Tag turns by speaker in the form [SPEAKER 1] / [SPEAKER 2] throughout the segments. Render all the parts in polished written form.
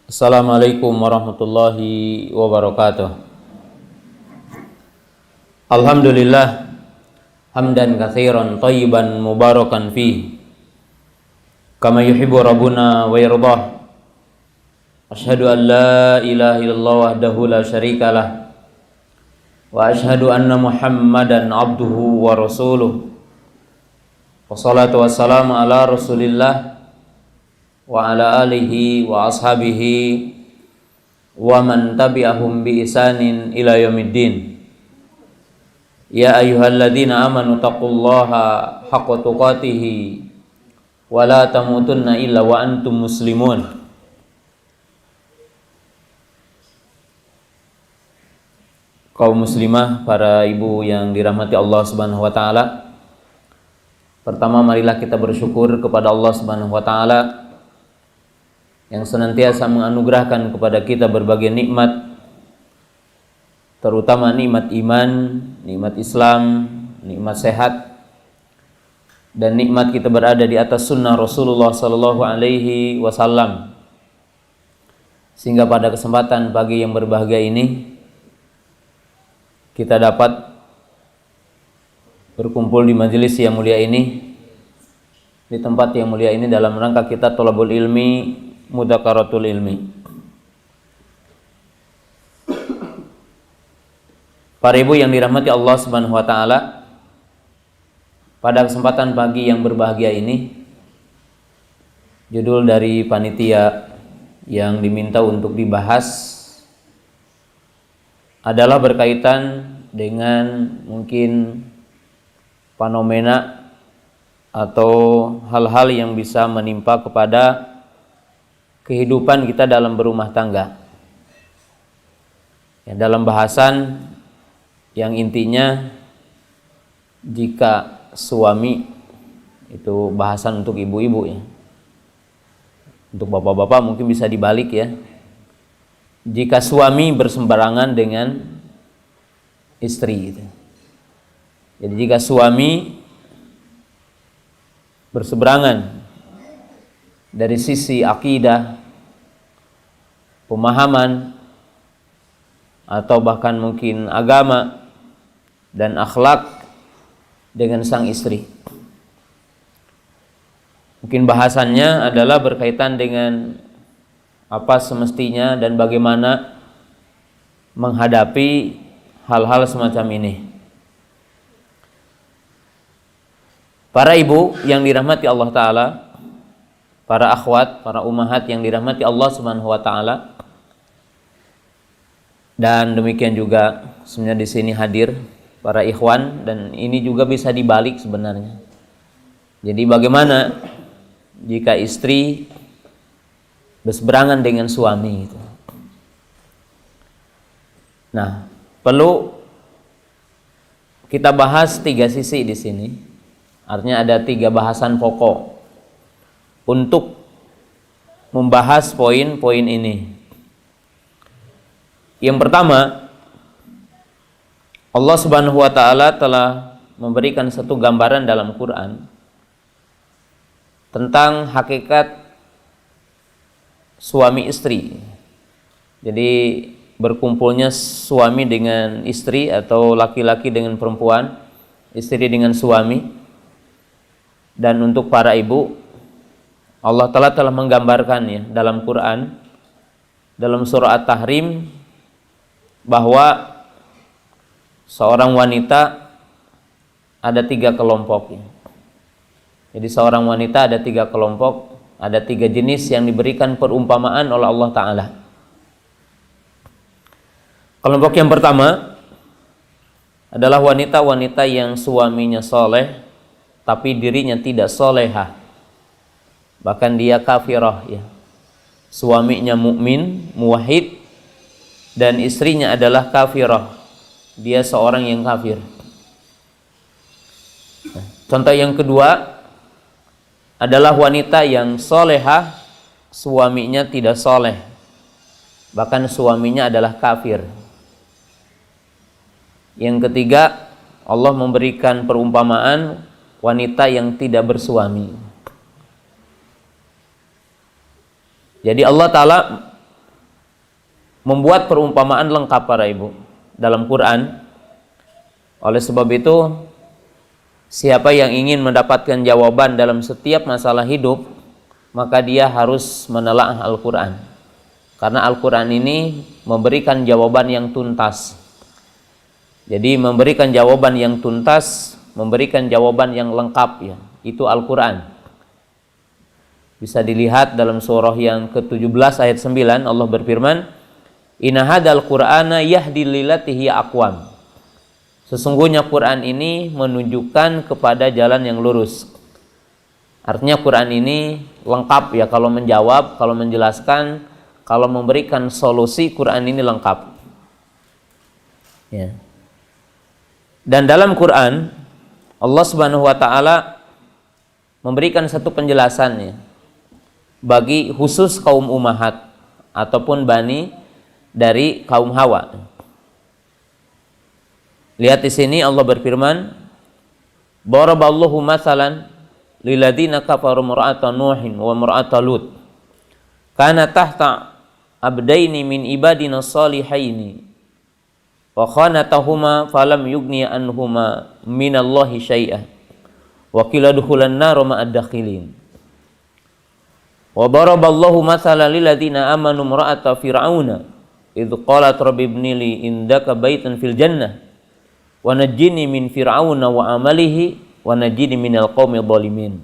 [SPEAKER 1] Assalamualaikum warahmatullahi wabarakatuh. Alhamdulillah hamdan katsiran thayyiban mubarakan fi kama yuhibbu rabbuna wa yardah. Asyhadu an la ilaha illallah wahdahu la syarikalah wa asyhadu anna Muhammadan abduhu wa rasuluh. Wassalatu wassalamu ala Rasulillah wa ala alihi wa ashabihi wa man tabi'ahum bi ihsanin ila yaumiddin. Ya ayyuhalladzina amanu taqullaha haqqa tuqatih wa la tamutunna illa wa antum muslimun. Kaum muslimah, para ibu yang dirahmati Allah Subhanahu wa taala. Pertama, marilah kita bersyukur kepada Allah Subhanahu wa taala yang senantiasa menganugerahkan kepada kita berbagai nikmat, terutama nikmat iman, nikmat Islam, nikmat sehat, dan nikmat kita berada di atas sunnah Rasulullah sallallahu alaihi wasallam. Sehingga pada kesempatan pagi yang berbahagia ini kita dapat berkumpul di majelis yang mulia ini, di tempat yang mulia ini dalam rangka kita thalabul ilmi, mudakaratul ilmi. Para ibu yang dirahmati Allah Subhanahu wa taala, pada kesempatan pagi yang berbahagia ini, judul dari panitia yang diminta untuk dibahas adalah berkaitan dengan mungkin fenomena atau hal-hal yang bisa menimpa kepada kehidupan kita dalam berumah tangga. Ya, dalam bahasan yang intinya, jika suami, itu bahasan untuk ibu-ibu ya. Untuk bapak-bapak mungkin bisa dibalik ya. Jika suami bersembarangan dengan istri gitu. Jadi jika suami berseberangan dari sisi akidah, pemahaman, atau bahkan mungkin agama dan akhlak dengan sang istri. Mungkin bahasannya adalah berkaitan dengan apa semestinya dan bagaimana menghadapi hal-hal semacam ini. Para ibu yang dirahmati Allah Ta'ala, para akhwat, para ummahat yang dirahmati Allah Subhanahu wa taala, dan demikian juga sebenarnya di sini hadir para ikhwan, dan ini juga bisa dibalik sebenarnya. Jadi bagaimana jika istri berseberangan dengan suami gitu. Nah, perlu kita bahas 3 sisi di sini. Artinya ada 3 bahasan pokok untuk membahas poin-poin ini. Yang pertama, Allah Subhanahu wa taala telah memberikan satu gambaran dalam Quran tentang hakikat suami istri. Jadi berkumpulnya suami dengan istri atau laki-laki dengan perempuan, istri dengan suami. Dan untuk para ibu, Allah Ta'ala telah menggambarkannya dalam Quran, dalam surah At-Tahrim, bahwa seorang wanita ada 3 kelompok. Jadi seorang wanita ada 3 kelompok, ada 3 jenis yang diberikan perumpamaan oleh Allah Ta'ala. Kelompok yang pertama adalah wanita-wanita yang suaminya soleh tapi dirinya tidak solehah, bahkan dia kafirah ya. Suaminya mukmin, muwahhid, dan istrinya adalah kafirah, dia seorang yang kafir. Contoh yang kedua adalah wanita yang solehah, suaminya tidak soleh, bahkan suaminya adalah kafir. Yang ketiga, Allah memberikan perumpamaan wanita yang tidak bersuami. Jadi Allah Ta'ala membuat perumpamaan lengkap para ibu dalam Quran. Oleh sebab itu, siapa yang ingin mendapatkan jawaban dalam setiap masalah hidup, maka dia harus menelaah Al-Quran. Karena Al-Quran ini memberikan jawaban yang tuntas. Jadi memberikan jawaban yang tuntas, memberikan jawaban yang lengkap, ya, itu Al-Quran. Bisa dilihat dalam surah yang ke-17 ayat 9, Allah berfirman, "Inna hadzal Qur'ana yahdi lillati hiya aqwam." Sesungguhnya Quran ini menunjukkan kepada jalan yang lurus. Artinya Quran ini lengkap, ya, kalau menjawab, kalau menjelaskan, kalau memberikan solusi, Quran ini lengkap. Ya. Dan dalam Quran Allah Subhanahu wa taala memberikan satu penjelasannya bagi khusus kaum ummahat ataupun bani dari kaum Hawa. Lihat di sini Allah berfirman, "Daraballahu mathalan lilladzina kafaru imra'ata Nuhin wa imra'ata Lut. Kana tahta abdaini min ibadina salihaini wa khanatahuma falam yughni anhuma minallahi syai'ah wa qila dukhulan nar ma'ad dakhilin. Wa daraballahu mathalan lilladzina amanu imra'ata fir'auna idh qalat rabbi ibni li indaka baitan fil jannah wa najjini min fir'auna wa amalihi wa najjini minal qaumil zalimin.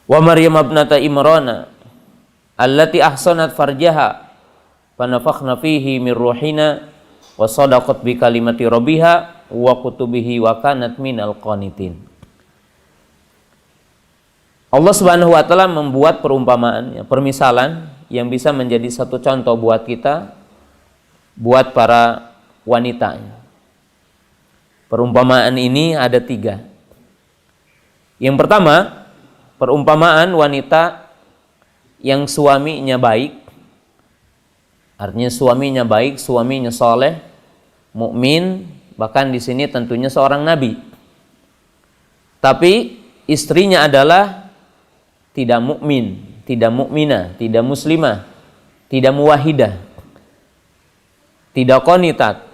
[SPEAKER 1] Wa Maryam ibnata Imrana allati ahsanat farjaha fanafakhna fihi min ruhina wa sadaqat bi kalimati rabbiha wa kutubihi wa kanat minal qanitin." Allah Subhanahu wa taala membuat perumpamaan, ya, permisalan yang bisa menjadi satu contoh buat kita, buat para wanita. Perumpamaan ini ada 3. Yang pertama, perumpamaan wanita yang suaminya baik. Artinya suaminya baik, suaminya soleh, mukmin, bahkan di sini tentunya seorang nabi. Tapi istrinya adalah tidak mukmin, tidak mukminah, tidak muslimah, tidak muwahidah, tidak qanitat.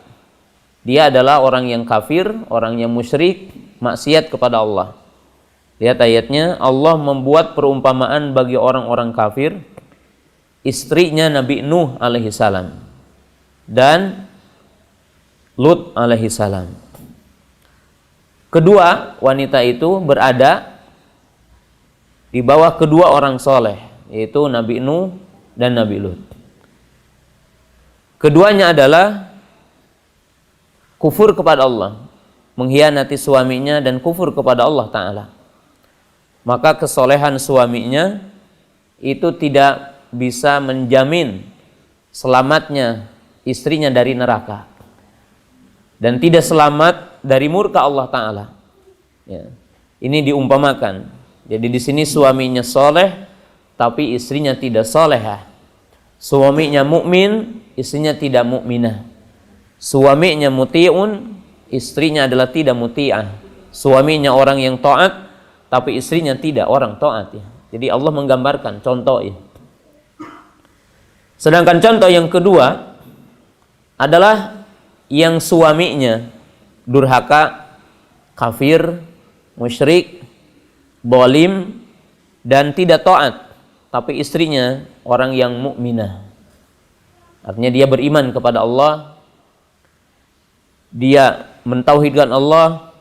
[SPEAKER 1] Dia adalah orang yang kafir, orang yang musyrik, maksiat kepada Allah. Lihat ayatnya, Allah membuat perumpamaan bagi orang-orang kafir, istrinya Nabi Nuh alaihi salam dan Lut alaihi salam. Kedua wanita itu berada di bawah kedua orang soleh, yaitu Nabi Nuh dan Nabi Lut. Keduanya adalah kufur kepada Allah, mengkhianati suaminya dan kufur kepada Allah Ta'ala. Maka kesolehan suaminya itu tidak bisa menjamin selamatnya istrinya dari neraka dan tidak selamat dari murka Allah Ta'ala. Ya. Ini diumpamakan. Jadi di sini suaminya soleh, tapi istrinya tidak solehah. Suaminya mukmin, istrinya tidak mukminah. Suaminya muti'un, istrinya adalah tidak muti'ah. Suaminya orang yang taat, tapi istrinya tidak orang taat. Ya. Jadi Allah menggambarkan contoh ya. Sedangkan contoh yang kedua adalah yang suaminya durhaka, kafir, musyrik, zalim dan tidak taat, tapi istrinya orang yang mukminah. Artinya dia beriman kepada Allah, dia mentauhidkan Allah,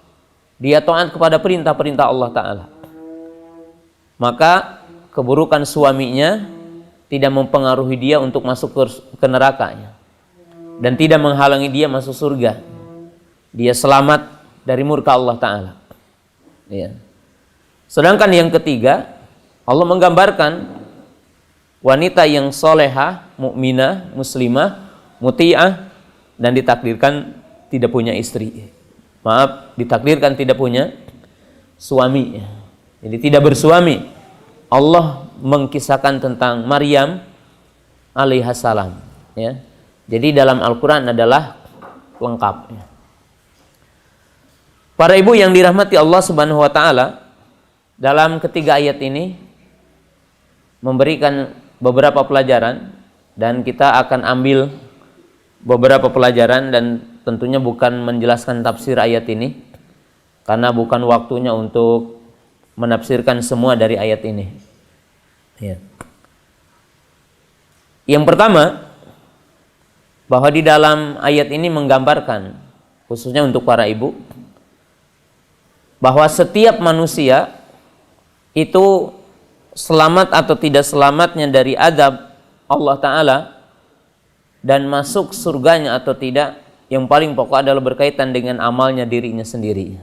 [SPEAKER 1] dia taat kepada perintah-perintah Allah Ta'ala. Maka keburukan suaminya tidak mempengaruhi dia untuk masuk ke nerakanya dan tidak menghalangi dia masuk surga. Dia selamat dari murka Allah Ta'ala. Ya. Sedangkan yang ketiga, Allah menggambarkan wanita yang solehah, mukminah, muslimah, muti'ah dan ditakdirkan tidak punya istri. Maaf, ditakdirkan tidak punya suami. Jadi tidak bersuami. Allah mengkisahkan tentang Maryam alaihissalam. Ya. Jadi dalam Al-Quran adalah lengkap. Ya. Para ibu yang dirahmati Allah Subhanahu Wa Taala, dalam ketiga ayat ini memberikan beberapa pelajaran. dan kita akan ambil beberapa pelajaran, dan tentunya bukan menjelaskan tafsir ayat ini karena bukan waktunya untuk menafsirkan semua dari ayat ini. Ya. Yang pertama, bahwa di dalam ayat ini menggambarkan, khususnya untuk para ibu, bahwa setiap manusia itu selamat atau tidak selamatnya dari azab Allah Ta'ala dan masuk surganya atau tidak, yang paling pokok adalah berkaitan dengan amalnya dirinya sendiri,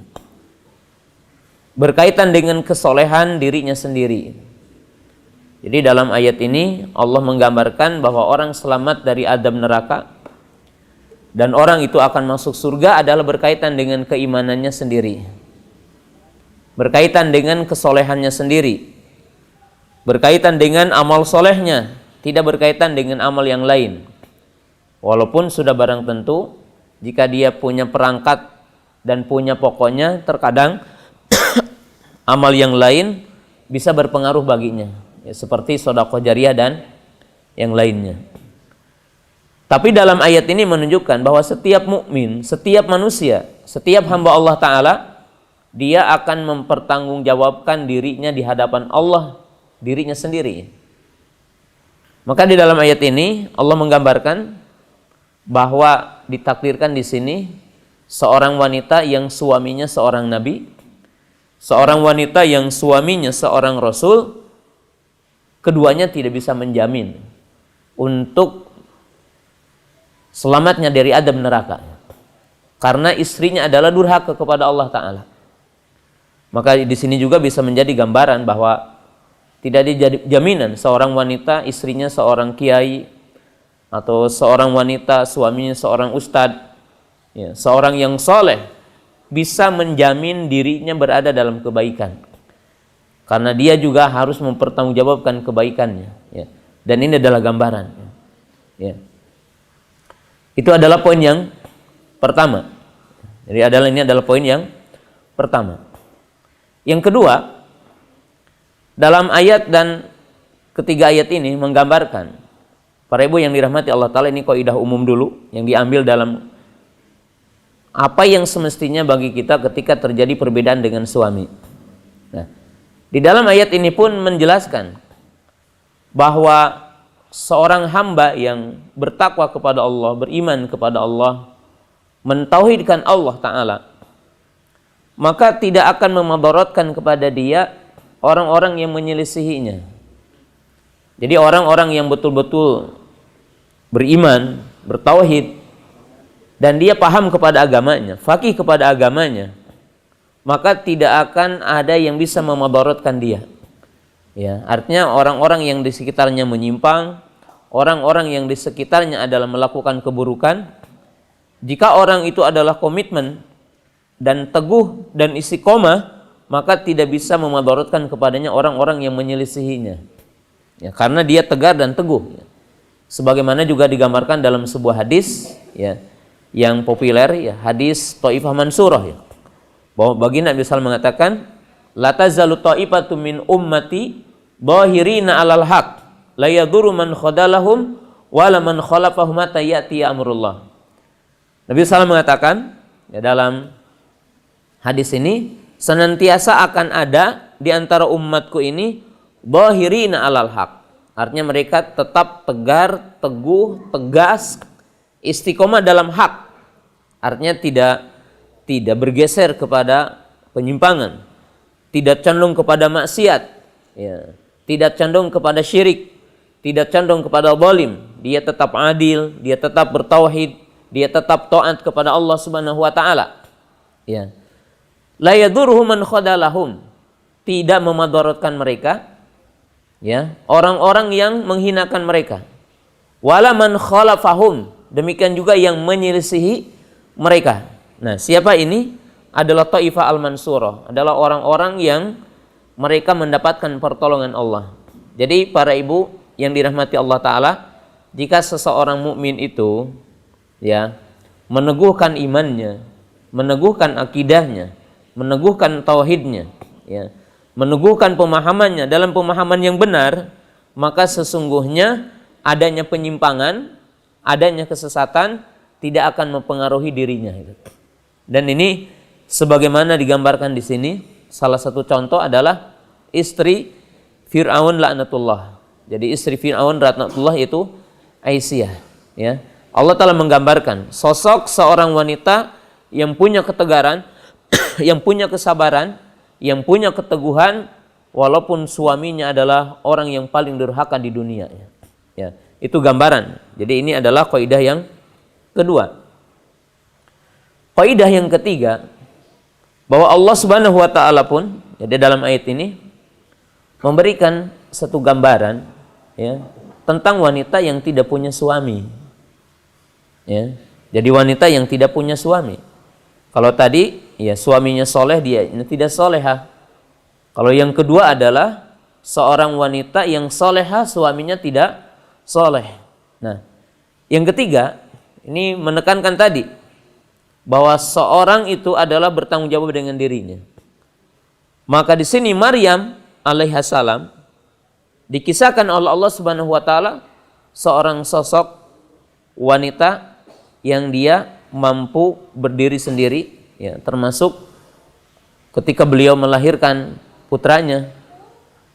[SPEAKER 1] berkaitan dengan kesolehan dirinya sendiri. Jadi dalam ayat ini Allah menggambarkan bahwa orang selamat dari azab neraka dan orang itu akan masuk surga adalah berkaitan dengan keimanannya sendiri, berkaitan dengan kesolehannya sendiri, berkaitan dengan amal solehnya, tidak berkaitan dengan amal yang lain. Walaupun sudah barang tentu jika dia punya perangkat dan punya pokoknya, terkadang amal yang lain bisa berpengaruh baginya, ya, seperti sedekah jariyah dan yang lainnya. Tapi dalam ayat ini menunjukkan bahwa setiap mukmin, setiap manusia, setiap hamba Allah Ta'ala, dia akan mempertanggungjawabkan dirinya di hadapan Allah, dirinya sendiri. Maka di dalam ayat ini Allah menggambarkan bahwa ditakdirkan di sini seorang wanita yang suaminya seorang nabi, seorang wanita yang suaminya seorang rasul, keduanya tidak bisa menjamin untuk selamatnya dari azab neraka karena istrinya adalah durhaka kepada Allah Ta'ala. Maka di sini juga bisa menjadi gambaran bahwa tidak ada jaminan seorang wanita istrinya seorang kiai, atau seorang wanita suaminya seorang ustadz, ya, seorang yang soleh bisa menjamin dirinya berada dalam kebaikan, karena dia juga harus mempertanggungjawabkan kebaikannya, ya. Dan ini adalah gambaran, ya. Itu adalah poin yang pertama. Jadi ini adalah poin yang pertama. Yang kedua, dalam ayat dan ketiga ayat ini menggambarkan, para ibu yang dirahmati Allah Ta'ala, ini kaidah umum dulu yang diambil dalam apa yang semestinya bagi kita ketika terjadi perbedaan dengan suami. Nah, di dalam ayat ini pun menjelaskan bahwa seorang hamba yang bertakwa kepada Allah, beriman kepada Allah, mentauhidkan Allah Ta'ala, maka tidak akan memudaratkan kepada dia orang-orang yang menyelisihinya. Jadi orang-orang yang betul-betul beriman, bertauhid, dan dia paham kepada agamanya, faqih kepada agamanya, maka tidak akan ada yang bisa memudaratkan dia. Ya, artinya orang-orang yang di sekitarnya menyimpang, orang-orang yang di sekitarnya adalah melakukan keburukan, jika orang itu adalah komitmen dan teguh dan istiqomah, maka tidak bisa memudaratkan kepadanya orang-orang yang menyelisihinya, ya, karena dia tegar dan teguh, ya. Sebagaimana juga digambarkan dalam sebuah hadis, ya, yang populer, ya, hadis Thaifah Mansurah, ya, bahwa baginda Nabi SAW mengatakan, la tazalu ta'ifatum min ummati dhahirina 'alal haq la yadhurru man khadalahum wala man khalafahum hatta ya'ti amrullah. Nabi SAW mengatakan, ya, dalam hadis ini, senantiasa akan ada di antara umatku ini dhahirina 'alal haq. Artinya mereka tetap tegar, teguh, tegas, istiqomah dalam hak. Artinya tidak bergeser kepada penyimpangan, tidak condong kepada maksiat, ya, tidak condong kepada syirik, tidak condong kepada zalim. Dia tetap adil, dia tetap bertauhid, dia tetap taat kepada Allah Subhanahu wa taala. Ya. La yadurruhum man khadalahum, tidak memudaratkan mereka, ya, orang-orang yang menghinakan mereka. Wala man khalafahum, demikian juga yang menyelisihi mereka. Nah, siapa ini? Adalah Thaifah al-Mansurah, adalah orang-orang yang mereka mendapatkan pertolongan Allah. Jadi para ibu yang dirahmati Allah Ta'ala, jika seseorang mukmin itu, ya, meneguhkan imannya, meneguhkan akidahnya, meneguhkan tauhidnya, ya, meneguhkan pemahamannya dalam pemahaman yang benar, maka sesungguhnya adanya penyimpangan, adanya kesesatan tidak akan mempengaruhi dirinya. Dan ini sebagaimana digambarkan di sini, salah satu contoh adalah istri Fir'aun laknatullah. Jadi istri Fir'aun laknatullah itu Aisyah, ya. Allah Ta'ala menggambarkan sosok seorang wanita yang punya ketegaran, yang punya kesabaran, yang punya keteguhan, walaupun suaminya adalah orang yang paling durhaka di dunia. Ya, itu gambaran. Jadi ini adalah kaidah yang kedua. Kaidah yang ketiga, bahwa Allah Subhanahu wa taala pun, jadi dalam ayat ini memberikan satu gambaran, ya, tentang wanita yang tidak punya suami. Ya. Jadi wanita yang tidak punya suami. Kalau tadi ya suaminya soleh, dia tidak soleha. Kalau yang kedua adalah seorang wanita yang soleha, suaminya tidak soleh. Nah, yang ketiga ini menekankan tadi bahwa seorang itu adalah bertanggung jawab dengan dirinya. Maka di sini Maryam alaihissalam dikisahkan oleh Allah Subhanahu wa taala seorang sosok wanita yang dia mampu berdiri sendiri, ya, termasuk ketika beliau melahirkan putranya,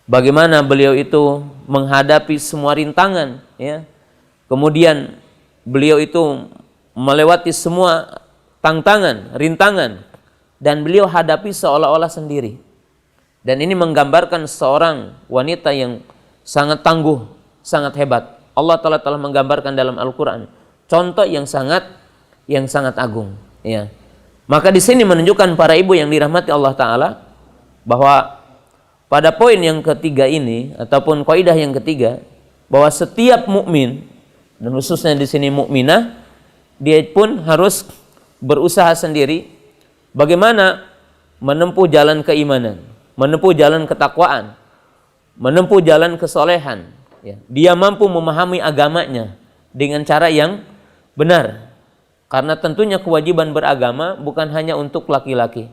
[SPEAKER 1] bagaimana beliau itu menghadapi semua rintangan, ya. Kemudian beliau itu melewati semua tantangan, rintangan, dan beliau hadapi seolah-olah sendiri. Dan ini menggambarkan seorang wanita yang sangat tangguh, sangat hebat. Allah Ta'ala telah menggambarkan dalam Al-Quran contoh yang sangat agung, ya. Maka di sini menunjukkan para ibu yang dirahmati Allah Ta'ala bahwa pada poin yang ketiga ini ataupun kaidah yang ketiga, bahwa setiap mukmin dan khususnya di sini mukminah, dia pun harus berusaha sendiri bagaimana menempuh jalan keimanan, menempuh jalan ketakwaan, menempuh jalan kesolehan, ya. Dia mampu memahami agamanya dengan cara yang benar. Karena tentunya kewajiban beragama bukan hanya untuk laki-laki,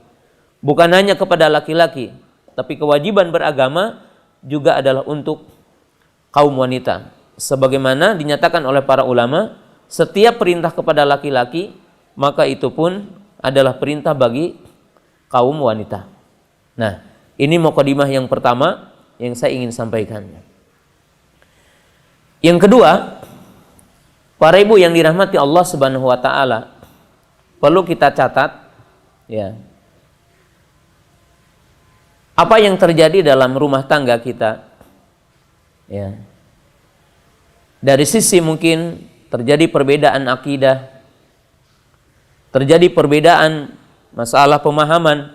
[SPEAKER 1] bukan hanya kepada laki-laki, tapi kewajiban beragama juga adalah untuk kaum wanita. Sebagaimana dinyatakan oleh para ulama, setiap perintah kepada laki-laki maka itu pun adalah perintah bagi kaum wanita. Nah, ini mukadimah yang pertama yang saya ingin sampaikan. Yang kedua, para ibu yang dirahmati Allah Subhanahu wa taala, perlu kita catat, ya, apa yang terjadi dalam rumah tangga kita, ya. Dari sisi mungkin terjadi perbedaan akidah, terjadi perbedaan masalah pemahaman,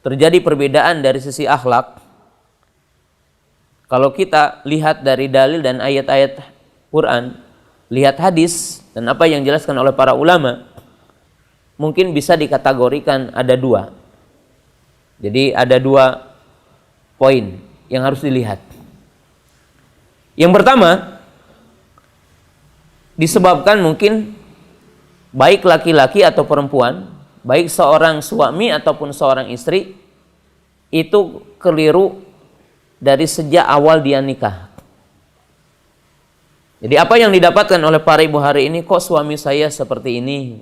[SPEAKER 1] terjadi perbedaan dari sisi akhlak. Kalau kita lihat dari dalil dan ayat-ayat Quran, lihat hadis dan apa yang dijelaskan oleh para ulama, mungkin bisa dikategorikan ada dua. Jadi ada dua poin yang harus dilihat. Yang pertama, disebabkan mungkin baik laki-laki atau perempuan, baik seorang suami ataupun seorang istri, itu keliru dari sejak awal dia nikah. Jadi apa yang didapatkan oleh para ibu hari ini, kok suami saya seperti ini,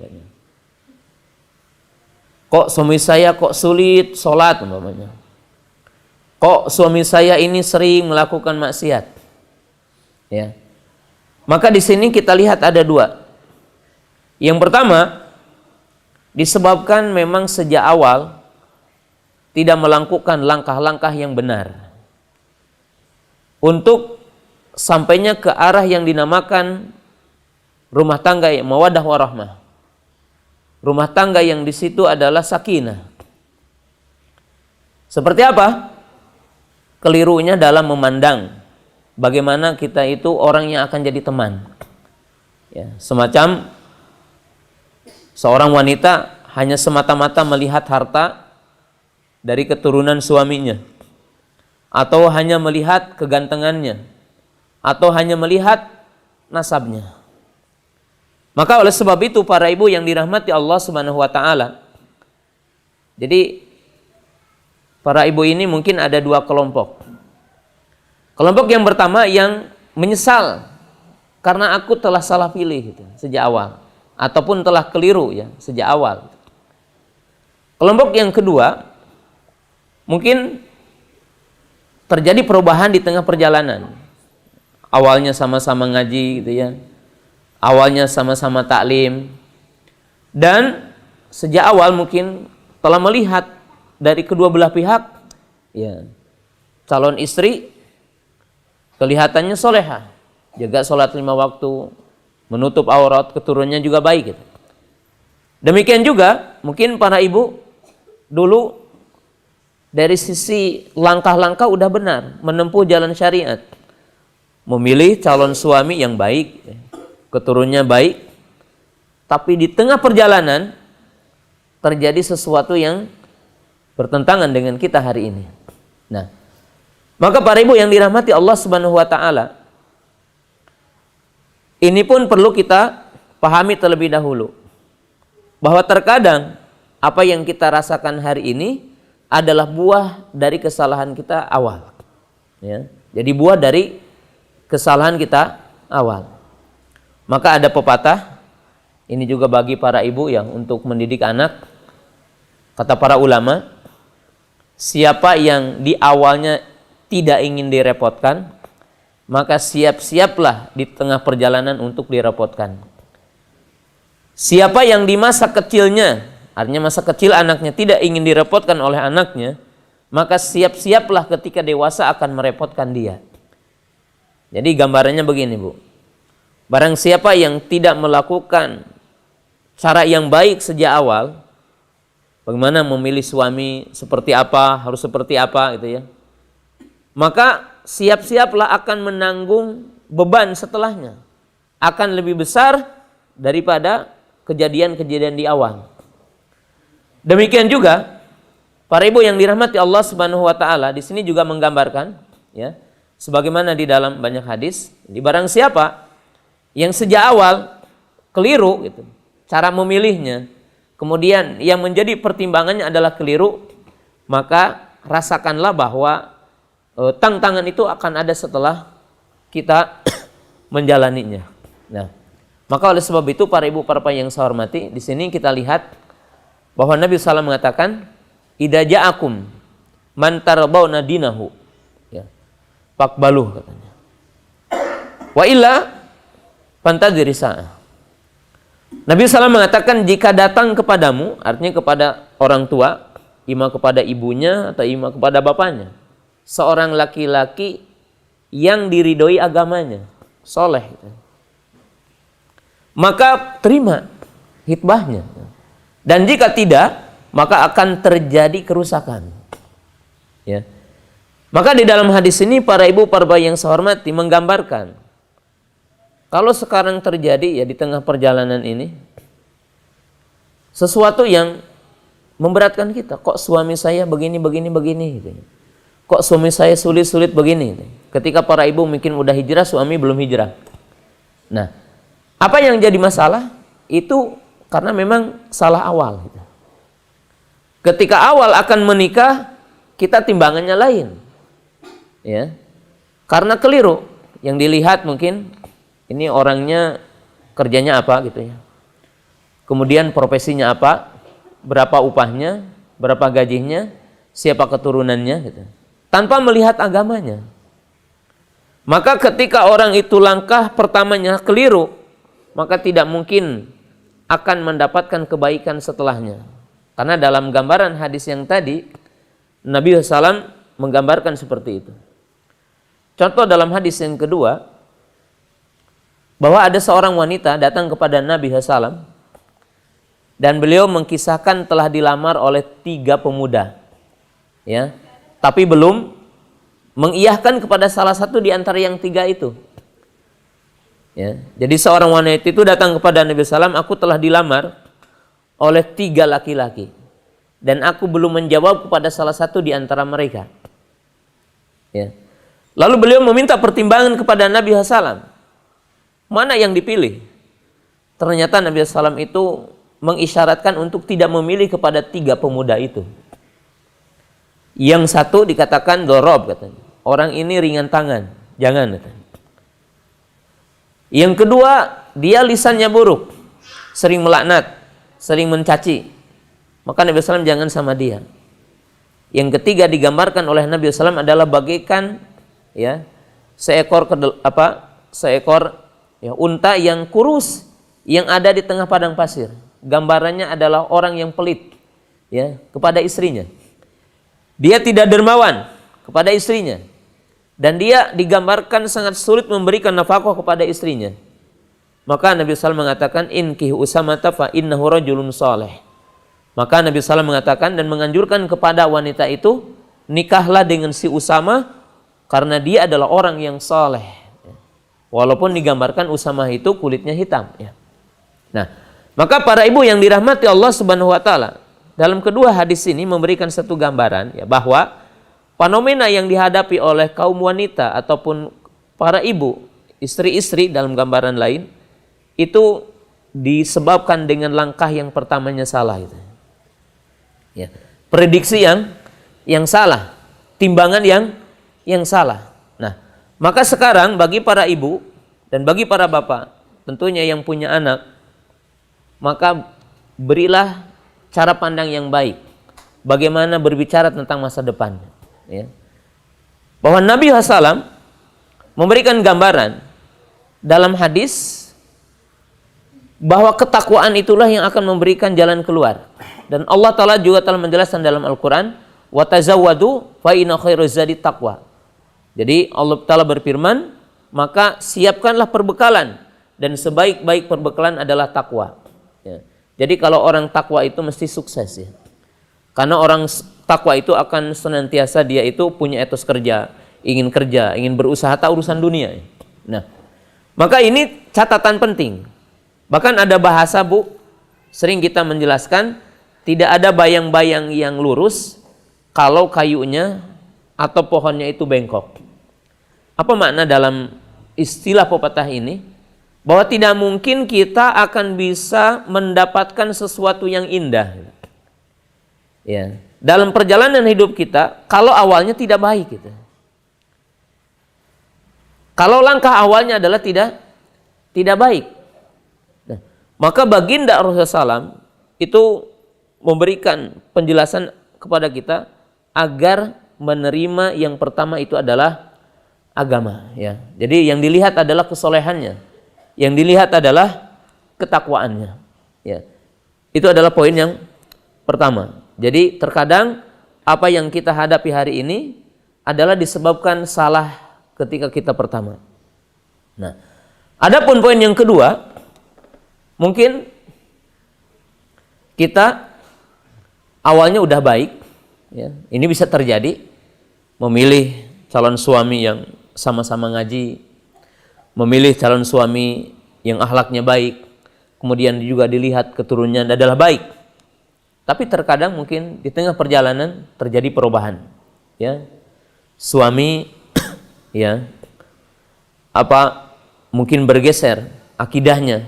[SPEAKER 1] kok suami saya kok sulit sholat umpamanya, kok suami saya ini sering melakukan maksiat, ya. Maka di sini kita lihat ada dua. Yang pertama, disebabkan memang sejak awal tidak melakukan langkah-langkah yang benar untuk sampainya ke arah yang dinamakan rumah tangga yang mawaddah warahmah. Rumah tangga yang di situ adalah sakinah. Seperti apa? Kelirunya dalam memandang bagaimana kita itu orang yang akan jadi teman. Ya, semacam seorang wanita hanya semata-mata melihat harta dari keturunan suaminya, atau hanya melihat kegantengannya, atau hanya melihat nasabnya. Maka oleh sebab itu para ibu yang dirahmati Allah Subhanahu wa taala, jadi para ibu ini mungkin ada dua kelompok. Kelompok yang pertama yang menyesal karena aku telah salah pilih gitu, sejak awal, ataupun telah keliru ya sejak awal. Kelompok yang kedua, mungkin terjadi perubahan di tengah perjalanan. Awalnya sama-sama ngaji gitu ya, awalnya sama-sama taklim, dan sejak awal mungkin telah melihat dari kedua belah pihak, ya, calon istri kelihatannya solehah, jaga sholat 5 waktu, menutup aurat, keturunannya juga baik gitu. Demikian juga mungkin para ibu dulu dari sisi langkah-langkah udah benar, menempuh jalan syariat, memilih calon suami yang baik, keturunannya baik, tapi di tengah perjalanan terjadi sesuatu yang bertentangan dengan kita hari ini. Nah, maka para ibu yang dirahmati Allah Subhanahu wa taala, ini pun perlu kita pahami terlebih dahulu, bahwa terkadang apa yang kita rasakan hari ini adalah buah dari kesalahan kita awal. Ya, jadi buah dari kesalahan kita awal. Maka ada pepatah, ini juga bagi para ibu yang untuk mendidik anak. Kata para ulama, siapa yang di awalnya tidak ingin direpotkan, maka siap-siaplah di tengah perjalanan untuk direpotkan. Siapa yang di masa kecilnya, artinya masa kecil anaknya tidak ingin direpotkan oleh anaknya, maka siap-siaplah ketika dewasa akan merepotkan dia. Jadi gambarannya begini, Bu. Barang siapa yang tidak melakukan cara yang baik sejak awal, bagaimana memilih suami, seperti apa, harus seperti apa gitu ya, maka siap-siaplah akan menanggung beban setelahnya, akan lebih besar daripada kejadian-kejadian di awal. Demikian juga para ibu yang dirahmati Allah Subhanahu wa taala, di sini juga menggambarkan ya, sebagaimana di dalam banyak hadis, di barang siapa yang sejak awal keliru gitu cara memilihnya, kemudian yang menjadi pertimbangannya adalah keliru, maka rasakanlah bahwa tantangan itu akan ada setelah kita menjalaninya. Nah, maka oleh sebab itu para ibu para bapak yang saya hormati, di sini kita lihat bahwa Nabi SAW mengatakan, idza ja'akum man tardawna dinahu, ya, faqbaluh katanya. Wa illa fantadhiri sa'ah. Nabi SAW mengatakan, jika datang kepadamu, artinya kepada orang tua, ima kepada ibunya atau ima kepada bapaknya, seorang laki-laki yang diridhoi agamanya, soleh, maka terima hitbahnya. Dan jika tidak, maka akan terjadi kerusakan. Ya. Maka di dalam hadis ini para ibu para bapak yang saya hormati menggambarkan, kalau sekarang terjadi ya di tengah perjalanan ini sesuatu yang memberatkan kita, kok suami saya begini gitu. Kok suami saya sulit begini. Ketika para ibu mungkin udah hijrah, suami belum hijrah. Nah, apa yang jadi masalah itu karena memang salah awal. Ketika awal akan menikah, kita timbangannya lain, ya, karena keliru. Yang dilihat mungkin ini orangnya kerjanya apa gitu ya, kemudian profesinya apa, berapa upahnya, berapa gajinya, siapa keturunannya gitu, tanpa melihat agamanya. Maka ketika orang itu langkah pertamanya keliru, maka tidak mungkin akan mendapatkan kebaikan setelahnya. Karena dalam gambaran hadis yang tadi, Nabi SAW menggambarkan seperti itu. Contoh dalam hadis yang kedua, bahwa ada seorang wanita datang kepada Nabi SAW, dan beliau mengkisahkan telah dilamar oleh 3 pemuda, ya, tapi belum mengiyahkan kepada salah satu di antara yang 3 itu. Ya, jadi seorang wanita itu datang kepada Nabi SAW, aku telah dilamar oleh 3 laki-laki dan aku belum menjawab kepada salah satu di antara mereka. Ya. Lalu beliau meminta pertimbangan kepada Nabi SAW, mana yang dipilih? Ternyata Nabi SAW itu mengisyaratkan untuk tidak memilih kepada 3 pemuda itu. Yang satu dikatakan dorob, katanya, orang ini ringan tangan, jangan, katanya. Yang kedua, dia lisannya buruk, sering melaknat, sering mencaci. Maka Nabi SAW jangan sama dia. Yang ketiga digambarkan oleh Nabi SAW adalah bagaikan ya seekor unta yang kurus yang ada di tengah padang pasir. Gambarannya adalah orang yang pelit ya kepada istrinya. Dia tidak dermawan kepada istrinya. Dan dia digambarkan sangat sulit memberikan nafkah kepada istrinya. Maka Nabi SAW mengatakan inkih Usamata fa innahu rajulun saleh. Maka Nabi SAW mengatakan dan menganjurkan kepada wanita itu, nikahlah dengan si Usama karena dia adalah orang yang saleh. Walaupun digambarkan Usama itu kulitnya hitam ya. Nah, maka para ibu yang dirahmati Allah Subhanahu wa taala, dalam kedua hadis ini memberikan satu gambaran ya bahwa fenomena yang dihadapi oleh kaum wanita ataupun para ibu, istri-istri dalam gambaran lain, itu disebabkan dengan langkah yang pertamanya salah. Gitu. Ya. Prediksi yang salah, timbangan yang salah. Nah, maka sekarang bagi para ibu dan bagi para bapak, tentunya yang punya anak, maka berilah cara pandang yang baik. Bagaimana berbicara tentang masa depan. Ya. Bahwa Nabi SAW memberikan gambaran dalam hadis bahwa ketakwaan itulah yang akan memberikan jalan keluar. Dan Allah Ta'ala juga telah menjelaskan dalam Al-Quran, wa tazawwadu fa inna khairaz zadi taqwa. Jadi Allah Ta'ala berfirman, maka siapkanlah perbekalan dan sebaik-baik perbekalan adalah takwa. Ya. Jadi kalau orang takwa itu mesti sukses ya. Karena orang takwa itu akan senantiasa dia itu punya etos kerja, ingin berusaha tak urusan dunia. Nah, maka ini catatan penting. Bahkan ada bahasa Bu, sering kita menjelaskan, tidak ada bayang-bayang yang lurus kalau kayunya atau pohonnya itu bengkok. Apa makna dalam istilah pepatah ini? Bahwa tidak mungkin kita akan bisa mendapatkan sesuatu yang indah. Ya, dalam perjalanan hidup kita, kalau awalnya tidak baik gitu. Kalau langkah awalnya adalah tidak baik. Nah, maka baginda Rasulullah SAW itu memberikan penjelasan kepada kita agar menerima yang pertama itu adalah agama. Ya, jadi yang dilihat adalah kesolehannya, yang dilihat adalah ketakwaannya. Ya, itu adalah poin yang pertama. Jadi terkadang apa yang kita hadapi hari ini adalah disebabkan salah ketika kita pertama. Nah, adapun poin yang kedua, mungkin kita awalnya udah baik, ya. Ini bisa terjadi, memilih calon suami yang sama-sama ngaji, memilih calon suami yang akhlaknya baik, kemudian juga dilihat keturunannya adalah baik. Tapi terkadang mungkin di tengah perjalanan terjadi perubahan, ya. Suami ya mungkin bergeser akidahnya,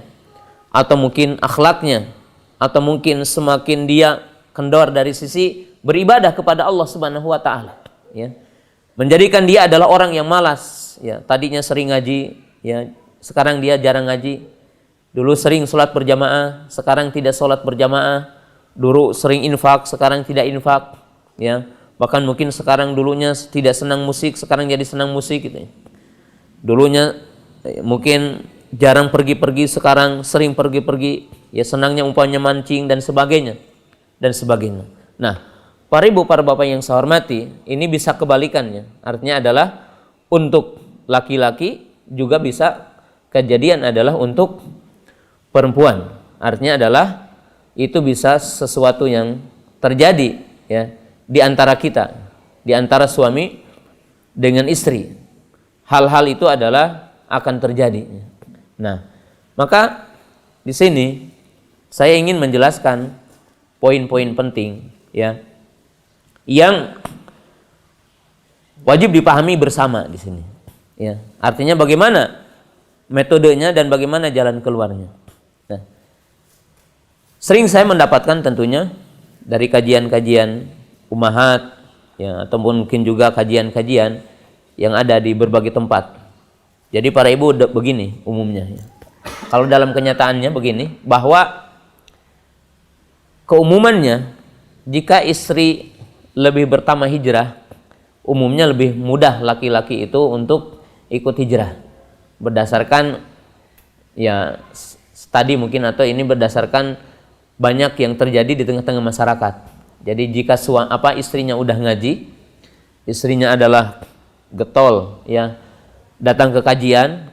[SPEAKER 1] atau mungkin akhlaknya, atau mungkin semakin dia kendor dari sisi beribadah kepada Allah Subhanahu wa taala, ya. Menjadikan dia adalah orang yang malas, ya. Tadinya sering ngaji, ya, sekarang dia jarang ngaji. Dulu sering sholat berjamaah, sekarang tidak sholat berjamaah. Dulu sering infak, sekarang tidak infak, ya. Bahkan mungkin sekarang dulunya tidak senang musik, sekarang jadi senang musik gitu. Dulunya mungkin jarang pergi-pergi, sekarang sering pergi-pergi, ya, senangnya umpamanya mancing dan sebagainya. Nah, para ibu, para bapak yang saya hormati, ini bisa kebalikannya. Artinya adalah untuk laki-laki juga bisa kejadian adalah untuk perempuan. Artinya adalah itu bisa sesuatu yang terjadi, ya, di antara kita, di antara suami dengan istri. Hal-hal itu adalah akan terjadi. Nah, maka di sini saya ingin menjelaskan poin-poin penting, ya, yang wajib dipahami bersama di sini, ya. Artinya bagaimana metodenya dan bagaimana jalan keluarnya. Nah, sering saya mendapatkan tentunya dari kajian-kajian umahat, ya, ataupun mungkin juga kajian-kajian yang ada di berbagai tempat. Jadi para ibu begini umumnya ya. Kalau dalam kenyataannya begini, bahwa keumumannya jika istri lebih pertama hijrah, umumnya lebih mudah laki-laki itu untuk ikut hijrah. Berdasarkan ya tadi mungkin, atau ini berdasarkan banyak yang terjadi di tengah-tengah masyarakat. Jadi jika istrinya udah ngaji, istrinya adalah getol ya, datang ke kajian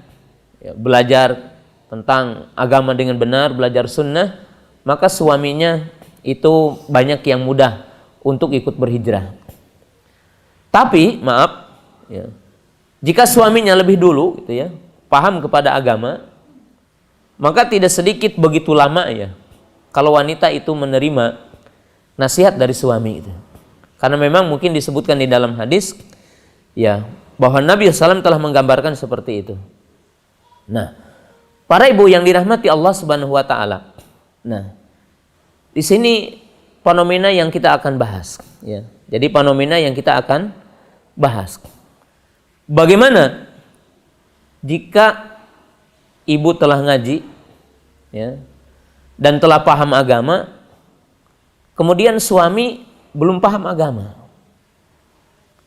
[SPEAKER 1] ya, belajar tentang agama dengan benar, belajar sunnah, maka suaminya itu banyak yang mudah untuk ikut berhijrah. Tapi maaf ya, jika suaminya lebih dulu gitu ya, paham kepada agama, maka tidak sedikit begitu lama ya kalau wanita itu menerima nasihat dari suami itu. Karena memang mungkin disebutkan di dalam hadis ya, bahwa Nabi SAW telah menggambarkan seperti itu. Nah, para ibu yang dirahmati Allah Subhanahu wa taala. Nah, di sini fenomena yang kita akan bahas ya. Jadi fenomena yang kita akan bahas. Bagaimana jika ibu telah ngaji ya, dan telah paham agama, kemudian suami belum paham agama,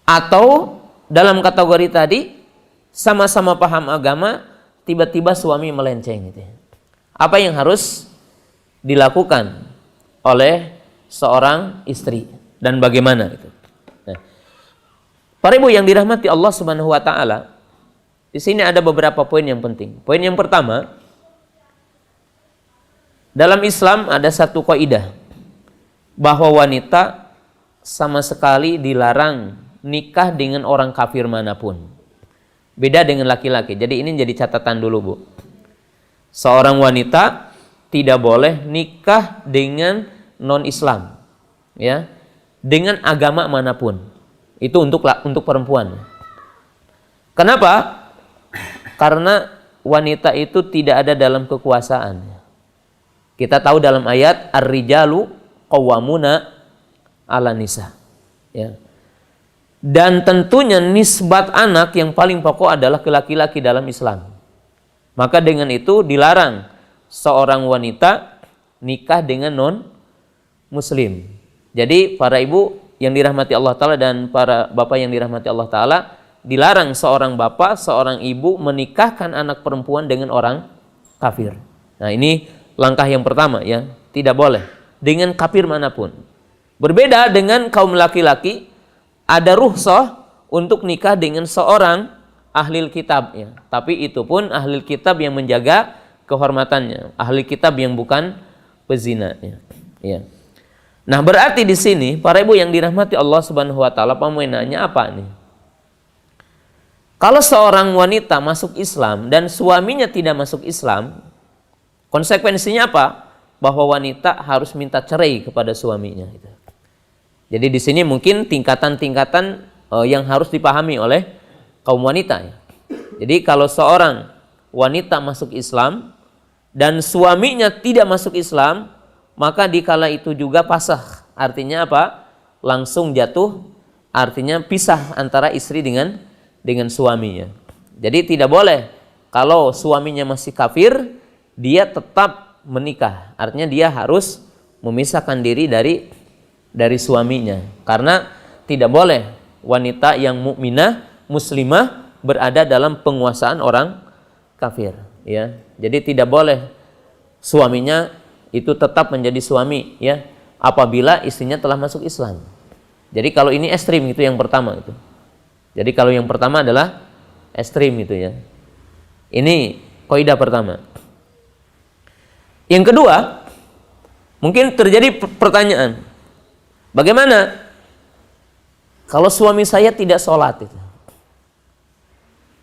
[SPEAKER 1] atau dalam kategori tadi sama-sama paham agama, tiba-tiba suami melenceng gitu ya. Apa yang harus dilakukan oleh seorang istri dan bagaimana gitu. Nah, para ibu yang dirahmati Allah Subhanahu wa taala, di sini ada beberapa poin yang penting. Poin yang pertama, dalam Islam ada satu kaidah bahwa wanita sama sekali dilarang nikah dengan orang kafir manapun. Beda dengan laki-laki. Jadi ini jadi catatan dulu, Bu. Seorang wanita tidak boleh nikah dengan non-Islam, ya, dengan agama manapun. Itu untuk perempuan. Kenapa? Karena wanita itu tidak ada dalam kekuasaan. Kita tahu dalam ayat ar-rijalu qawwamuna 'ala nisa. Ya. Dan tentunya nisbat anak yang paling pokok adalah ke laki-laki dalam Islam. Maka dengan itu dilarang seorang wanita nikah dengan non-muslim. Jadi para ibu yang dirahmati Allah Ta'ala dan para bapak yang dirahmati Allah Ta'ala, dilarang seorang bapak, seorang ibu menikahkan anak perempuan dengan orang kafir. Nah, ini langkah yang pertama ya, tidak boleh dengan kafir manapun. Berbeda dengan kaum laki-laki, ada rukhsah untuk nikah dengan seorang ahlil kitab ya. Tapi itu pun ahlil kitab yang menjaga kehormatannya, ahli kitab yang bukan pezina ya. Ya. Nah, berarti di sini para ibu yang dirahmati Allah Subhanahu wa taala, pemainannya apa nih? Kalau seorang wanita masuk Islam dan suaminya tidak masuk Islam, konsekuensinya apa? Bahwa wanita harus minta cerai kepada suaminya. Jadi di sini mungkin tingkatan-tingkatan yang harus dipahami oleh kaum wanita. Ya. Jadi kalau seorang wanita masuk Islam dan suaminya tidak masuk Islam, maka dikala itu juga pasah. Artinya apa? Langsung jatuh. Artinya pisah antara istri dengan suaminya. Jadi tidak boleh kalau suaminya masih kafir, dia tetap menikah. Artinya dia harus memisahkan diri dari suaminya. Karena tidak boleh wanita yang mukminah, muslimah berada dalam penguasaan orang kafir. Ya. Jadi tidak boleh suaminya itu tetap menjadi suami ya, apabila istrinya telah masuk Islam. Jadi kalau ini ekstrim itu yang pertama itu. Jadi kalau yang pertama adalah ekstrim itu ya. Ini kaidah pertama. Yang kedua, mungkin terjadi pertanyaan, bagaimana kalau suami saya tidak sholat itu?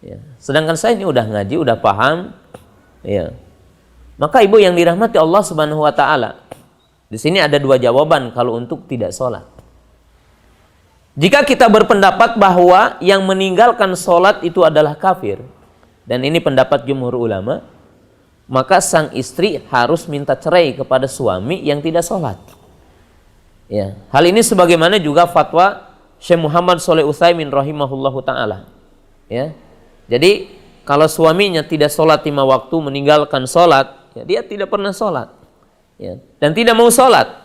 [SPEAKER 1] Ya, sedangkan saya ini udah ngaji, udah paham, ya. Maka ibu yang dirahmati Allah Subhanahu wa taala, di sini ada dua jawaban kalau untuk tidak sholat. Jika kita berpendapat bahwa yang meninggalkan sholat itu adalah kafir, dan ini pendapat jumhur ulama, maka sang istri harus minta cerai kepada suami yang tidak sholat. Ya, hal ini sebagaimana juga fatwa Syekh Muhammad Shalih Utsaimin rahimahullahu taala. Ya, jadi kalau suaminya tidak sholat 5 waktu, meninggalkan sholat, ya, dia tidak pernah sholat, ya, dan tidak mau sholat,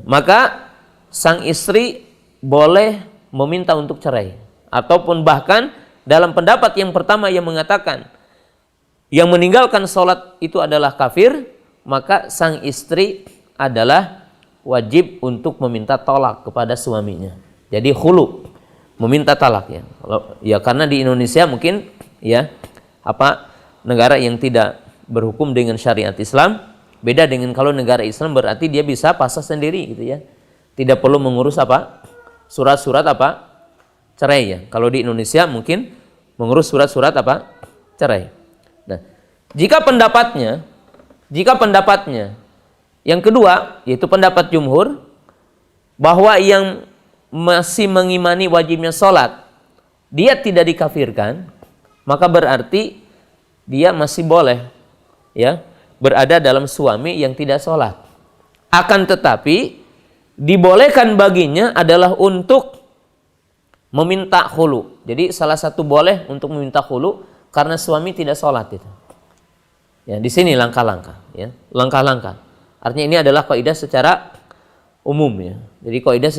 [SPEAKER 1] maka sang istri boleh meminta untuk cerai. Ataupun bahkan dalam pendapat yang pertama yang mengatakan yang meninggalkan sholat itu adalah kafir, maka sang istri adalah wajib untuk meminta tolak kepada suaminya. Jadi khulu, meminta talak, ya. Ya karena di Indonesia mungkin ya negara yang tidak berhukum dengan syariat Islam, beda dengan kalau negara Islam berarti dia bisa pasrah sendiri gitu ya. Tidak perlu mengurus surat-surat cerai ya. Kalau di Indonesia mungkin mengurus surat-surat cerai. Nah, jika pendapatnya yang kedua, yaitu pendapat jumhur, bahwa yang masih mengimani wajibnya sholat dia tidak dikafirkan, maka berarti dia masih boleh ya berada dalam suami yang tidak sholat. Akan tetapi dibolehkan baginya adalah untuk meminta khulu. Jadi salah satu boleh untuk meminta khulu karena suami tidak sholat itu. Ya, di sini langkah-langkah, ya, langkah-langkah. Artinya ini adalah kaidah secara umum, ya. Jadi kaidah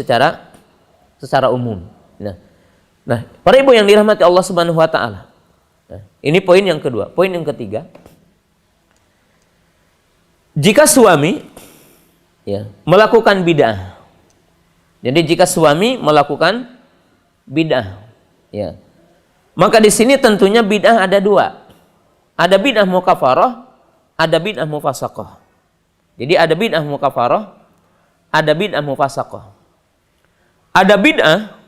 [SPEAKER 1] secara umum. Nah, para ibu yang dirahmati Allah Subhanahu wa taala. Nah, ini poin yang kedua. Poin yang ketiga. Jika suami ya melakukan bid'ah. Jadi jika suami melakukan bid'ah, ya. Maka di sini tentunya bid'ah ada dua. Ada bid'ah mukaffarah, ada bid'ah mufasaqah. Jadi ada bid'ah mukaffarah, ada bid'ah mufasaqah. Ada bid'ah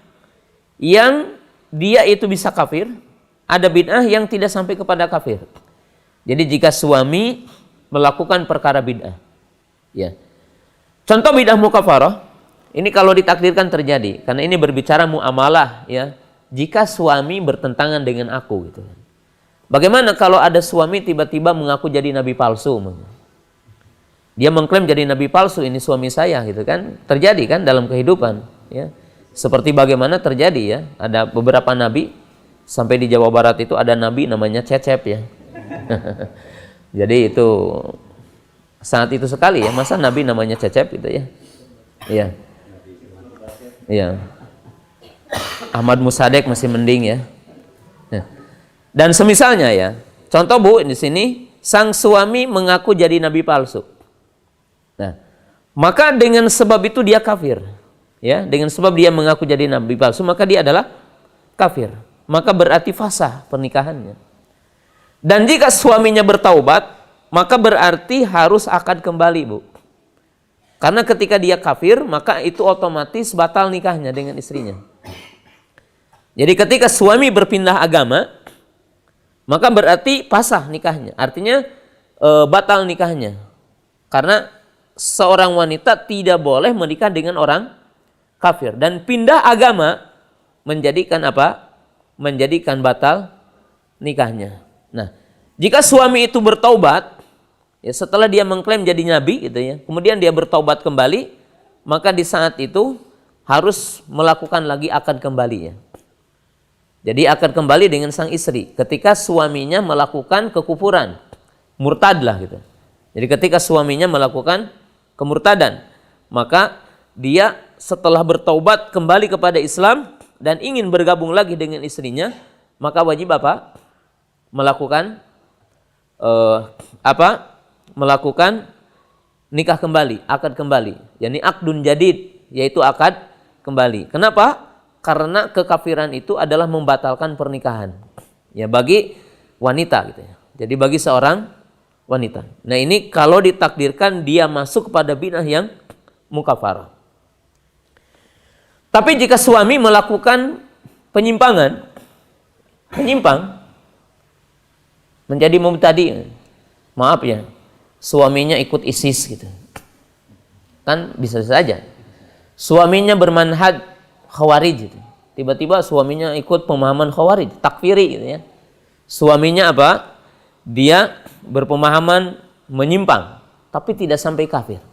[SPEAKER 1] yang dia itu bisa kafir, ada bid'ah yang tidak sampai kepada kafir. Jadi jika suami melakukan perkara bid'ah, ya. Contoh bid'ah mukaffarah, ini kalau ditakdirkan terjadi, karena ini berbicara muamalah, ya. Jika suami bertentangan dengan aku, gitu. Bagaimana kalau ada suami tiba-tiba mengaku jadi nabi palsu? Dia mengklaim jadi nabi palsu, ini suami saya, gitu kan? Terjadi kan dalam kehidupan, ya. Seperti bagaimana terjadi, ya. Ada beberapa nabi, sampai di Jawa Barat itu ada nabi namanya Cecep, ya. Jadi itu saat itu sekali, ya. Masa nabi namanya Cecep, gitu ya? Iya. Iya. Ahmad Musadek masih mending, ya. Dan semisalnya, ya. Contoh Bu, di sini sang suami mengaku jadi nabi palsu. Nah, maka dengan sebab itu dia kafir. Ya, dengan sebab dia mengaku jadi nabi palsu, maka dia adalah kafir. Maka berarti fasah pernikahannya. Dan jika suaminya bertaubat, maka berarti harus akad kembali, Bu. Karena ketika dia kafir, maka itu otomatis batal nikahnya dengan istrinya. Jadi ketika suami berpindah agama, maka berarti pasah nikahnya. Artinya batal nikahnya. Karena seorang wanita tidak boleh menikah dengan orang kafir. Dan pindah agama menjadikan apa? Menjadikan batal nikahnya. Nah, jika suami itu bertaubat, ya setelah dia mengklaim jadi nabi, gitu ya, kemudian dia bertaubat kembali, maka di saat itu harus melakukan lagi akad kembali, ya. Jadi akad kembali dengan sang istri ketika suaminya melakukan kekufuran, murtadlah, gitu. Jadi ketika suaminya melakukan kemurtadan, maka dia setelah bertaubat kembali kepada Islam dan ingin bergabung lagi dengan istrinya, maka wajib apa? Melakukan melakukan nikah kembali, akad kembali. Yani akdun jadid, yaitu akad kembali. Kenapa? Karena kekafiran itu adalah membatalkan pernikahan. Ya, bagi wanita, gitu ya. Jadi bagi seorang wanita. Nah, ini kalau ditakdirkan dia masuk kepada bid'ah yang mukaffarah. Tapi jika suami melakukan penyimpang, menjadi mubtadi, maaf ya, suaminya ikut ISIS, gitu. Kan bisa saja. Suaminya bermanhaj Khawarij, gitu. Tiba-tiba suaminya ikut pemahaman Khawarij, takfiri, gitu ya. Suaminya apa? Dia berpemahaman menyimpang, tapi tidak sampai kafir.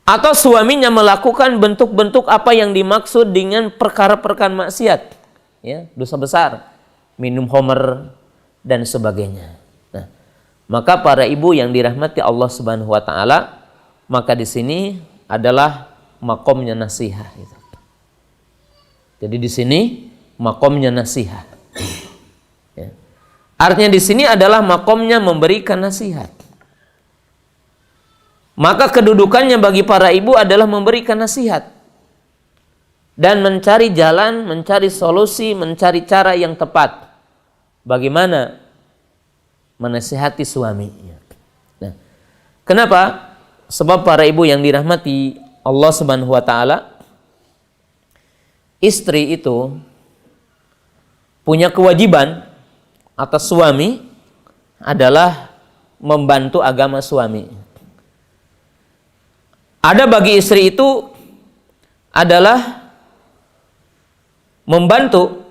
[SPEAKER 1] Atau suaminya melakukan bentuk-bentuk apa yang dimaksud dengan perkara-perkara maksiat, ya, dosa besar. minum homer dan sebagainya. Nah, maka para ibu yang dirahmati Allah Subhanahu wa taala, maka di sini adalah makomnya nasihat gitu. Jadi di sini makomnya nasihat. Ya. Artinya di sini adalah makomnya memberikan nasihat. Maka kedudukannya bagi para ibu adalah memberikan nasihat dan mencari jalan, mencari solusi, mencari cara yang tepat bagaimana menasihati suaminya. Nah, kenapa? Sebab para ibu yang dirahmati Allah Subhanahu wa taala, istri itu punya kewajiban atas suami adalah membantu agama suami. Ada bagi istri itu adalah membantu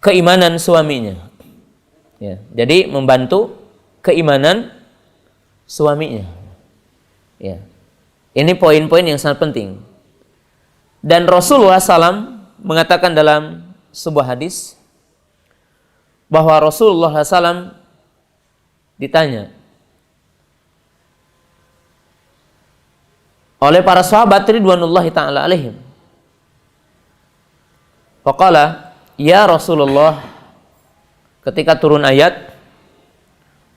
[SPEAKER 1] keimanan suaminya. Ya, jadi membantu keimanan suaminya. Ya. Ini poin-poin yang sangat penting. Dan Rasulullah SAW mengatakan dalam sebuah hadis bahwa Rasulullah SAW ditanya oleh para sahabat ridwanullahi ta'ala alaihim. Faqala, ya Rasulullah, ketika turun ayat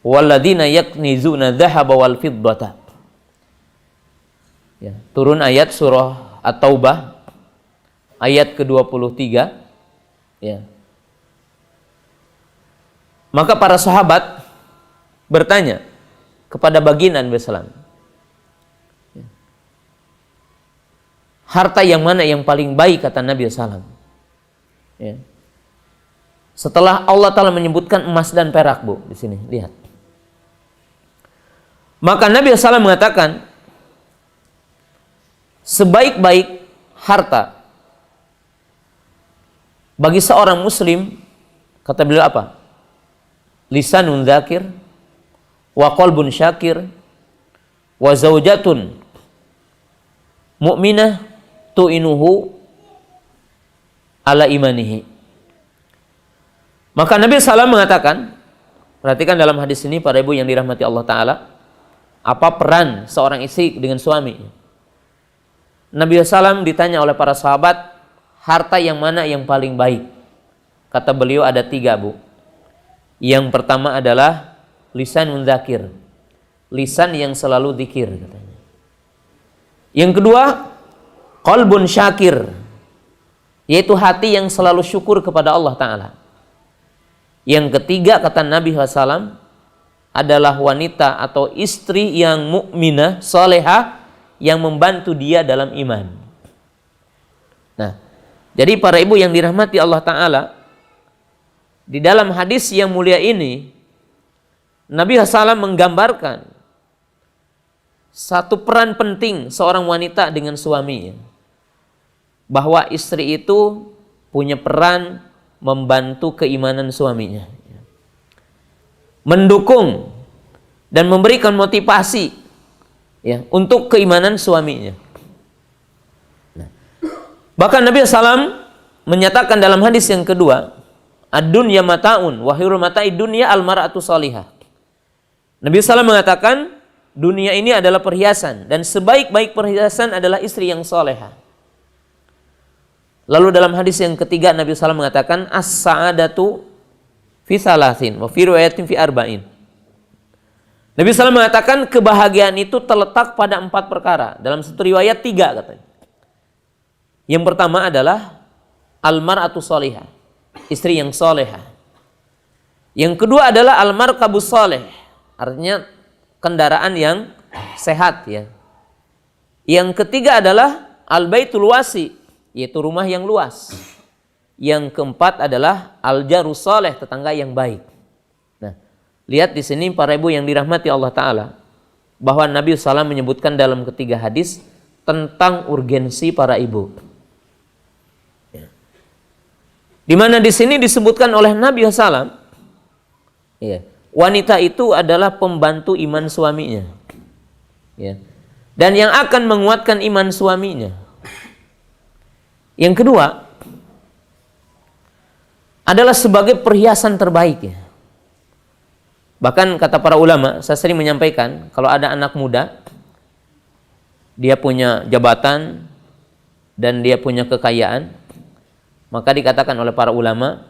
[SPEAKER 1] walladzina yaknizuna dhahaba wal fiddata. Ya, turun ayat surah At-Taubah ayat ke-23. Ya. Maka para sahabat bertanya kepada baginda Nabi sallallahu alaihi wasallam, harta yang mana yang paling baik, kata Nabi SAW. Ya. Setelah Allah Ta'ala menyebutkan emas dan perak, Bu, di sini lihat. Maka Nabi SAW mengatakan, sebaik-baik harta bagi seorang muslim, kata beliau apa? Lisanun dzakir, wa qalbun syakir, wa zaujatun mu'minah tu'inuhu ala imanihi. Maka Nabi SAW mengatakan, perhatikan dalam hadis ini para ibu yang dirahmati Allah Ta'ala, apa peran seorang istri dengan suami. Nabi SAW ditanya oleh para sahabat, harta yang mana yang paling baik? Kata beliau ada 3, Bu. Yang pertama adalah lisanun dzakir, lisan yang selalu dzikir, katanya. Yang kedua, qalbun syakir, yaitu hati yang selalu syukur kepada Allah Ta'ala. Yang ketiga, kata Nabi SAW, adalah wanita atau istri yang mukminah, salehah, yang membantu dia dalam iman. Nah, jadi para ibu yang dirahmati Allah Ta'ala, di dalam hadis yang mulia ini, Nabi SAW menggambarkan satu peran penting seorang wanita dengan suaminya, bahwa istri itu punya peran membantu keimanan suaminya, mendukung dan memberikan motivasi, ya, untuk keimanan suaminya. Nah, bahkan Nabi SAW menyatakan dalam hadis yang kedua, ad-dunya mata'un wa khairul mata'i dunya al-mar'atu salihah. Nabi SAW mengatakan dunia ini adalah perhiasan dan sebaik-baik perhiasan adalah istri yang salehah. Lalu dalam hadis yang ketiga Nabi SAW mengatakan as-sa'adatu fi salasin wa fi riwayatin fi arba'in. Nabi SAW mengatakan kebahagiaan itu terletak pada 4 perkara. Dalam satu riwayat 3 katanya. Yang pertama adalah al-mar'atu salihah, istri yang salehah. Yang kedua adalah al-markabus saleh, artinya kendaraan yang sehat, ya. Yang ketiga adalah al-baitul wasi, yaitu rumah yang luas. Yang keempat adalah al-jarus saleh, tetangga yang baik. Nah, lihat di sini para ibu yang dirahmati Allah Ta'ala, bahwa Nabi SAW menyebutkan dalam ketiga hadis tentang urgensi para ibu. Di mana di sini disebutkan oleh Nabi SAW, ya, wanita itu adalah pembantu iman suaminya, ya, dan yang akan menguatkan iman suaminya. Yang kedua, adalah sebagai perhiasan terbaik ya. Bahkan kata para ulama, saya sering menyampaikan, kalau ada anak muda, dia punya jabatan dan dia punya kekayaan, maka dikatakan oleh para ulama,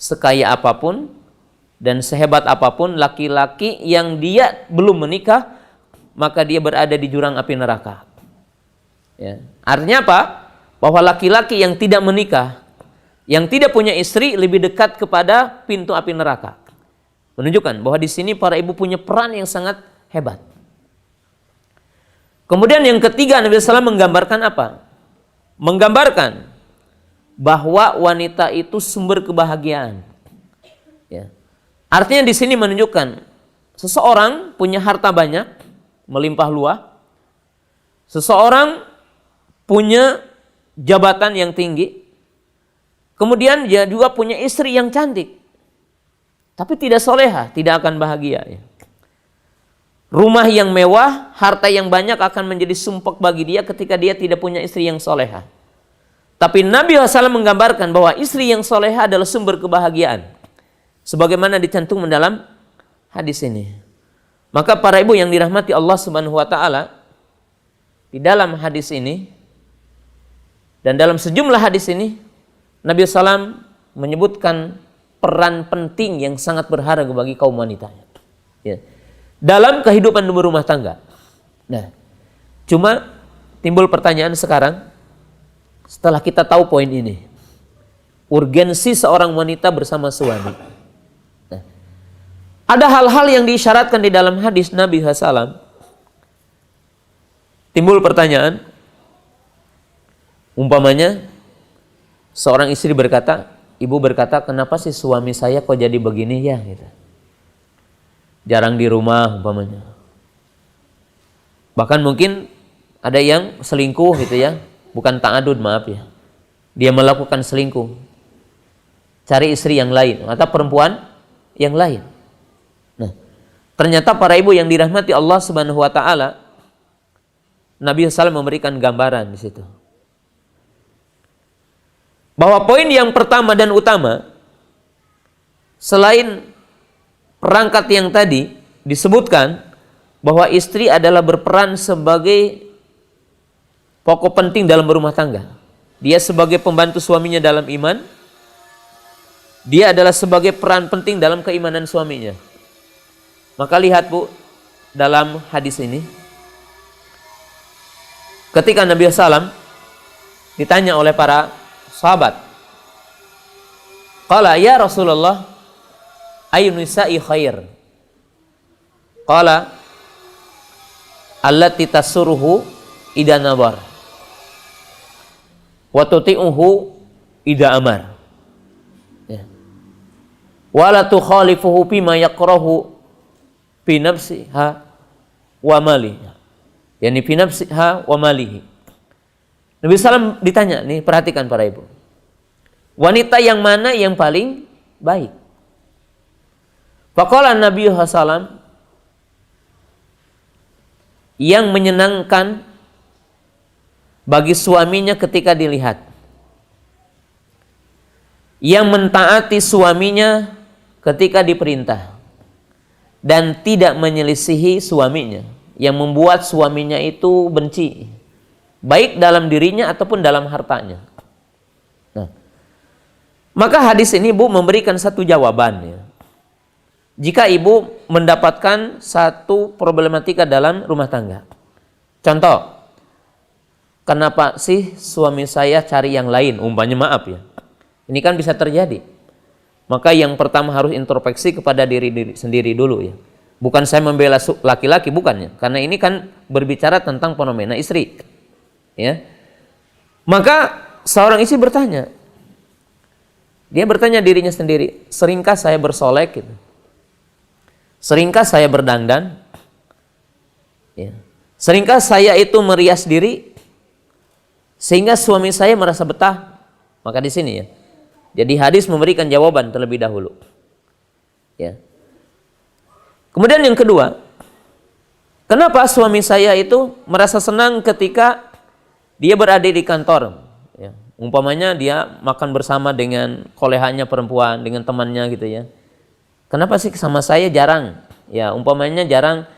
[SPEAKER 1] sekaya apapun dan sehebat apapun laki-laki yang dia belum menikah, maka dia berada di jurang api neraka. Ya. Artinya apa? Bahwa laki-laki yang tidak menikah, yang tidak punya istri, lebih dekat kepada pintu api neraka. Menunjukkan bahwa di sini para ibu punya peran yang sangat hebat. Kemudian yang ketiga, Nabi SAW menggambarkan apa? Menggambarkan bahwa wanita itu sumber kebahagiaan. Ya. Artinya di sini menunjukkan seseorang punya harta banyak, melimpah luah. Seseorang punya jabatan yang tinggi. Kemudian dia juga punya istri yang cantik. Tapi tidak soleha, tidak akan bahagia. Ya. Rumah yang mewah, harta yang banyak akan menjadi sumpek bagi dia ketika dia tidak punya istri yang soleha. Tapi Nabi SAW menggambarkan bahwa istri yang soleha adalah sumber kebahagiaan. Sebagaimana dicantum dalam hadis ini. Maka para ibu yang dirahmati Allah Subhanahu wa taala, di dalam hadis ini dan dalam sejumlah hadis ini, Nabi SAW menyebutkan peran penting yang sangat berharga bagi kaum wanita ya, dalam kehidupan berumah tangga. Nah, cuma timbul pertanyaan sekarang setelah kita tahu poin ini, urgensi seorang wanita bersama suami. Nah, ada hal-hal yang diisyaratkan di dalam hadis Nabi SAW. Timbul pertanyaan, umpamanya seorang istri berkata, ibu berkata, kenapa sih suami saya kok jadi begini ya? Gitu. Jarang di rumah umpamanya. Bahkan mungkin ada yang selingkuh gitu ya. Bukan ta'adud, maaf ya. Dia melakukan selingkuh. Cari istri yang lain. Atau perempuan yang lain. Nah, ternyata para ibu yang dirahmati Allah Subhanahu wa ta'ala, Nabi SAW memberikan gambaran di situ. Bahwa poin yang pertama dan utama, selain perangkat yang tadi disebutkan bahwa istri adalah berperan sebagai pokok penting dalam berumah tangga. Dia sebagai pembantu suaminya dalam iman. Dia adalah sebagai peran penting dalam keimanan suaminya. Maka lihat Bu, dalam hadis ini, ketika Nabi SAW ditanya oleh para sahabat, qala ya Rasulullah, ayyun nisa'i khair? Qala allati tasurruhu idza nabar wa tuti'uhu idza amar. Ya. Wa la tukhalifuhu bima yakrahu fi nafsiha wa malihi. Yani fi nafsiha wa malihi. Nabi SAW ditanya, nih perhatikan para ibu. Wanita yang mana yang paling baik? Faqala Nabi SAW, yang menyenangkan bagi suaminya ketika dilihat. Yang mentaati suaminya ketika diperintah. Dan tidak menyelisihi suaminya. Yang membuat suaminya itu benci. Baik dalam dirinya ataupun dalam hartanya. Nah, maka hadis ini Bu memberikan satu jawaban ya. Jika ibu mendapatkan satu problematika dalam rumah tangga. Contoh, kenapa sih suami saya cari yang lain? Umpamanya maaf ya. Ini kan bisa terjadi. Maka yang pertama harus introspeksi kepada diri sendiri dulu ya. Bukan saya membela laki-laki, bukannya. Karena ini kan berbicara tentang fenomena istri. Ya. Maka seorang istri bertanya. Dia bertanya dirinya sendiri, seringkah saya bersolek gitu? Seringkah saya berdandan? Ya. Seringkah saya itu merias diri sehingga suami saya merasa betah? Maka di sini ya. Jadi hadis memberikan jawaban terlebih dahulu. Ya. Kemudian yang kedua, kenapa suami saya itu merasa senang ketika dia berada di kantor? Ya. Umpamanya dia makan bersama dengan kolehannya perempuan, dengan temannya gitu ya. Kenapa sih sama saya jarang? Ya, umpamanya jarang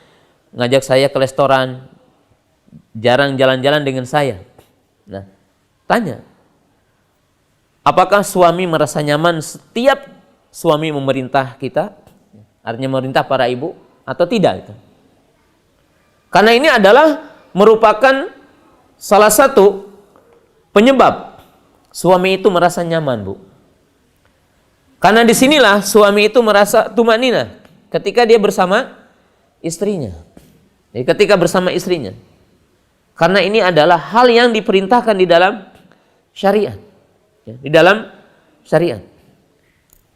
[SPEAKER 1] ngajak saya ke restoran, jarang jalan-jalan dengan saya. Nah, tanya, apakah suami merasa nyaman setiap suami memerintah kita? Artinya memerintah para ibu atau tidak itu? Karena ini adalah merupakan salah satu penyebab suami itu merasa nyaman, Bu. Karena disinilah suami itu merasa tumanina ketika dia bersama istrinya. Jadi ketika bersama istrinya. Karena ini adalah hal yang diperintahkan di dalam syariat. Ya, di dalam syariat.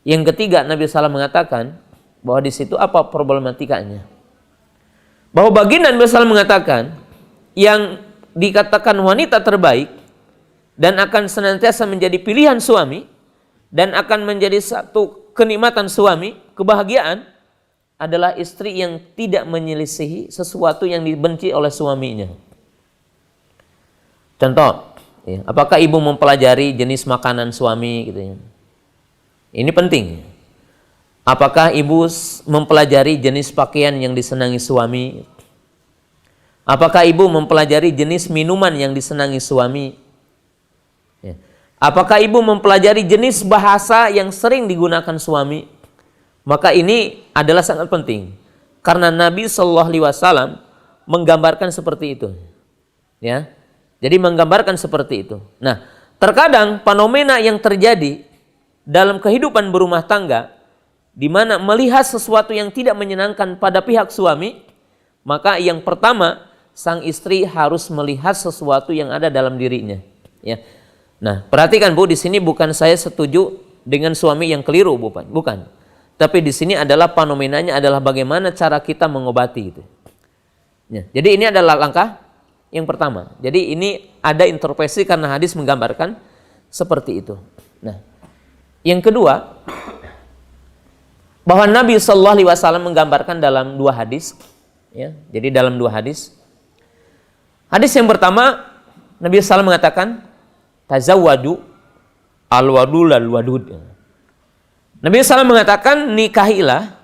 [SPEAKER 1] Yang ketiga, Nabi SAW mengatakan bahwa di situ apa problematikanya? Bahwa baginda Nabi SAW mengatakan yang dikatakan wanita terbaik dan akan senantiasa menjadi pilihan suami dan akan menjadi satu kenikmatan suami, kebahagiaan adalah istri yang tidak menyelisihi sesuatu yang dibenci oleh suaminya. Contoh, ya, apakah ibu mempelajari jenis makanan suami gitu ya? Ini penting. Apakah ibu mempelajari jenis pakaian yang disenangi suami? Apakah ibu mempelajari jenis minuman yang disenangi suami? Ya. Apakah ibu mempelajari jenis bahasa yang sering digunakan suami? Maka ini adalah sangat penting. Karena Nabi SAW menggambarkan seperti itu. Ya. Jadi menggambarkan seperti itu. Nah, terkadang fenomena yang terjadi dalam kehidupan berumah tangga, di mana melihat sesuatu yang tidak menyenangkan pada pihak suami, maka yang pertama, sang istri harus melihat sesuatu yang ada dalam dirinya. Ya. Nah, perhatikan Bu, di sini bukan saya setuju dengan suami yang keliru, bukan. Tapi di sini adalah fenomenanya adalah bagaimana cara kita mengobati itu. Ya. Jadi ini adalah langkah yang pertama. Jadi ini ada intervensi karena hadis menggambarkan seperti itu. Nah, yang kedua, bahwa Nabi SAW menggambarkan dalam dua hadis. Ya. Jadi dalam dua hadis. Hadis yang pertama, Nabi SAW mengatakan, tazawwadu al-wadul al-wadud. Nabi SAW mengatakan, nikahilah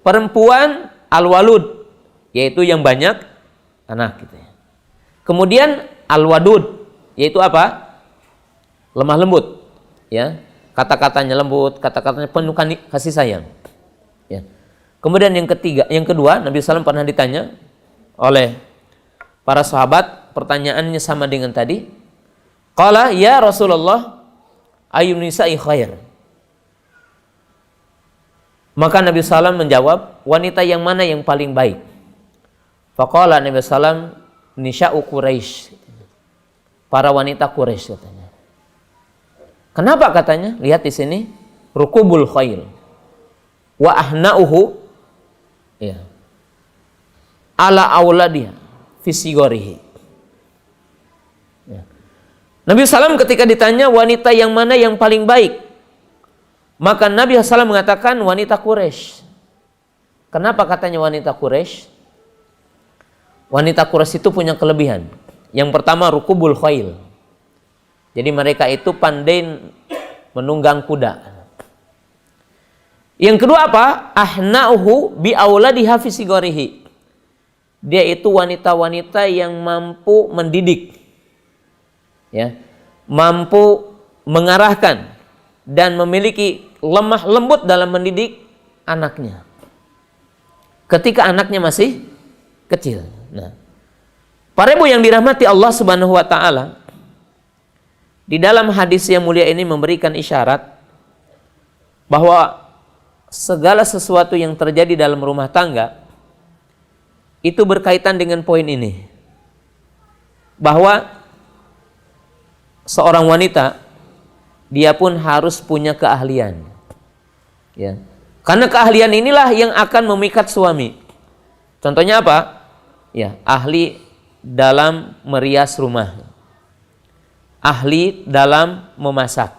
[SPEAKER 1] perempuan al-walud, yaitu yang banyak anak. Gitu ya. Kemudian al-wadud, yaitu apa? Lemah lembut. Ya. Kata-katanya lembut, kata-katanya penuh kasih sayang. Ya. Kemudian yang kedua, Nabi SAW pernah ditanya oleh para sahabat, pertanyaannya sama dengan tadi. Qala ya Rasulullah, ayyun nisa'i khair. Maka Nabi SAW menjawab, wanita yang mana yang paling baik? Faqala Nabi SAW, nisa'u Quraisy. Para wanita Quraisy katanya. Kenapa katanya? Lihat di sini, rukubul khail wa ahna'uhu ya ala auladiha fi sigorihi. Ya. Nabi SAW ketika ditanya wanita yang mana yang paling baik, maka Nabi SAW mengatakan wanita Quraisy. Kenapa katanya wanita Quraisy? Wanita Quraisy itu punya kelebihan. Yang pertama, rukubul khail. Jadi mereka itu pandai menunggang kuda. Yang kedua apa? Ahna'uhu bi auladiha fi sigorihi. Dia itu wanita-wanita yang mampu mendidik. Ya. Mampu mengarahkan dan memiliki lemah lembut dalam mendidik anaknya. Ketika anaknya masih kecil. Nah, para ibu yang dirahmati Allah Subhanahu wa taala, di dalam hadis yang mulia ini memberikan isyarat bahwa segala sesuatu yang terjadi dalam rumah tangga itu berkaitan dengan poin ini. Bahwa seorang wanita dia pun harus punya keahlian. Ya. Karena keahlian inilah yang akan memikat suami. Contohnya apa? Ya, ahli dalam merias rumah. Ahli dalam memasak,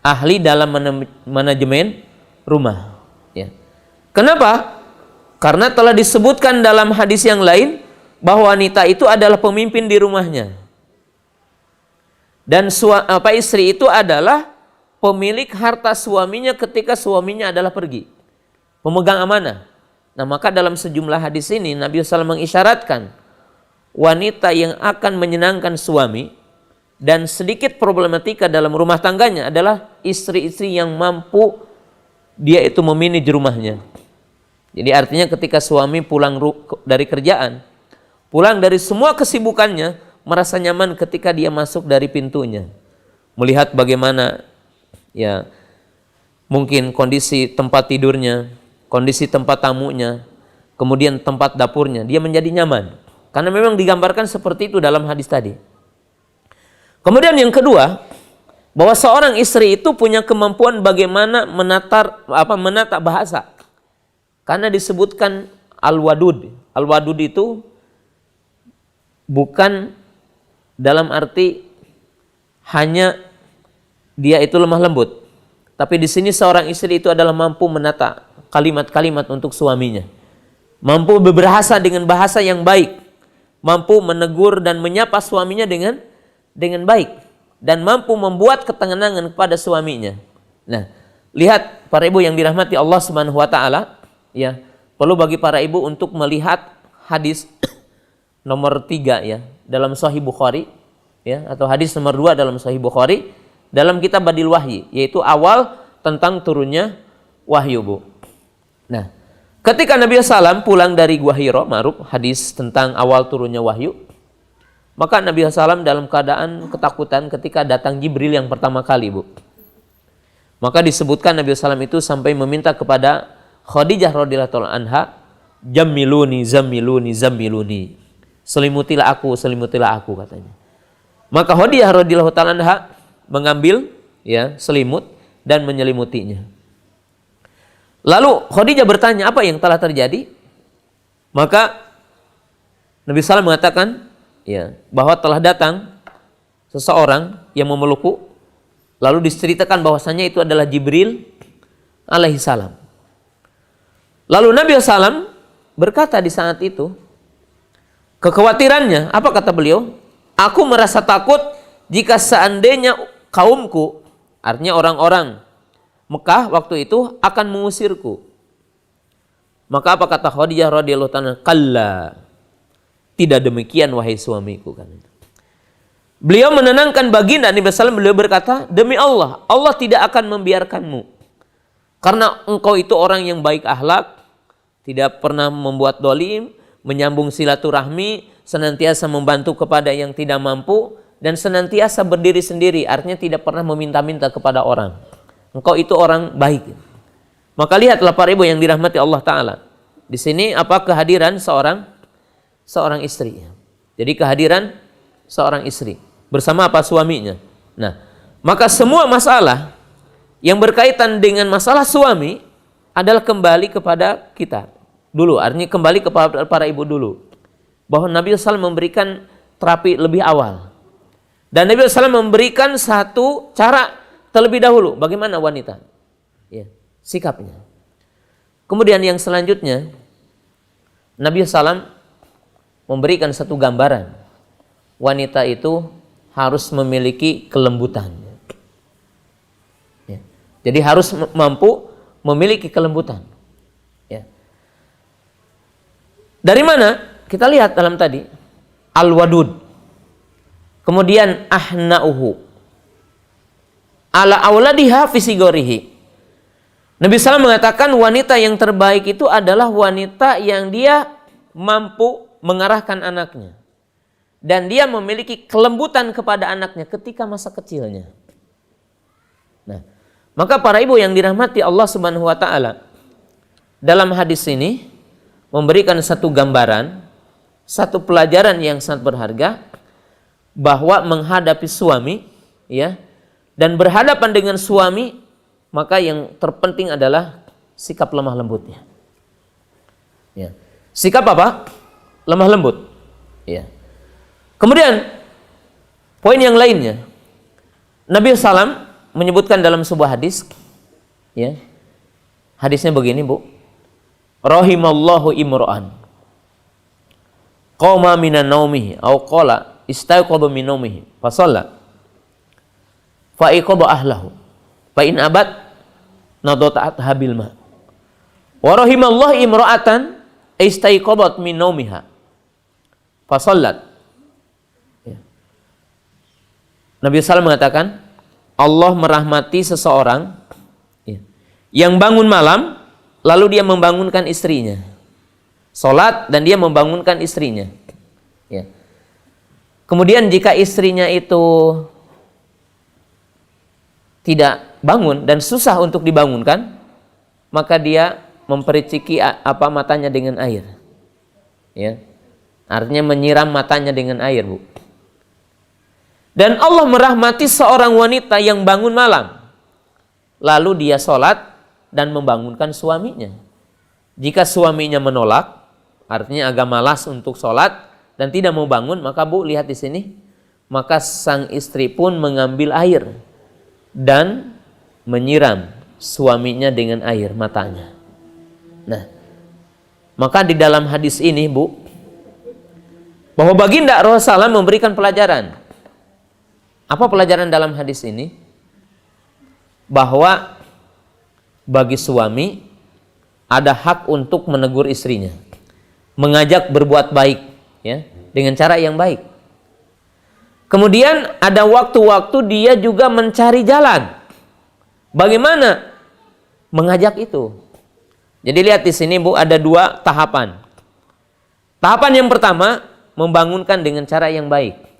[SPEAKER 1] ahli dalam manajemen rumah. Ya. Kenapa? Karena telah disebutkan dalam hadis yang lain bahwa wanita itu adalah pemimpin di rumahnya. Dan istri itu adalah pemilik harta suaminya ketika suaminya adalah pergi, pemegang amanah. Nah, maka dalam sejumlah hadis ini Nabi SAW mengisyaratkan wanita yang akan menyenangkan suami dan sedikit problematika dalam rumah tangganya adalah istri-istri yang mampu dia itu memanage rumahnya. Jadi artinya ketika suami pulang dari kerjaan, pulang dari semua kesibukannya, merasa nyaman ketika dia masuk dari pintunya, melihat bagaimana ya mungkin kondisi tempat tidurnya, kondisi tempat tamunya, kemudian tempat dapurnya, dia menjadi nyaman. Karena memang digambarkan seperti itu dalam hadis tadi. Kemudian yang kedua, bahwa seorang istri itu punya kemampuan bagaimana menata bahasa. Karena disebutkan al-wadud. Al-wadud itu bukan dalam arti hanya dia itu lemah lembut, tapi di sini seorang istri itu adalah mampu menata kalimat-kalimat untuk suaminya, mampu berbahasa dengan bahasa yang baik, mampu menegur dan menyapa suaminya dengan baik, dan mampu membuat ketenangan kepada suaminya. Nah, lihat para ibu yang dirahmati Allah Subhanahu wa taala, ya, perlu bagi para ibu untuk melihat hadis nomor 3 ya dalam Sahih Bukhari, ya, atau hadis nomor 2 dalam Sahih Bukhari dalam kitab Badil Wahyi, yaitu awal tentang turunnya wahyu, Bu. Nah, ketika Nabi SAW pulang dari Gua Hira, ma'ruf hadis tentang awal turunnya wahyu, maka Nabi SAW dalam keadaan ketakutan ketika datang Jibril yang pertama kali, Bu. Maka disebutkan Nabi SAW itu sampai meminta kepada Khadijah radhiyallahu anha, "Jammiluni, zammiluni, zammiluni." Selimutilah aku, katanya. Maka Khadijah radhiyallahu anha mengambil ya selimut dan menyelimutinya. Lalu Khadijah bertanya, apa yang telah terjadi? Maka Nabi SAW mengatakan ya bahwa telah datang seseorang yang memelukku, lalu diceritakan bahwasanya itu adalah Jibril alaihi salam. Lalu Nabi SAW berkata di saat itu, kekhawatirannya, apa kata beliau? Aku merasa takut jika seandainya kaumku, artinya orang-orang Mekah waktu itu akan mengusirku. Maka apa kata Khadijah radhiyallahu anha? Kalla, tidak demikian wahai suamiku, kan. Beliau menenangkan baginda Nabi SAW. Beliau berkata, demi Allah, Allah tidak akan membiarkanmu, karena engkau itu orang yang baik akhlak, tidak pernah membuat dolim, menyambung silaturahmi, senantiasa membantu kepada yang tidak mampu, dan senantiasa berdiri sendiri, artinya tidak pernah meminta-minta kepada orang. Engkau itu orang baik. Maka lihatlah para ibu yang dirahmati Allah Ta'ala. Di sini apa kehadiran seorang istri. Jadi kehadiran seorang istri bersama apa suaminya. Nah, maka semua masalah yang berkaitan dengan masalah suami adalah kembali kepada kita dulu. Artinya kembali kepada para ibu dulu. Bahwa Nabi SAW memberikan terapi lebih awal. Dan Nabi SAW memberikan satu cara terlebih dahulu bagaimana wanita ya, sikapnya. Kemudian yang selanjutnya Nabi SAW memberikan satu gambaran, wanita itu harus memiliki kelembutan ya. Jadi harus mampu memiliki kelembutan ya. Dari mana? Kita lihat dalam tadi al-wadud, kemudian ahna'uhu ala auladiha fi sigorihi. Nabi SAW mengatakan wanita yang terbaik itu adalah wanita yang dia mampu mengarahkan anaknya dan dia memiliki kelembutan kepada anaknya ketika masa kecilnya. Nah, maka para ibu yang dirahmati Allah Subhanahu wa taala, dalam hadis ini memberikan satu gambaran, satu pelajaran yang sangat berharga, bahwa menghadapi suami ya, dan berhadapan dengan suami, maka yang terpenting adalah sikap lemah lembutnya. Ya. Sikap apa? Lemah lembut. Ya. Kemudian poin yang lainnya, Nabi SAW menyebutkan dalam sebuah hadis, ya, hadisnya begini, Bu. Rahimallahu imra'an qama minan naumihi au qala istayqadha min naumihi fa shalla fa iqaba ahlahu fa in abad nadata'at habil ma wa rahimallahu imra'atan istaiqabat min naumiha fa shallat. Nabi SAW mengatakan, Allah merahmati seseorang yang bangun malam, lalu dia membangunkan istrinya. Salat dan dia membangunkan istrinya. Ya. Kemudian jika istrinya itu tidak bangun dan susah untuk dibangunkan, maka dia memperciki matanya dengan air. Ya. Artinya menyiram matanya dengan air, Bu. Dan Allah merahmati seorang wanita yang bangun malam, lalu dia sholat dan membangunkan suaminya. Jika suaminya menolak, artinya agak malas untuk sholat dan tidak mau bangun, maka Bu lihat di sini, maka sang istri pun mengambil air dan menyiram suaminya dengan air matanya. Nah, maka di dalam hadis ini, Bu, bahwa baginda Rasulullah memberikan pelajaran. Apa pelajaran dalam hadis ini? Bahwa bagi suami ada hak untuk menegur istrinya, mengajak berbuat baik, ya, dengan cara yang baik. Kemudian ada waktu-waktu dia juga mencari jalan. Bagaimana mengajak itu? Jadi lihat di sini, Bu, ada dua tahapan. Tahapan yang pertama, membangunkan dengan cara yang baik.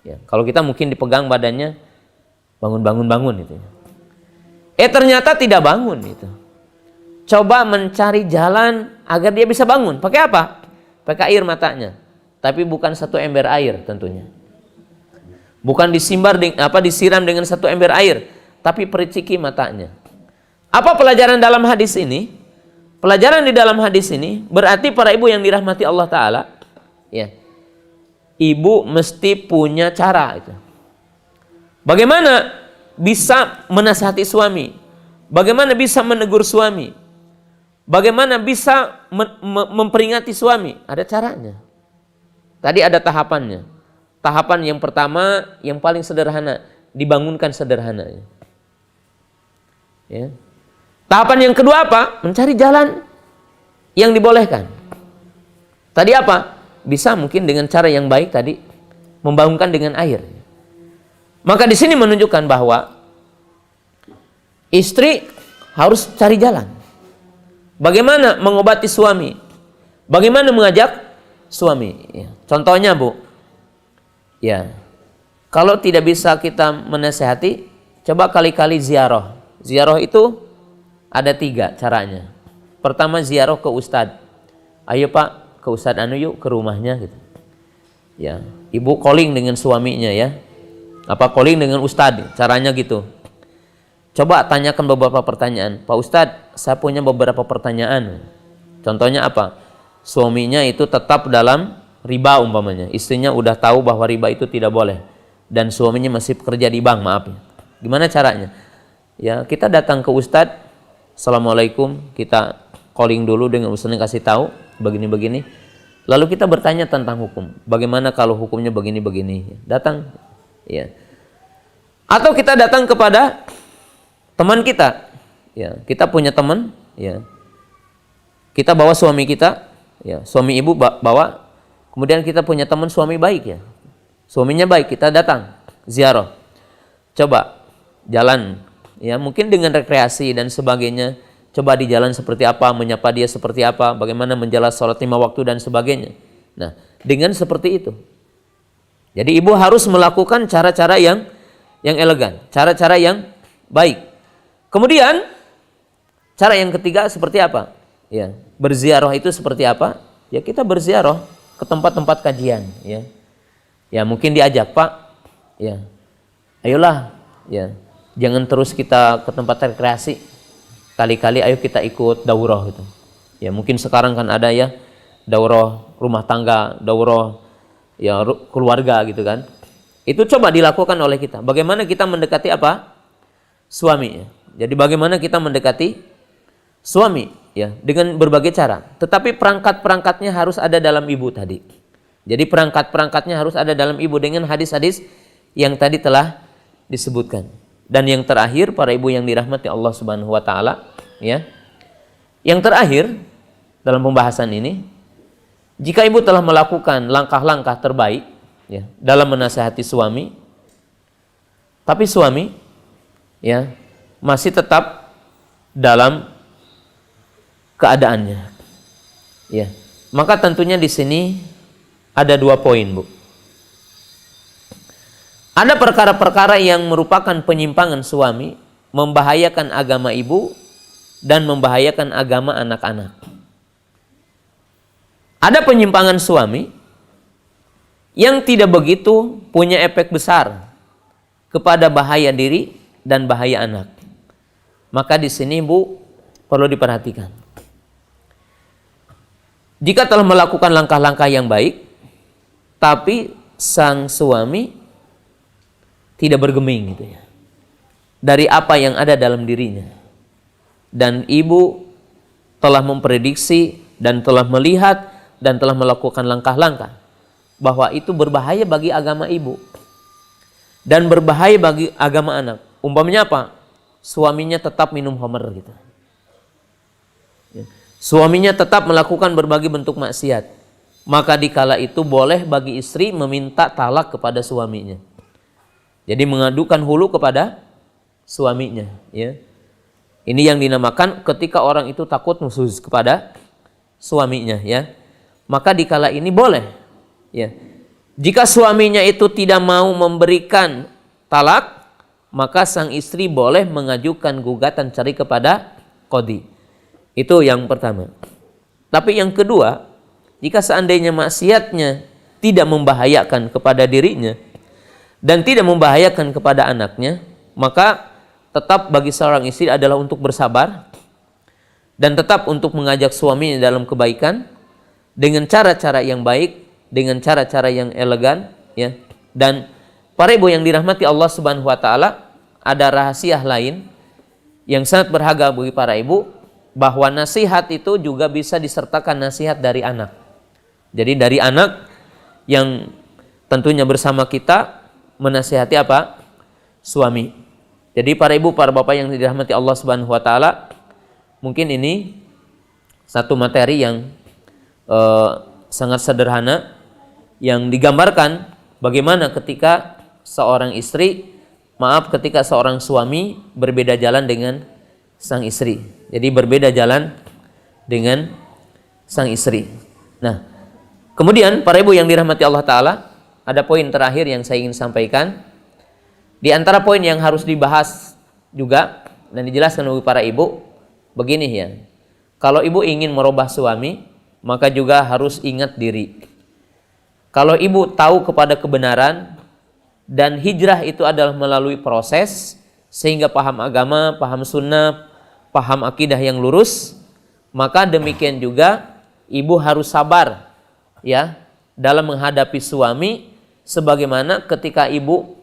[SPEAKER 1] Ya, kalau kita mungkin dipegang badannya, bangun itu. Ternyata tidak bangun itu. Coba mencari jalan agar dia bisa bangun. Pakai apa? Pakai air matanya. Tapi bukan satu ember air tentunya. Bukan disiram dengan satu ember air, tapi perciki matanya. Apa pelajaran dalam hadis ini? Pelajaran di dalam hadis ini berarti para ibu yang dirahmati Allah Ta'ala, ya, ibu mesti punya cara itu. Bagaimana bisa menasihati suami? Bagaimana bisa menegur suami? Bagaimana bisa memperingati suami? Ada caranya. Tadi ada tahapannya. Tahapan yang pertama, yang paling sederhana, dibangunkan sederhananya. Ya. Tahapan yang kedua apa? Mencari jalan yang dibolehkan. Tadi apa? Bisa mungkin dengan cara yang baik tadi, membangunkan dengan air. Maka di sini menunjukkan bahwa istri harus cari jalan. Bagaimana mengobati suami? Bagaimana mengajak suami? Ya. Contohnya, Bu, ya, kalau tidak bisa kita menasehati, coba kali-kali ziarah. Ziarah itu ada 3 caranya. Pertama, ziarah ke ustadz. Ayo Pak, ke Ustadz anu yuk, ke rumahnya gitu. Ya, ibu calling dengan suaminya ya. Calling dengan Ustadz, caranya gitu. Coba tanyakan beberapa pertanyaan. Pak Ustadz, saya punya beberapa pertanyaan. Contohnya apa? Suaminya itu tetap dalam riba umpamanya. Istrinya udah tahu bahwa riba itu tidak boleh. Dan suaminya masih bekerja di bank, maaf ya. Gimana caranya? Ya, kita datang ke Ustadz. Assalamualaikum, kita calling dulu dengan Ustadz kasih tahu begini-begini. Lalu kita bertanya tentang hukum. Bagaimana kalau hukumnya begini-begini? Datang, ya. Atau kita datang kepada teman kita. Ya, kita punya teman, ya. Kita bawa suami kita, ya, suami ibu bawa. Kemudian kita punya teman suami baik ya. Suaminya baik, kita datang ziarah. Coba jalan, ya, mungkin dengan rekreasi dan sebagainya. Coba di jalan seperti apa, menyapa dia seperti apa, bagaimana menjalankan sholat 5 waktu dan sebagainya. Nah, dengan seperti itu. Jadi ibu harus melakukan cara-cara yang elegan, cara-cara yang baik. Kemudian cara yang ketiga seperti apa? Ya, berziarah itu seperti apa? Ya, kita berziarah ke tempat-tempat kajian, ya. Ya, mungkin diajak, Pak. Ya. Ayolah, ya. Jangan terus kita ke tempat rekreasi. Kali-kali ayo kita ikut daurah gitu. Ya, mungkin sekarang kan ada ya daurah rumah tangga, daurah ya keluarga gitu kan. Itu coba dilakukan oleh kita. Bagaimana kita mendekati apa? Suami ya. Jadi bagaimana kita mendekati suami ya dengan berbagai cara. Tetapi perangkat-perangkatnya harus ada dalam ibu tadi. Jadi perangkat-perangkatnya harus ada dalam ibu dengan hadis-hadis yang tadi telah disebutkan. Dan yang terakhir, para ibu yang dirahmati Allah Subhanahu wa taala, ya. Yang terakhir dalam pembahasan ini, jika ibu telah melakukan langkah-langkah terbaik, ya, dalam menasihati suami, tapi suami, ya, masih tetap dalam keadaannya, ya, maka tentunya di sini ada 2 poin, Bu. Ada perkara-perkara yang merupakan penyimpangan suami, membahayakan agama ibu dan membahayakan agama anak-anak. Ada penyimpangan suami yang tidak begitu punya efek besar kepada bahaya diri dan bahaya anak. Maka di sini, Bu, perlu diperhatikan. Jika telah melakukan langkah-langkah yang baik, tapi sang suami tidak bergeming gitu ya, dari apa yang ada dalam dirinya. Dan ibu telah memprediksi dan telah melihat dan telah melakukan langkah-langkah bahwa itu berbahaya bagi agama ibu dan berbahaya bagi agama anak. Umpamanya apa? Suaminya tetap minum khamr gitu. Suaminya tetap melakukan berbagai bentuk maksiat. Maka dikala itu boleh bagi istri meminta talak kepada suaminya. Jadi mengadukan hulu kepada suaminya, ya. Ini yang dinamakan ketika orang itu takut nusyuz kepada suaminya, ya. Maka dikala ini boleh, ya. Jika suaminya itu tidak mau memberikan talak, maka sang istri boleh mengajukan gugatan cerai kepada qadhi. Itu yang pertama. Tapi yang kedua, jika seandainya maksiatnya tidak membahayakan kepada dirinya dan tidak membahayakan kepada anaknya, maka tetap bagi seorang istri adalah untuk bersabar dan tetap untuk mengajak suaminya dalam kebaikan dengan cara-cara yang baik, dengan cara-cara yang elegan, ya. Dan para ibu yang dirahmati Allah Subhanahu wa taala, ada rahasia lain yang sangat berharga bagi para ibu, bahwa nasihat itu juga bisa disertakan nasihat dari anak. Jadi dari anak yang tentunya bersama kita menasihati apa? Suami. Jadi para ibu, para bapak yang dirahmati Allah Subhanahu wa taala, mungkin ini satu materi yang sangat sederhana yang digambarkan bagaimana ketika seorang istri, ketika seorang suami berbeda jalan dengan sang istri. Jadi berbeda jalan dengan sang istri. Nah, kemudian para ibu yang dirahmati Allah taala, ada poin terakhir yang saya ingin sampaikan. Di antara poin yang harus dibahas juga dan dijelaskan oleh para ibu, begini ya. Kalau ibu ingin merubah suami, maka juga harus ingat diri. Kalau ibu tahu kepada kebenaran dan hijrah itu adalah melalui proses sehingga paham agama, paham sunnah, paham akidah yang lurus, maka demikian juga ibu harus sabar, ya, dalam menghadapi suami, sebagaimana ketika ibu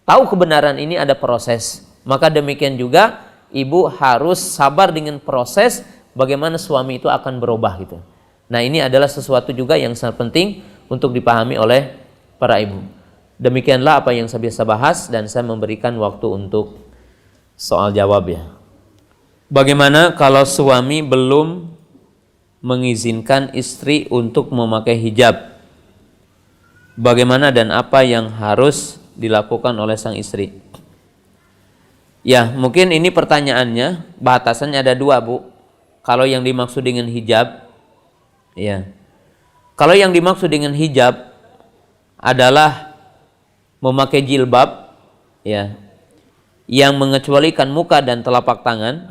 [SPEAKER 1] tahu kebenaran ini ada proses, maka demikian juga ibu harus sabar dengan proses bagaimana suami itu akan berubah gitu. Nah, ini adalah sesuatu juga yang sangat penting untuk dipahami oleh para ibu. Demikianlah apa yang saya bisa bahas dan saya memberikan waktu untuk soal jawab ya. Bagaimana kalau suami belum mengizinkan istri untuk memakai hijab? Bagaimana dan apa yang harus dilakukan oleh sang istri? Ya, mungkin ini pertanyaannya, batasannya ada 2, Bu. Kalau yang dimaksud dengan hijab, ya. Kalau yang dimaksud dengan hijab adalah memakai jilbab, ya, yang mengecualikan muka dan telapak tangan,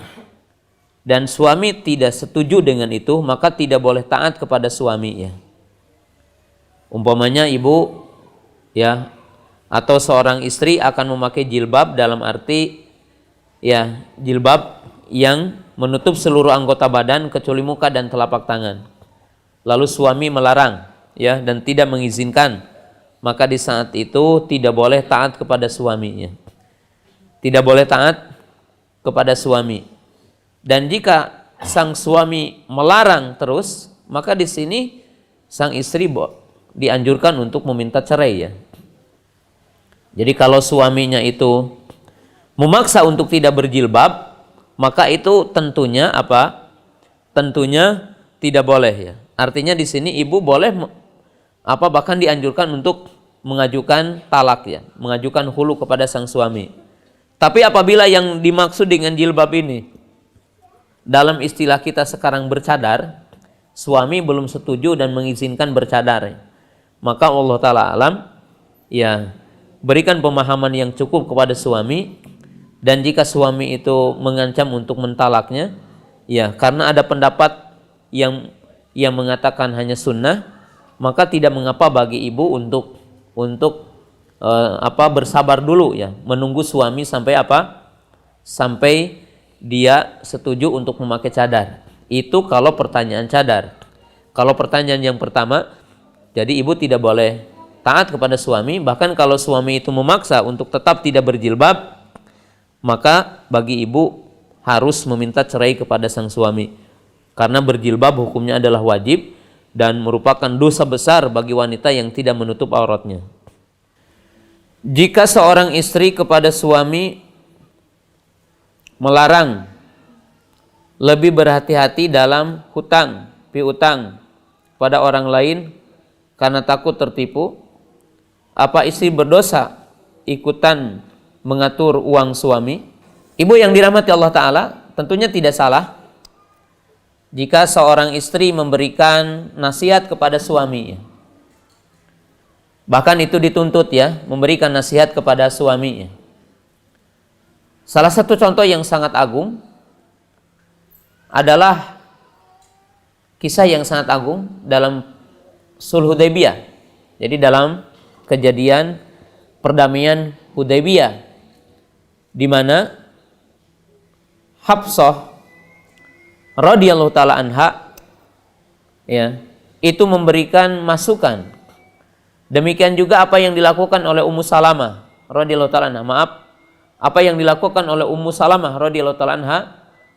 [SPEAKER 1] dan suami tidak setuju dengan itu, maka tidak boleh taat kepada suami, ya. Umpamanya ibu, ya, atau seorang istri akan memakai jilbab dalam arti, ya, jilbab yang menutup seluruh anggota badan kecuali muka dan telapak tangan. Lalu suami melarang, ya, dan tidak mengizinkan, maka di saat itu tidak boleh taat kepada suaminya. Tidak boleh taat kepada suami. Dan jika sang suami melarang terus, maka di sini sang istri dianjurkan untuk meminta cerai, ya. Jadi kalau suaminya itu memaksa untuk tidak berjilbab, maka itu tentunya apa? Tentunya tidak boleh ya. Artinya di sini ibu boleh bahkan dianjurkan untuk mengajukan talak ya, mengajukan hulu kepada sang suami. Tapi apabila yang dimaksud dengan jilbab ini dalam istilah kita sekarang bercadar, suami belum setuju dan mengizinkan bercadar, maka Allah Ta'ala alam ya, berikan pemahaman yang cukup kepada suami. Dan jika suami itu mengancam untuk mentalaknya ya, karena ada pendapat yang mengatakan hanya sunnah, maka tidak mengapa bagi ibu untuk bersabar dulu ya, menunggu suami sampai dia setuju untuk memakai cadar. Itu kalau pertanyaan cadar. Kalau pertanyaan yang pertama, jadi ibu tidak boleh taat kepada suami, bahkan kalau suami itu memaksa untuk tetap tidak berjilbab, maka bagi ibu harus meminta cerai kepada sang suami, karena berjilbab hukumnya adalah wajib dan merupakan dosa besar bagi wanita yang tidak menutup auratnya. Jika seorang istri kepada suami melarang lebih berhati-hati dalam piutang pada orang lain karena takut tertipu, apa istri berdosa ikutan mengatur uang suami? Ibu yang dirahmati Allah Ta'ala, tentunya tidak salah jika seorang istri memberikan nasihat kepada suaminya. Bahkan itu dituntut ya, memberikan nasihat kepada suaminya. Salah satu contoh yang sangat agung adalah kisah yang sangat agung dalam Sulh Hudaybiyah. Jadi dalam kejadian perdamaian Hudaybiyah, di mana Hafsah radhiyallahu taala anha ya, itu memberikan masukan. Demikian juga apa yang dilakukan oleh Ummu Salamah radhiyallahu taala anha. Apa yang dilakukan oleh Ummu Salamah radhiyallahu taala anha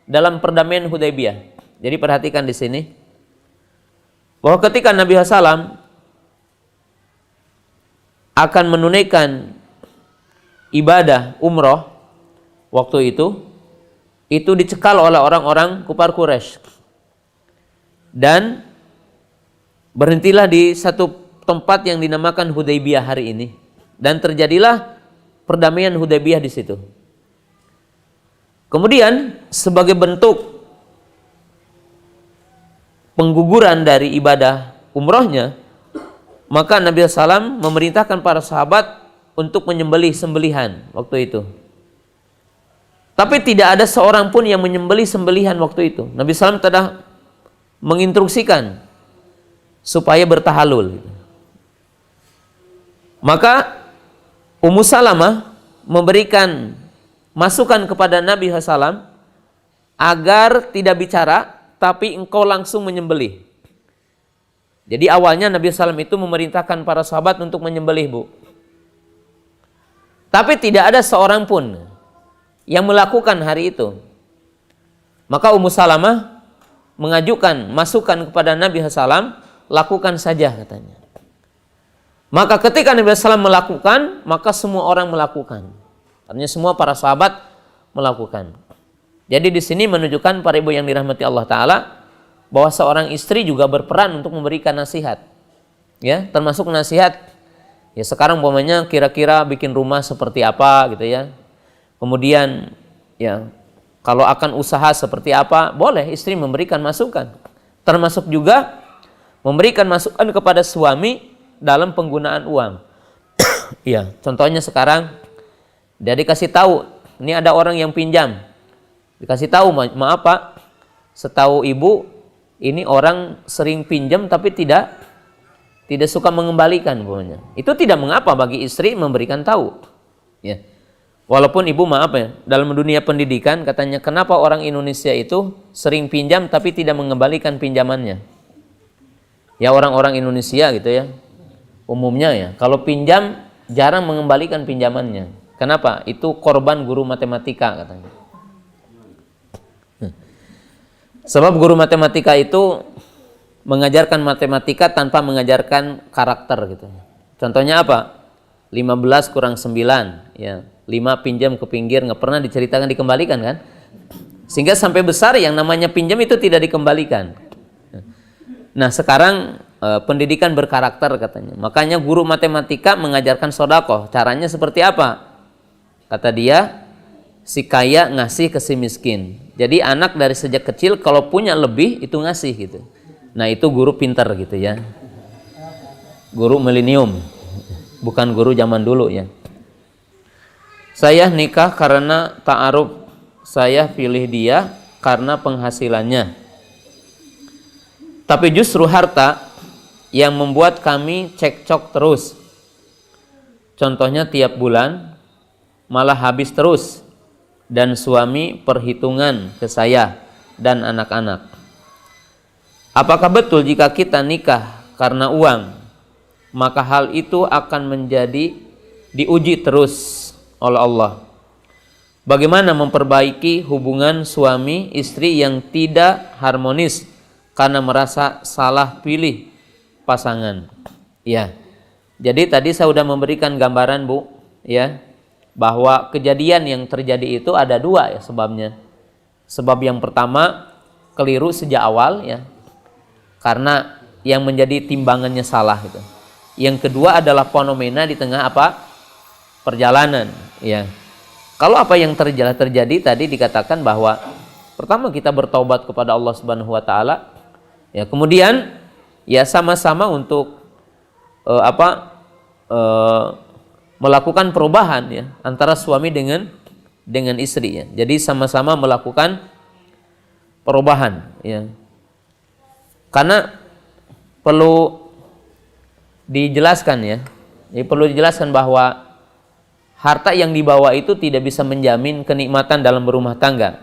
[SPEAKER 1] dalam perdamaian Hudaybiyah. Jadi perhatikan di sini bahwa ketika Nabi SAW akan menunaikan ibadah umroh waktu itu dicekal oleh orang-orang kufar Quraisy dan berhentilah di satu tempat yang dinamakan Hudaybiyah hari ini, dan terjadilah perdamaian Hudaybiyah di situ. Kemudian sebagai bentuk pengguguran dari ibadah umrohnya, maka Nabi SAW memerintahkan para sahabat untuk menyembelih sembelihan waktu itu. Tapi tidak ada seorang pun yang menyembelih sembelihan waktu itu. Nabi SAW telah menginstruksikan supaya bertahalul. Maka Ummu Salamah memberikan masukan kepada Nabi SAW agar tidak bicara, tapi engkau langsung menyembelih. Jadi awalnya Nabi SAW itu memerintahkan para sahabat untuk menyembelih, Bu. Tapi tidak ada seorang pun yang melakukan hari itu. Maka Ummu Salamah mengajukan masukan kepada Nabi SAW, lakukan saja katanya. Maka ketika Nabi SAW melakukan, maka semua orang melakukan. Artinya semua para sahabat melakukan. Jadi di sini menunjukkan para ibu yang dirahmati Allah Ta'ala bahwa seorang istri juga berperan untuk memberikan nasihat. Ya, termasuk nasihat. Ya sekarang umpamanya kira-kira bikin rumah seperti apa gitu ya. Kemudian ya kalau akan usaha seperti apa, boleh istri memberikan masukan. Termasuk juga memberikan masukan kepada suami dalam penggunaan uang. Ya, contohnya sekarang dia dikasih tahu, ini ada orang yang pinjam. Dikasih tahu, maaf Pak, setahu ibu ini orang sering pinjam tapi tidak suka mengembalikan umpamanya. Itu tidak mengapa bagi istri memberikan tahu. Ya. Walaupun ibu maaf ya, dalam dunia pendidikan katanya kenapa orang Indonesia itu sering pinjam tapi tidak mengembalikan pinjamannya. Ya orang-orang Indonesia gitu ya, umumnya ya, kalau pinjam jarang mengembalikan pinjamannya. Kenapa? Itu korban guru matematika katanya. Sebab guru matematika itu mengajarkan matematika tanpa mengajarkan karakter gitu. Contohnya apa? 15 kurang 9 ya. 5 pinjam ke pinggir, nggak pernah diceritakan dikembalikan kan? Sehingga sampai besar yang namanya pinjam itu tidak dikembalikan. Nah sekarang pendidikan berkarakter katanya. Makanya guru matematika mengajarkan sodaqoh. Caranya seperti apa? Kata dia, si kaya ngasih ke si miskin. Jadi anak dari sejak kecil kalau punya lebih itu ngasih gitu. Nah itu guru pintar gitu ya. Guru milenium, bukan guru zaman dulu ya. Saya nikah karena ta'aruf. Saya pilih dia karena penghasilannya. Tapi justru harta yang membuat kami cekcok terus. Contohnya tiap bulan malah habis terus. Dan suami perhitungan ke saya dan anak-anak. Apakah betul jika kita nikah karena uang, maka hal itu akan menjadi diuji terus oleh Allah? Bagaimana memperbaiki hubungan suami istri yang tidak harmonis karena merasa salah pilih pasangan? Ya. Jadi tadi saya sudah memberikan gambaran Bu, ya, bahwa kejadian yang terjadi itu ada 2 ya sebabnya. Sebab yang pertama keliru sejak awal ya. Karena yang menjadi timbangannya salah gitu. Yang kedua adalah fenomena di tengah apa? Perjalanan, ya. Kalau apa yang terjadi tadi dikatakan bahwa pertama kita bertaubat kepada Allah Subhanahu wa taala, ya, kemudian ya sama-sama untuk melakukan perubahan ya antara suami dengan istri ya. Jadi sama-sama melakukan perubahan ya. Karena perlu dijelaskan ya. Jadi perlu dijelaskan bahwa harta yang dibawa itu tidak bisa menjamin kenikmatan dalam berumah tangga.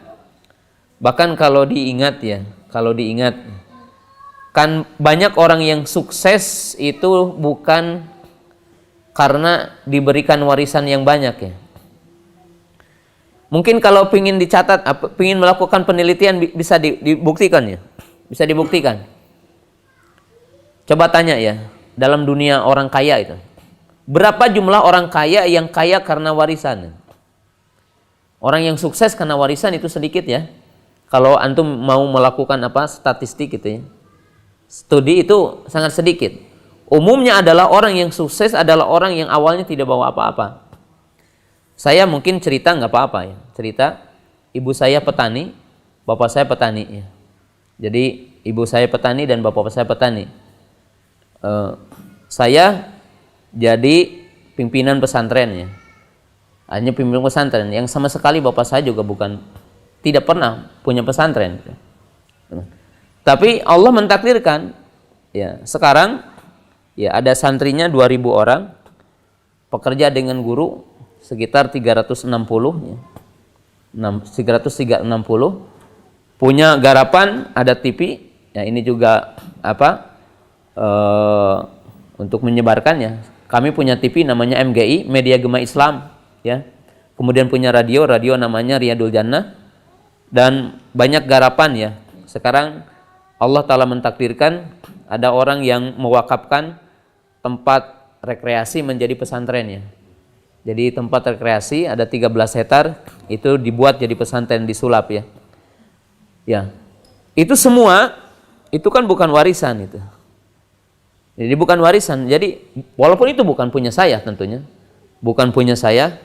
[SPEAKER 1] Bahkan kalau diingat kan banyak orang yang sukses itu bukan karena diberikan warisan yang banyak ya. Mungkin kalau ingin dicatat, ingin melakukan penelitian bisa dibuktikan ya. Bisa dibuktikan. Coba tanya ya, dalam dunia orang kaya itu. Berapa jumlah orang kaya yang kaya karena warisan? Orang yang sukses karena warisan itu sedikit ya. Kalau antum mau melakukan statistik gitu ya. Studi itu sangat sedikit. Umumnya adalah orang yang sukses adalah orang yang awalnya tidak bawa apa-apa. Saya mungkin cerita nggak apa-apa ya. Cerita ibu saya petani, bapak saya petani ya. Jadi ibu saya petani dan bapak saya petani. Saya jadi pimpinan pesantren ya. Hanya pimpinan pesantren yang sama sekali bapak saya juga tidak pernah punya pesantren. Tapi Allah mentakdirkan ya sekarang ya ada santrinya 2000 orang, pekerja dengan guru sekitar 360 ya. 360, punya garapan, ada TV ya, ini juga untuk menyebarkannya. Kami punya TV namanya MGI, Media Gema Islam ya. Kemudian punya radio namanya Riyadul Jannah, dan banyak garapan ya. Sekarang Allah Ta'ala mentakdirkan ada orang yang mewakafkan tempat rekreasi menjadi pesantren ya. Jadi tempat rekreasi ada 13 hektar itu dibuat jadi pesantren, disulap ya. Ya. Itu semua itu kan bukan warisan itu. Jadi bukan warisan. Jadi walaupun itu bukan punya saya tentunya, bukan punya saya,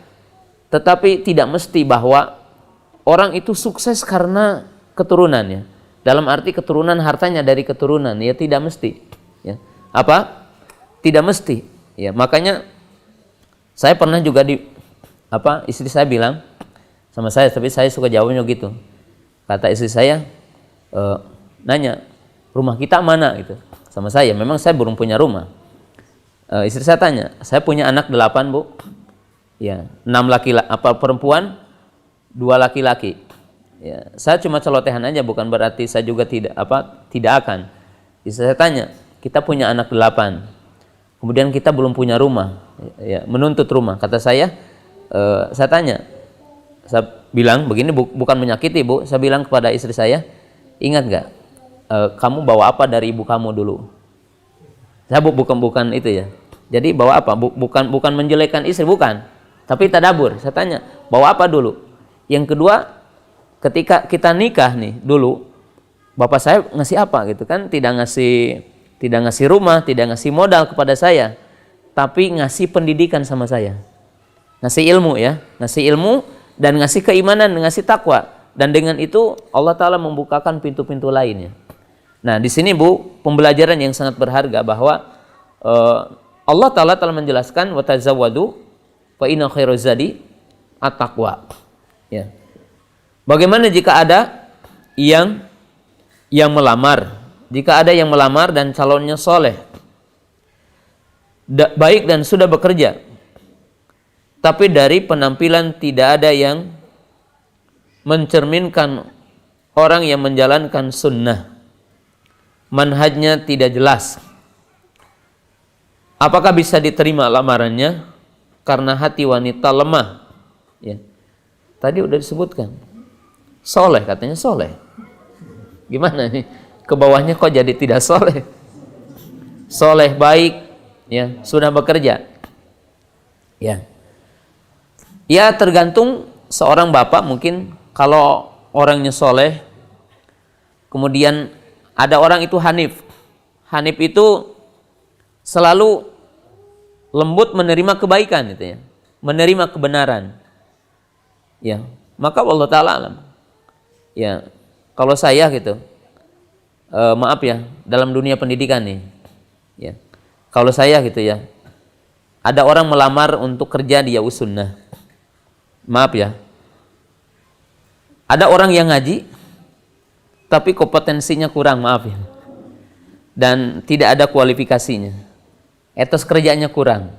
[SPEAKER 1] tetapi tidak mesti bahwa orang itu sukses karena keturunannya. Dalam arti keturunan hartanya dari keturunan, ya tidak mesti. Ya. Tidak mesti. Ya, makanya saya pernah juga istri saya bilang sama saya, tapi saya suka jawabnya gitu. Kata istri saya, nanya, rumah kita mana gitu. Sama saya, memang saya belum punya rumah. Istri saya tanya, saya punya anak 8 Bu. Ya, 6 perempuan, 2 laki-laki. Ya, saya cuma celotehan aja, bukan berarti saya juga tidak akan. Istri saya tanya, kita punya anak 8. Kemudian kita belum punya rumah. Ya, menuntut rumah. Kata saya tanya, saya bilang begini, bukan menyakiti Bu. Saya bilang kepada istri saya, ingat nggak? Kamu bawa apa dari ibu kamu dulu? Saya bukan itu ya. Jadi bawa apa? Bukan menjelekkan istri, bukan. Tapi tadabur, saya tanya, bawa apa dulu? Yang kedua, ketika kita nikah nih dulu, bapak saya ngasih apa gitu kan? Tidak ngasih rumah, tidak ngasih modal kepada saya, tapi ngasih pendidikan sama saya. Ngasih ilmu ya, ngasih ilmu dan ngasih keimanan, ngasih takwa. Dan dengan itu Allah Ta'ala membukakan pintu-pintu lainnya. Nah di sini Bu, pembelajaran yang sangat berharga bahwa Allah Ta'ala telah menjelaskan wa tazawwadu fa inna khairaz zadi at-taqwa. Ya. Bagaimana jika ada yang melamar? Jika ada yang melamar dan calonnya soleh, baik dan sudah bekerja, tapi dari penampilan tidak ada yang mencerminkan orang yang menjalankan sunnah, manhajnya tidak jelas, apakah bisa diterima lamarannya? Karena hati wanita lemah. Ya. Tadi udah disebutkan. Soleh, katanya soleh. Gimana nih? Ke bawahnya kok jadi tidak soleh? Soleh, baik, ya, sudah bekerja. Ya. Ya tergantung seorang bapak, mungkin kalau orangnya soleh, kemudian ada orang itu hanif. Hanif itu selalu lembut menerima kebaikan itu ya, menerima kebenaran. Ya, maka Allah Ta'ala alam. Ya, kalau saya gitu, maaf ya, dalam dunia pendidikan nih, ya, kalau saya gitu ya, ada orang melamar untuk kerja di Yaus Sunnah, maaf ya, ada orang yang ngaji, tapi kompetensinya kurang, maaf ya, dan tidak ada kualifikasinya, etos kerjanya kurang.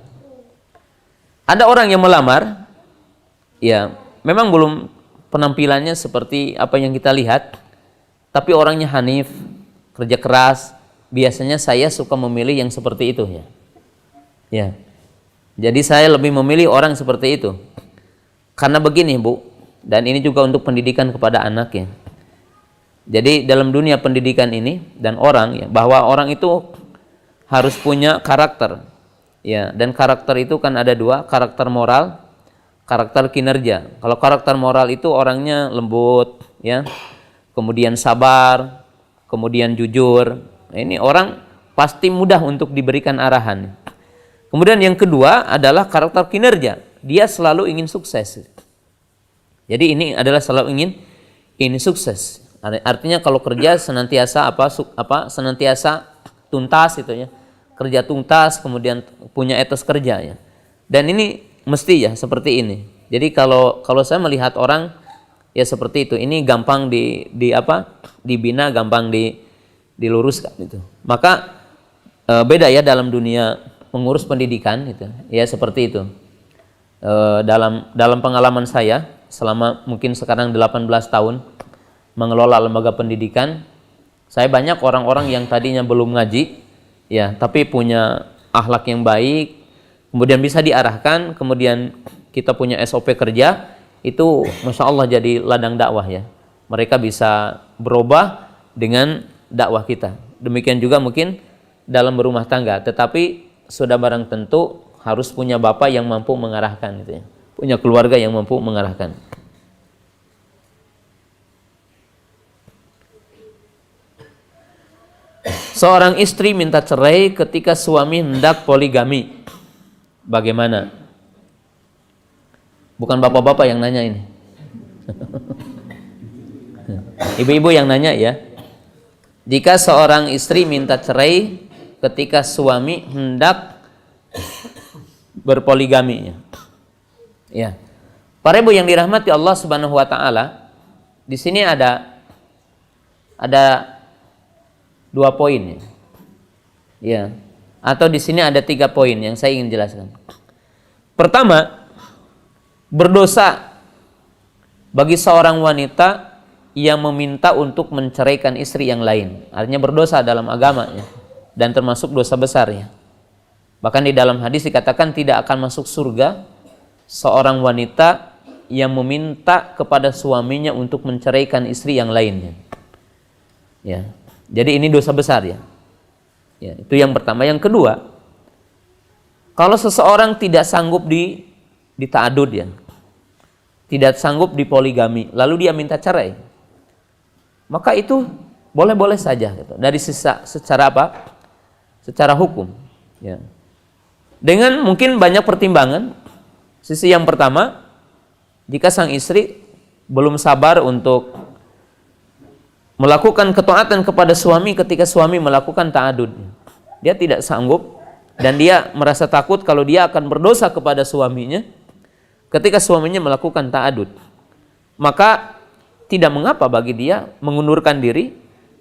[SPEAKER 1] Ada orang yang melamar, ya, memang belum penampilannya seperti apa yang kita lihat, tapi orangnya hanif, kerja keras. Biasanya saya suka memilih yang seperti itu ya. Ya. Jadi saya lebih memilih orang seperti itu. Karena begini Bu, dan ini juga untuk pendidikan kepada anak ya. Jadi dalam dunia pendidikan ini dan orang ya, bahwa orang itu harus punya karakter. Ya, dan karakter itu kan ada dua, karakter moral, karakter kinerja. Kalau karakter moral itu orangnya lembut, ya, kemudian sabar, kemudian jujur. Nah, ini orang pasti mudah untuk diberikan arahan. Kemudian yang kedua adalah karakter kinerja. Dia selalu ingin sukses. Jadi ini adalah selalu ingin sukses. Artinya kalau kerja senantiasa senantiasa tuntas itu ya. Kerja tuntas, kemudian punya etos kerja ya. Dan ini mesti ya seperti ini. Jadi kalau saya melihat orang ya seperti itu, ini gampang dibina, gampang diluruskan itu. Maka beda ya dalam dunia mengurus pendidikan itu. Ya seperti itu. Dalam pengalaman saya selama mungkin sekarang 18 tahun mengelola lembaga pendidikan, saya banyak orang-orang yang tadinya belum ngaji ya, tapi punya akhlak yang baik, kemudian bisa diarahkan, kemudian kita punya SOP kerja, itu Masya Allah jadi ladang dakwah ya. Mereka bisa berubah dengan dakwah kita. Demikian juga mungkin dalam berumah tangga, tetapi sudah barang tentu harus punya bapak yang mampu mengarahkan gitu ya. Punya keluarga yang mampu mengarahkan. Seorang istri minta cerai ketika suami hendak poligami. Bagaimana? Bukan bapak-bapak yang nanya ini. Ibu-ibu yang nanya ya. Jika seorang istri minta cerai ketika suami hendak berpoligami. Ya. Para ibu yang dirahmati Allah Subhanahu wa taala, di sini ada 2 poin ya. Atau di sini ada 3 poin yang saya ingin jelaskan. Pertama, berdosa bagi seorang wanita yang meminta untuk menceraikan istri yang lain. Artinya berdosa dalam agamanya dan termasuk dosa besar ya. Bahkan di dalam hadis dikatakan tidak akan masuk surga seorang wanita yang meminta kepada suaminya untuk menceraikan istri yang lainnya. Ya. Jadi ini dosa besar ya. Ya, itu yang pertama. Yang kedua, kalau seseorang tidak sanggup di ta'adud ya, tidak sanggup di poligami, lalu dia minta cerai, maka itu boleh-boleh saja gitu. Dari secara apa? Secara hukum ya. Dengan mungkin banyak pertimbangan. Sisi yang pertama, jika sang istri belum sabar untuk melakukan ketaatan kepada suami ketika suami melakukan ta'adud, dia tidak sanggup dan dia merasa takut kalau dia akan berdosa kepada suaminya ketika suaminya melakukan ta'adud, maka tidak mengapa bagi dia mengundurkan diri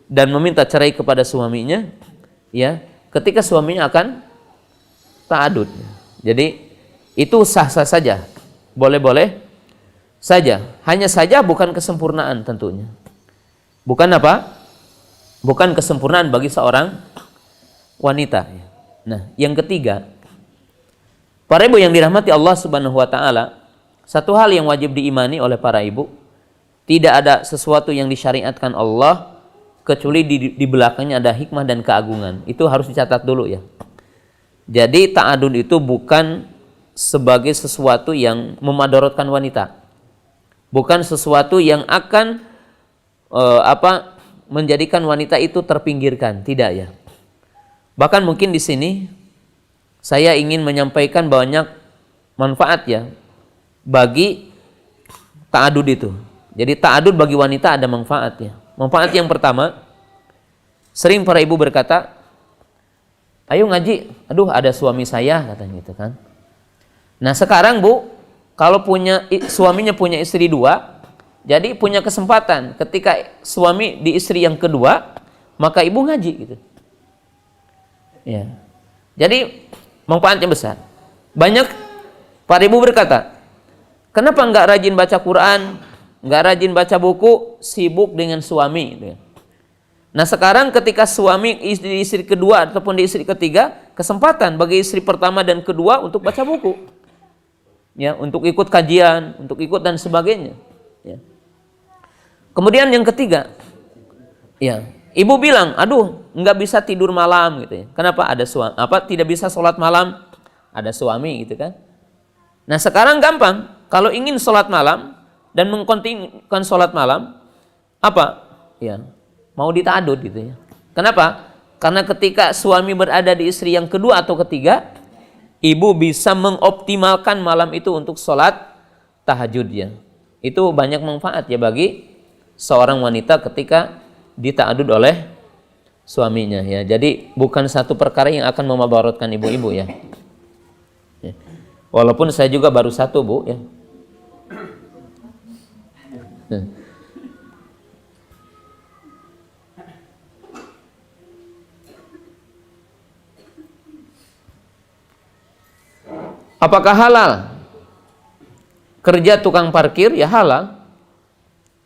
[SPEAKER 1] dan meminta cerai kepada suaminya ya, ketika suaminya akan ta'adud. Jadi itu sah-sah saja, boleh-boleh saja. Hanya saja bukan kesempurnaan tentunya. Bukan apa? Bukan kesempurnaan bagi seorang wanita. Nah, yang ketiga, para ibu yang dirahmati Allah Subhanahu wa taala, satu hal yang wajib diimani oleh para ibu, tidak ada sesuatu yang disyariatkan Allah kecuali di belakangnya ada hikmah dan keagungan. Itu harus dicatat dulu ya. Jadi ta'adud itu bukan sebagai sesuatu yang memadaratkan wanita, bukan sesuatu yang akan menjadikan wanita itu terpinggirkan, tidak ya. Bahkan mungkin di sini saya ingin menyampaikan banyak manfaat ya bagi ta'adud itu. Jadi ta'adud bagi wanita ada manfaatnya. Manfaat yang pertama, sering para ibu berkata, ayo ngaji, aduh ada suami saya katanya gitu kan. Nah sekarang Bu, kalau suaminya punya istri dua, jadi punya kesempatan ketika suami di istri yang kedua, maka ibu ngaji gitu. Ya. Jadi manfaatnya besar. Banyak para ibu berkata, kenapa enggak rajin baca Quran, enggak rajin baca buku, sibuk dengan suami gitu. Nah sekarang ketika suami di istri kedua ataupun di istri ketiga, kesempatan bagi istri pertama dan kedua untuk baca buku. Ya, untuk ikut kajian, untuk ikut dan sebagainya. Ya. Kemudian yang ketiga, ya, ibu bilang, aduh, nggak bisa tidur malam gitu ya. Kenapa? Ada suami, tidak bisa sholat malam, ada suami gitu kan. Nah sekarang gampang, kalau ingin sholat malam dan mengkontinukan sholat malam, ya, mau dita'adud gitu ya. Kenapa? Karena ketika suami berada di istri yang kedua atau ketiga, ibu bisa mengoptimalkan malam itu untuk sholat tahajudnya. Itu banyak manfaat ya bagi seorang wanita ketika dita'adud oleh suaminya ya. Jadi bukan satu perkara yang akan memadaratkan ibu-ibu ya. Walaupun saya juga baru satu Bu ya. Apakah halal kerja tukang parkir? Ya halal.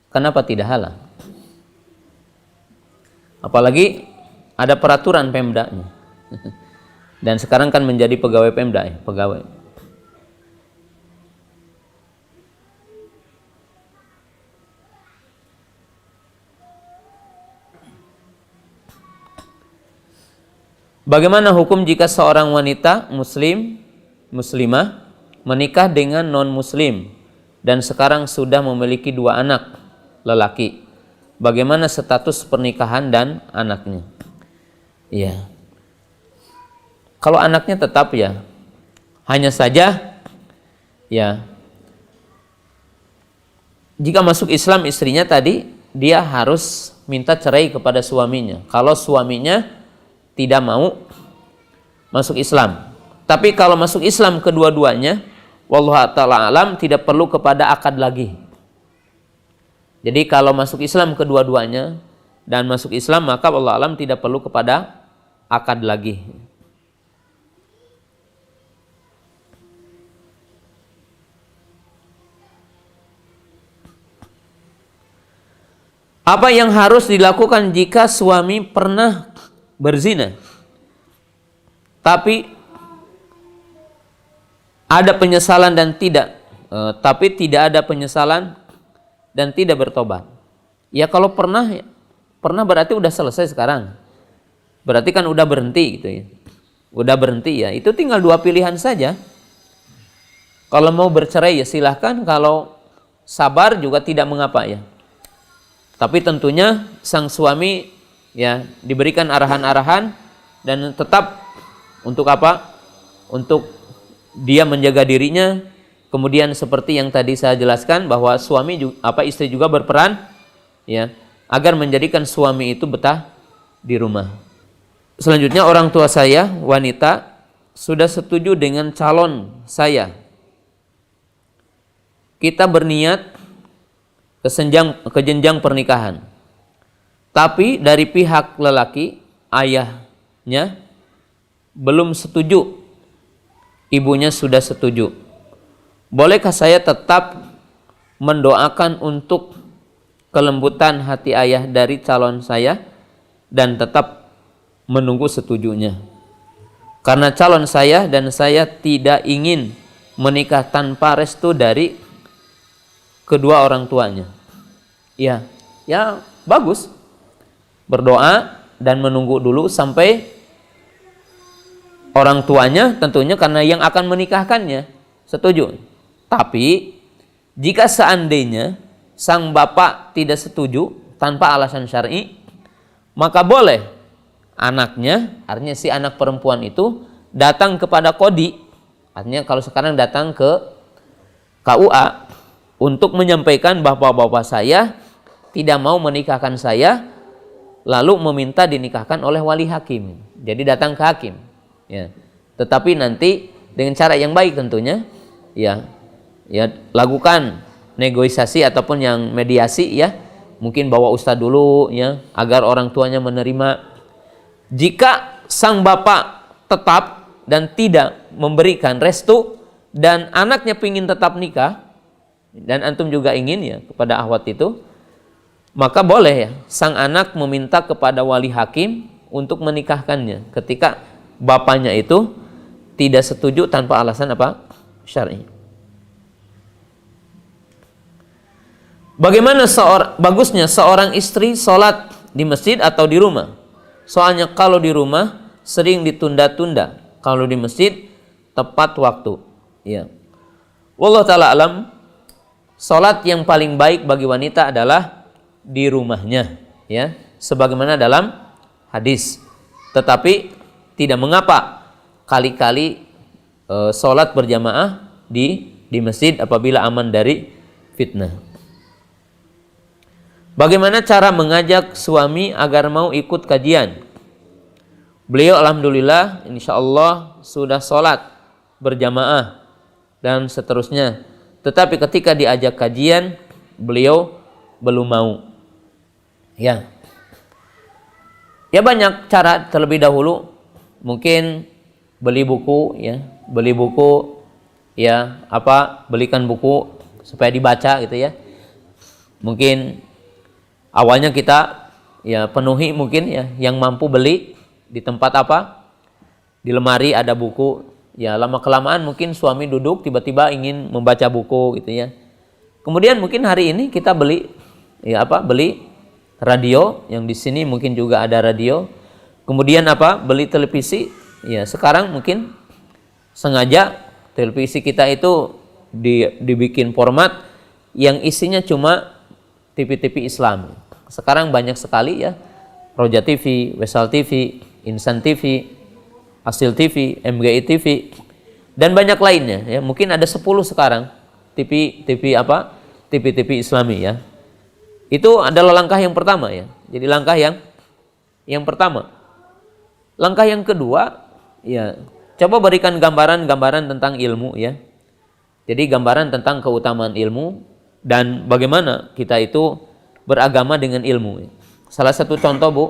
[SPEAKER 1] Kenapa tidak halal? Apalagi ada peraturan Pemdanya. Dan sekarang kan menjadi pegawai Pemda ya, pegawai. Bagaimana hukum jika seorang wanita muslimah menikah dengan non-muslim dan sekarang sudah memiliki 2 anak lelaki? Bagaimana status pernikahan dan anaknya? Ya. Kalau anaknya tetap ya, hanya saja ya, jika masuk Islam istrinya tadi, dia harus minta cerai kepada suaminya kalau suaminya tidak mau masuk Islam. Tapi kalau masuk Islam kedua-duanya, wallahu ta'ala alam, tidak perlu kepada akad lagi. Jadi kalau masuk Islam kedua-duanya dan masuk Islam, maka wallahu alam tidak perlu kepada akad lagi. Apa yang harus dilakukan jika suami pernah berzina, tapi ada penyesalan dan tidak ada penyesalan dan tidak bertobat? Ya kalau pernah berarti udah selesai sekarang. Berarti kan udah berhenti gitu ya. Udah berhenti ya. Itu tinggal 2 pilihan saja. Kalau mau bercerai ya silahkan, kalau sabar juga tidak mengapa ya. Tapi tentunya sang suami ya diberikan arahan-arahan dan tetap untuk apa? Untuk dia menjaga dirinya. Kemudian seperti yang tadi saya jelaskan bahwa suami juga, istri juga berperan ya agar menjadikan suami itu betah di rumah. Selanjutnya, orang tua saya wanita sudah setuju dengan calon saya. Kita berniat ke jenjang pernikahan. Tapi dari pihak lelaki, ayahnya belum setuju. Ibunya sudah setuju. Bolehkah saya tetap mendoakan untuk kelembutan hati ayah dari calon saya dan tetap menunggu setujunya? Karena calon saya dan saya tidak ingin menikah tanpa restu dari kedua orang tuanya. Ya bagus. Berdoa dan menunggu dulu sampai orang tuanya tentunya karena yang akan menikahkannya setuju. Tapi jika seandainya sang bapak tidak setuju tanpa alasan syar'i, maka boleh anaknya, artinya si anak perempuan itu datang kepada qadhi. Artinya kalau sekarang datang ke KUA untuk menyampaikan bahwa bapak saya tidak mau menikahkan saya, lalu meminta dinikahkan oleh wali hakim. Jadi datang ke hakim. Ya. Tetapi nanti dengan cara yang baik tentunya, ya lakukan negosiasi ataupun yang mediasi ya. Mungkin bawa ustadz dulu ya agar orang tuanya menerima. Jika sang bapak tetap dan tidak memberikan restu dan anaknya ingin tetap nikah dan antum juga ingin ya kepada akhwat itu, maka boleh ya sang anak meminta kepada wali hakim untuk menikahkannya ketika bapaknya itu tidak setuju tanpa alasan apa? Syar'i. Bagaimana bagusnya seorang istri sholat di masjid atau di rumah? Soalnya kalau di rumah sering ditunda-tunda, kalau di masjid tepat waktu. Ya. Wallahu taala alam, sholat yang paling baik bagi wanita adalah di rumahnya, ya, sebagaimana dalam hadis. Tetapi tidak mengapa kali-kali sholat berjamaah di masjid apabila aman dari fitnah. Bagaimana cara mengajak suami agar mau ikut kajian? Beliau alhamdulillah insyaallah sudah sholat berjamaah dan seterusnya. Tetapi ketika diajak kajian beliau belum mau. Ya banyak cara terlebih dahulu. Mungkin beli buku ya, belikan buku supaya dibaca gitu ya. Mungkin awalnya kita ya penuhi mungkin ya yang mampu beli di tempat di lemari ada buku. Ya lama kelamaan mungkin suami duduk tiba-tiba ingin membaca buku gitu ya. Kemudian mungkin hari ini kita beli radio, yang di sini mungkin juga ada radio. Kemudian beli televisi. Ya sekarang mungkin sengaja televisi kita itu dibikin format yang isinya cuma TV-TV Islam. Sekarang banyak sekali ya, Roja TV, Wesal TV, Insan TV, Hasil TV, MGI TV, dan banyak lainnya ya. Mungkin ada 10 sekarang TV Islami ya. Itu adalah langkah yang pertama ya. Jadi langkah yang pertama. Langkah yang kedua ya, coba berikan gambaran tentang ilmu ya. Jadi gambaran tentang keutamaan ilmu dan bagaimana kita itu beragama dengan ilmu. Salah satu contoh Bu,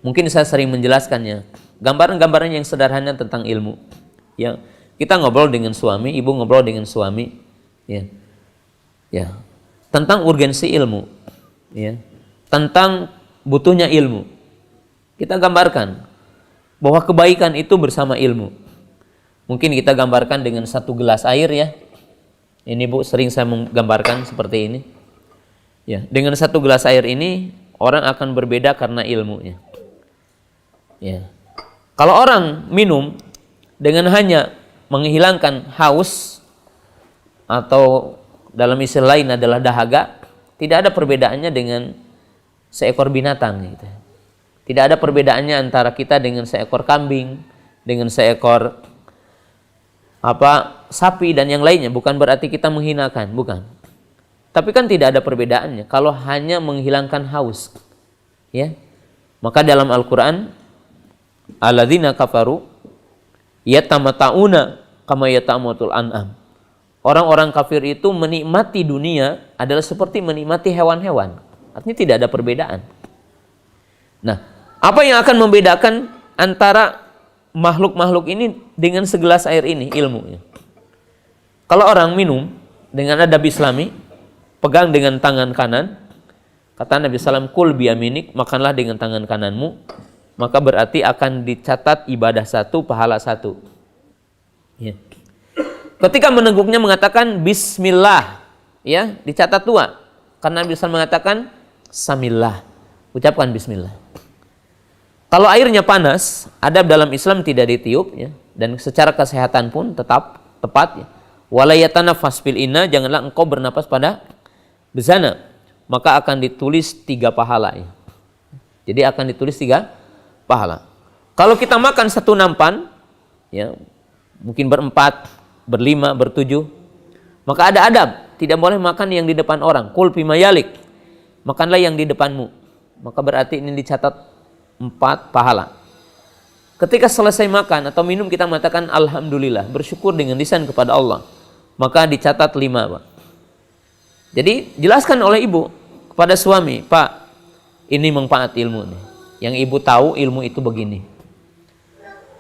[SPEAKER 1] mungkin saya sering menjelaskannya, gambaran-gambaran yang sederhana tentang ilmu. Ya, kita ngobrol dengan suami, ibu ngobrol dengan suami, ya, tentang urgensi ilmu, ya, tentang butuhnya ilmu. Kita gambarkan bahwa kebaikan itu bersama ilmu. Mungkin kita gambarkan dengan satu gelas air ya. Ini Bu, sering saya menggambarkan seperti ini. Ya, dengan satu gelas air ini orang akan berbeda karena ilmunya. Ya. Kalau orang minum dengan hanya menghilangkan haus atau dalam istilah lain adalah dahaga, tidak ada perbedaannya dengan seekor binatang gitu. Tidak ada perbedaannya antara kita dengan seekor kambing, dengan seekor sapi dan yang lainnya. Bukan berarti kita menghinakan, bukan. Tapi kan tidak ada perbedaannya kalau hanya menghilangkan haus. Ya. Maka dalam Al-Qur'an, alladzina kafaru yatamatta'una kama yatamatul an'am. Orang-orang kafir itu menikmati dunia adalah seperti menikmati hewan-hewan. Artinya tidak ada perbedaan. Nah, apa yang akan membedakan antara makhluk-makhluk ini dengan segelas air ini? Ilmunya. Kalau orang minum dengan adab Islami, pegang dengan tangan kanan, kata Nabi SAW, kul biyaminik, makanlah dengan tangan kananmu, maka berarti akan dicatat ibadah satu, pahala satu. Ya. Ketika meneguknya mengatakan bismillah, ya, dicatat dua. Karena Nabi SAW mengatakan samillah, ucapkan bismillah. Kalau airnya panas, adab dalam Islam tidak ditiup, ya, dan secara kesehatan pun tetap tepat. Ya. Wala yatanafas fil inna, janganlah engkau bernapas pada bezana, maka akan ditulis 3 pahala. Ya. Jadi akan ditulis 3 pahala. Kalau kita makan satu nampan, ya, mungkin berempat, berlima, bertujuh, maka ada adab, tidak boleh makan yang di depan orang. Kul fima yalik, makanlah yang di depanmu, maka berarti ini dicatat 4 pahala. Ketika selesai makan atau minum kita mengatakan alhamdulillah, bersyukur dengan lisan kepada Allah, maka dicatat 5, Pak. Jadi jelaskan oleh ibu kepada suami, Pak, ini manfaat ilmu nih. Yang ibu tahu ilmu itu begini.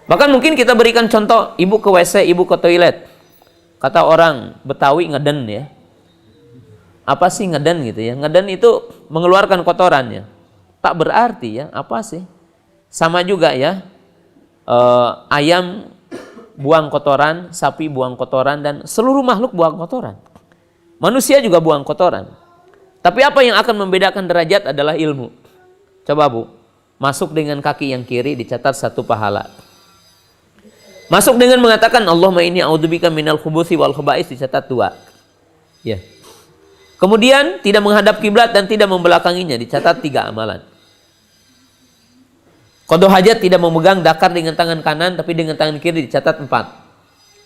[SPEAKER 1] Bahkan mungkin kita berikan contoh, ibu ke WC, ibu ke toilet. Kata orang Betawi ngeden, ya. Apa sih ngeden gitu ya? Ngeden itu mengeluarkan kotorannya. Tak berarti, ya, apa sih? Sama juga, ya. Ayam buang kotoran, sapi buang kotoran, dan seluruh makhluk buang kotoran. Manusia juga buang kotoran. Tapi apa yang akan membedakan derajat adalah ilmu. Coba Bu, masuk dengan kaki yang kiri dicatat 1 pahala. Masuk dengan mengatakan Allahumma inni a'udzubika minal khubuthi wal khaba'is dicatat 2. Ya. Kemudian tidak menghadap kiblat dan tidak membelakanginya dicatat 3 amalan. Qada hajat tidak memegang dakar dengan tangan kanan tapi dengan tangan kiri dicatat 4.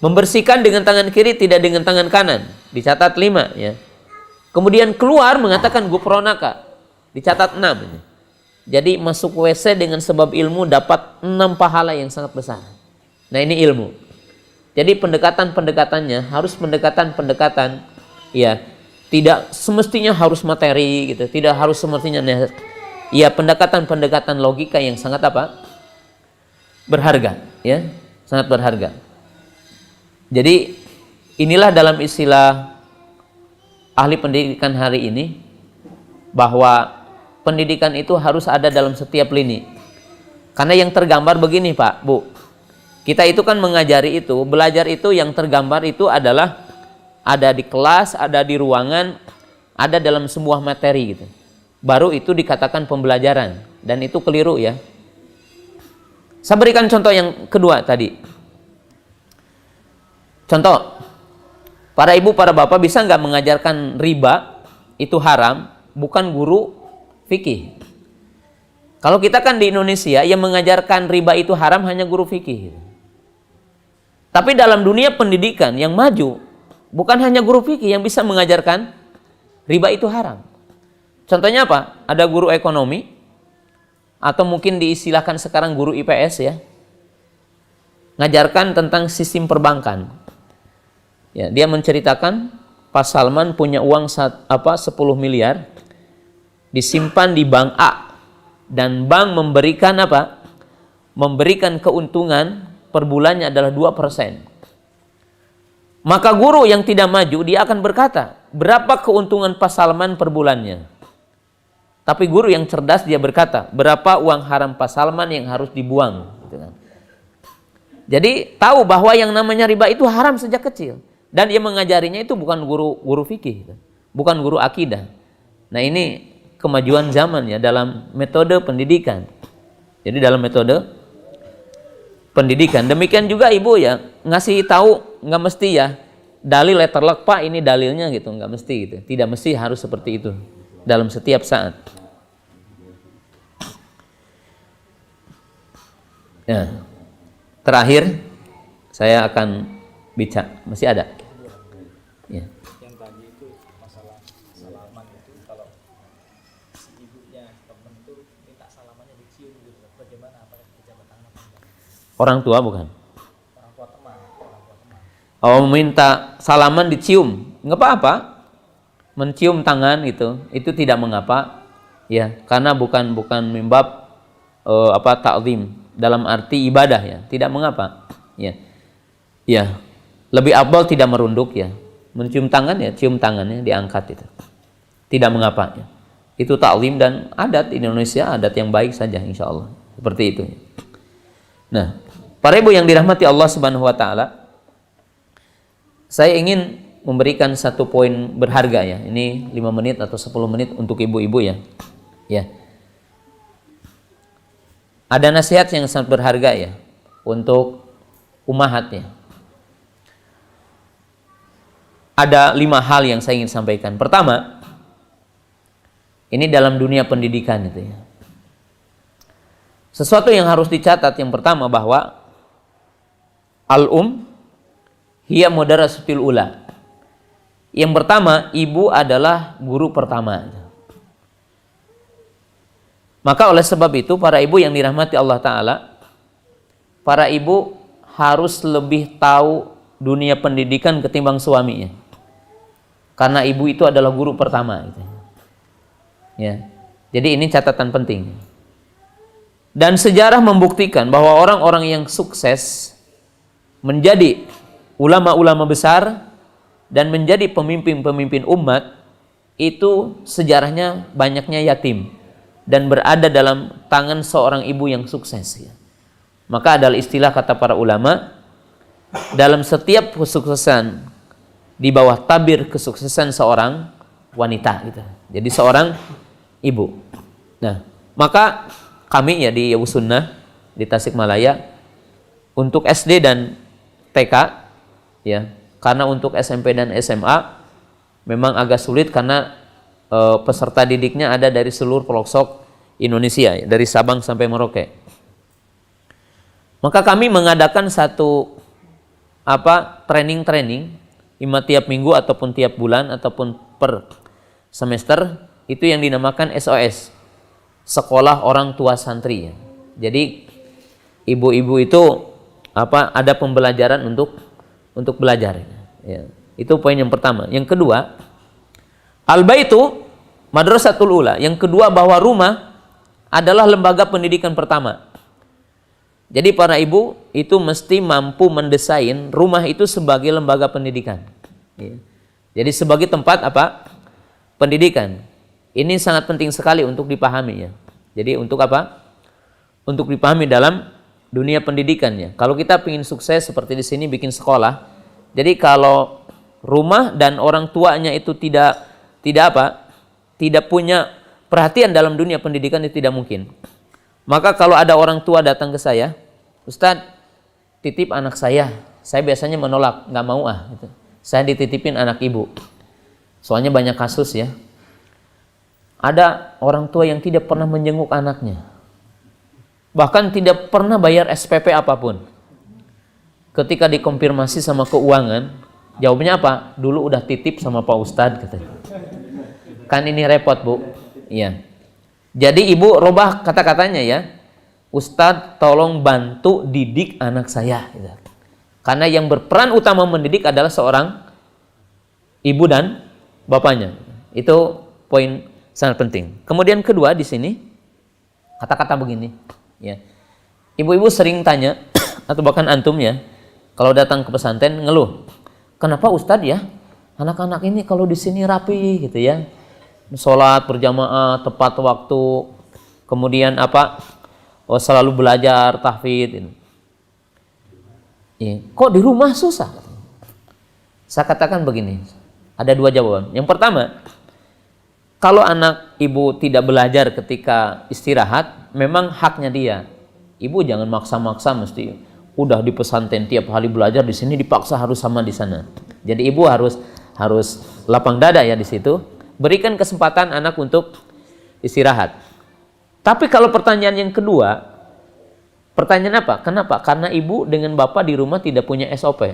[SPEAKER 1] Membersihkan dengan tangan kiri tidak dengan tangan kanan dicatat 5, ya. Kemudian keluar mengatakan gufronaka dicatat 6. Ya. Jadi masuk WC dengan sebab ilmu dapat 6 pahala yang sangat besar. Nah, ini ilmu. Jadi pendekatan-pendekatannya harus pendekatan-pendekatan, ya, tidak semestinya harus materi gitu, tidak harus semestinya, ya, pendekatan-pendekatan logika yang sangat berharga, ya, sangat berharga. Jadi inilah dalam istilah ahli pendidikan hari ini, bahwa pendidikan itu harus ada dalam setiap lini. Karena yang tergambar begini Pak, Bu, kita itu kan mengajari itu, belajar itu yang tergambar itu adalah ada di kelas, ada di ruangan, ada dalam sebuah materi gitu. Baru itu dikatakan pembelajaran, dan itu keliru, ya. Saya berikan contoh yang kedua tadi. Contoh, para ibu, para bapak bisa nggak mengajarkan riba itu haram, bukan guru fikih. Kalau kita kan di Indonesia yang mengajarkan riba itu haram hanya guru fikih. Tapi dalam dunia pendidikan yang maju, bukan hanya guru fikih yang bisa mengajarkan riba itu haram. Contohnya apa? Ada guru ekonomi, atau mungkin diistilahkan sekarang guru IPS, ya, ngajarkan tentang sistem perbankan. Ya, dia menceritakan Pak Salman punya uang 10 miliar disimpan di bank A, dan bank memberikan apa? Memberikan keuntungan per bulannya adalah 2%. Maka guru yang tidak maju, dia akan berkata, berapa keuntungan Pak Salman per bulannya? Tapi guru yang cerdas, dia berkata, berapa uang haram Pak Salman yang harus dibuang? Gitu kan. Jadi tahu bahwa yang namanya riba itu haram sejak kecil. Dan dia mengajarinya itu bukan guru fikih, bukan guru akidah. Nah, ini kemajuan zaman, ya, dalam metode pendidikan. Jadi dalam metode pendidikan. Demikian juga ibu, ya, ngasih tahu nggak mesti ya dalil letterlock Pak ini dalilnya gitu, nggak mesti gitu. Tidak mesti harus seperti itu dalam setiap saat. Ya. Terakhir saya akan bicara, masih ada. Ya.
[SPEAKER 2] Yang tadi itu masalah salaman itu, kalau si ibunya temen itu minta salamannya dicium gitu, bagaimana, apakah pejabat tangan apa enggak?
[SPEAKER 1] Orang tua bukan?
[SPEAKER 2] Orang tua teman.
[SPEAKER 1] Oh, minta salaman dicium, nggak apa-apa. Mencium tangan itu tidak mengapa, ya, karena bukan mimbab ta'zim dalam arti ibadah ya, tidak mengapa, ya, ya, lebih afdal tidak merunduk ya, mencium tangan ya, cium tangannya diangkat itu, tidak mengapa ya. Itu ta'zim dan adat Indonesia, adat yang baik saja insya Allah, seperti itu. Nah, para ibu yang dirahmati Allah Subhanahu Wa Taala, saya ingin memberikan satu poin berharga ya. Ini 5 menit atau 10 menit untuk ibu-ibu ya. Ya. Ada nasihat yang sangat berharga ya untuk ummahat ya. Ada 5 hal yang saya ingin sampaikan. Pertama, ini dalam dunia pendidikan itu ya. Sesuatu yang harus dicatat yang pertama bahwa hiya mudarasatul ula. Yang pertama, ibu adalah guru pertama. Maka oleh sebab itu, para ibu yang dirahmati Allah Ta'ala, para ibu harus lebih tahu dunia pendidikan ketimbang suaminya. Karena ibu itu adalah guru pertama. Ya. Jadi ini catatan penting. Dan sejarah membuktikan bahwa orang-orang yang sukses menjadi ulama-ulama besar dan menjadi pemimpin-pemimpin umat, itu sejarahnya banyaknya yatim dan berada dalam tangan seorang ibu yang sukses ya. Maka adalah istilah kata para ulama, dalam setiap kesuksesan di bawah tabir kesuksesan seorang wanita gitu. Jadi seorang ibu. Nah, maka kami ya di Yawus Sunnah di Tasikmalaya untuk SD dan TK ya, karena untuk SMP dan SMA memang agak sulit karena peserta didiknya ada dari seluruh pelosok Indonesia, ya, dari Sabang sampai Merauke. Maka kami mengadakan satu training tiap minggu ataupun tiap bulan ataupun per semester, itu yang dinamakan SOS, Sekolah Orang Tua Santri ya. Jadi ibu-ibu itu ada pembelajaran untuk belajar ya. Itu poin yang pertama. Yang kedua, al-baitu madrasatul ula. Yang kedua, bahwa rumah adalah lembaga pendidikan pertama. Jadi para ibu itu mesti mampu mendesain rumah itu sebagai lembaga pendidikan ya. Jadi sebagai tempat pendidikan. Ini sangat penting sekali untuk dipahami ya. Jadi untuk untuk dipahami dalam dunia pendidikannya. Kalau kita ingin sukses seperti di sini bikin sekolah, jadi kalau rumah dan orang tuanya itu tidak punya perhatian dalam dunia pendidikan, itu tidak mungkin. Maka kalau ada orang tua datang ke saya, Ustadz, titip anak saya biasanya menolak, nggak mau gitu. Saya dititipin anak ibu. Soalnya banyak kasus ya. Ada orang tua yang tidak pernah menjenguk anaknya. Bahkan tidak pernah bayar SPP apapun. Ketika dikonfirmasi sama keuangan, jawabnya apa? Dulu udah titip sama Pak Ustadz katanya. Kan ini repot, Bu. Iya. Jadi ibu robah kata-katanya ya. Ustadz tolong bantu didik anak saya gitu. Karena yang berperan utama mendidik adalah seorang ibu dan bapaknya. Itu poin sangat penting. Kemudian kedua di sini kata-kata begini ya. Ibu-ibu sering tanya atau bahkan antum ya, kalau datang ke pesantren ngeluh, kenapa Ustadz ya anak-anak ini kalau di sini rapi gitu ya, sholat berjamaah tepat waktu, kemudian selalu belajar tahfidz. Ya, kok di rumah susah? Saya katakan begini, ada 2 jawaban. Yang pertama, kalau anak ibu tidak belajar ketika istirahat, memang haknya dia. Ibu jangan maksa-maksa mesti udah di pesantren tiap hari belajar, di sini dipaksa harus sama di sana. Jadi ibu harus lapang dada ya di situ, berikan kesempatan anak untuk istirahat. Tapi kalau pertanyaan yang kedua, pertanyaan apa? Kenapa? Karena ibu dengan bapak di rumah tidak punya SOP.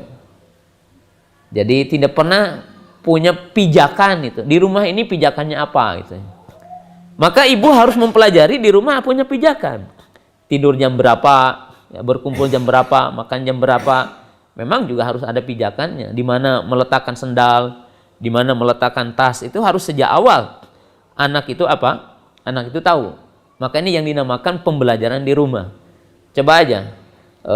[SPEAKER 1] Jadi tidak pernah punya pijakan itu. Di rumah ini pijakannya apa gitu. Maka ibu harus mempelajari di rumah punya pijakan. Tidur jam berapa, ya, berkumpul jam berapa, makan jam berapa. Memang juga harus ada pijakannya. Di mana meletakkan sendal, di mana meletakkan tas, itu harus sejak awal. Anak itu apa? Anak itu tahu. Maka ini yang dinamakan pembelajaran di rumah. Coba aja,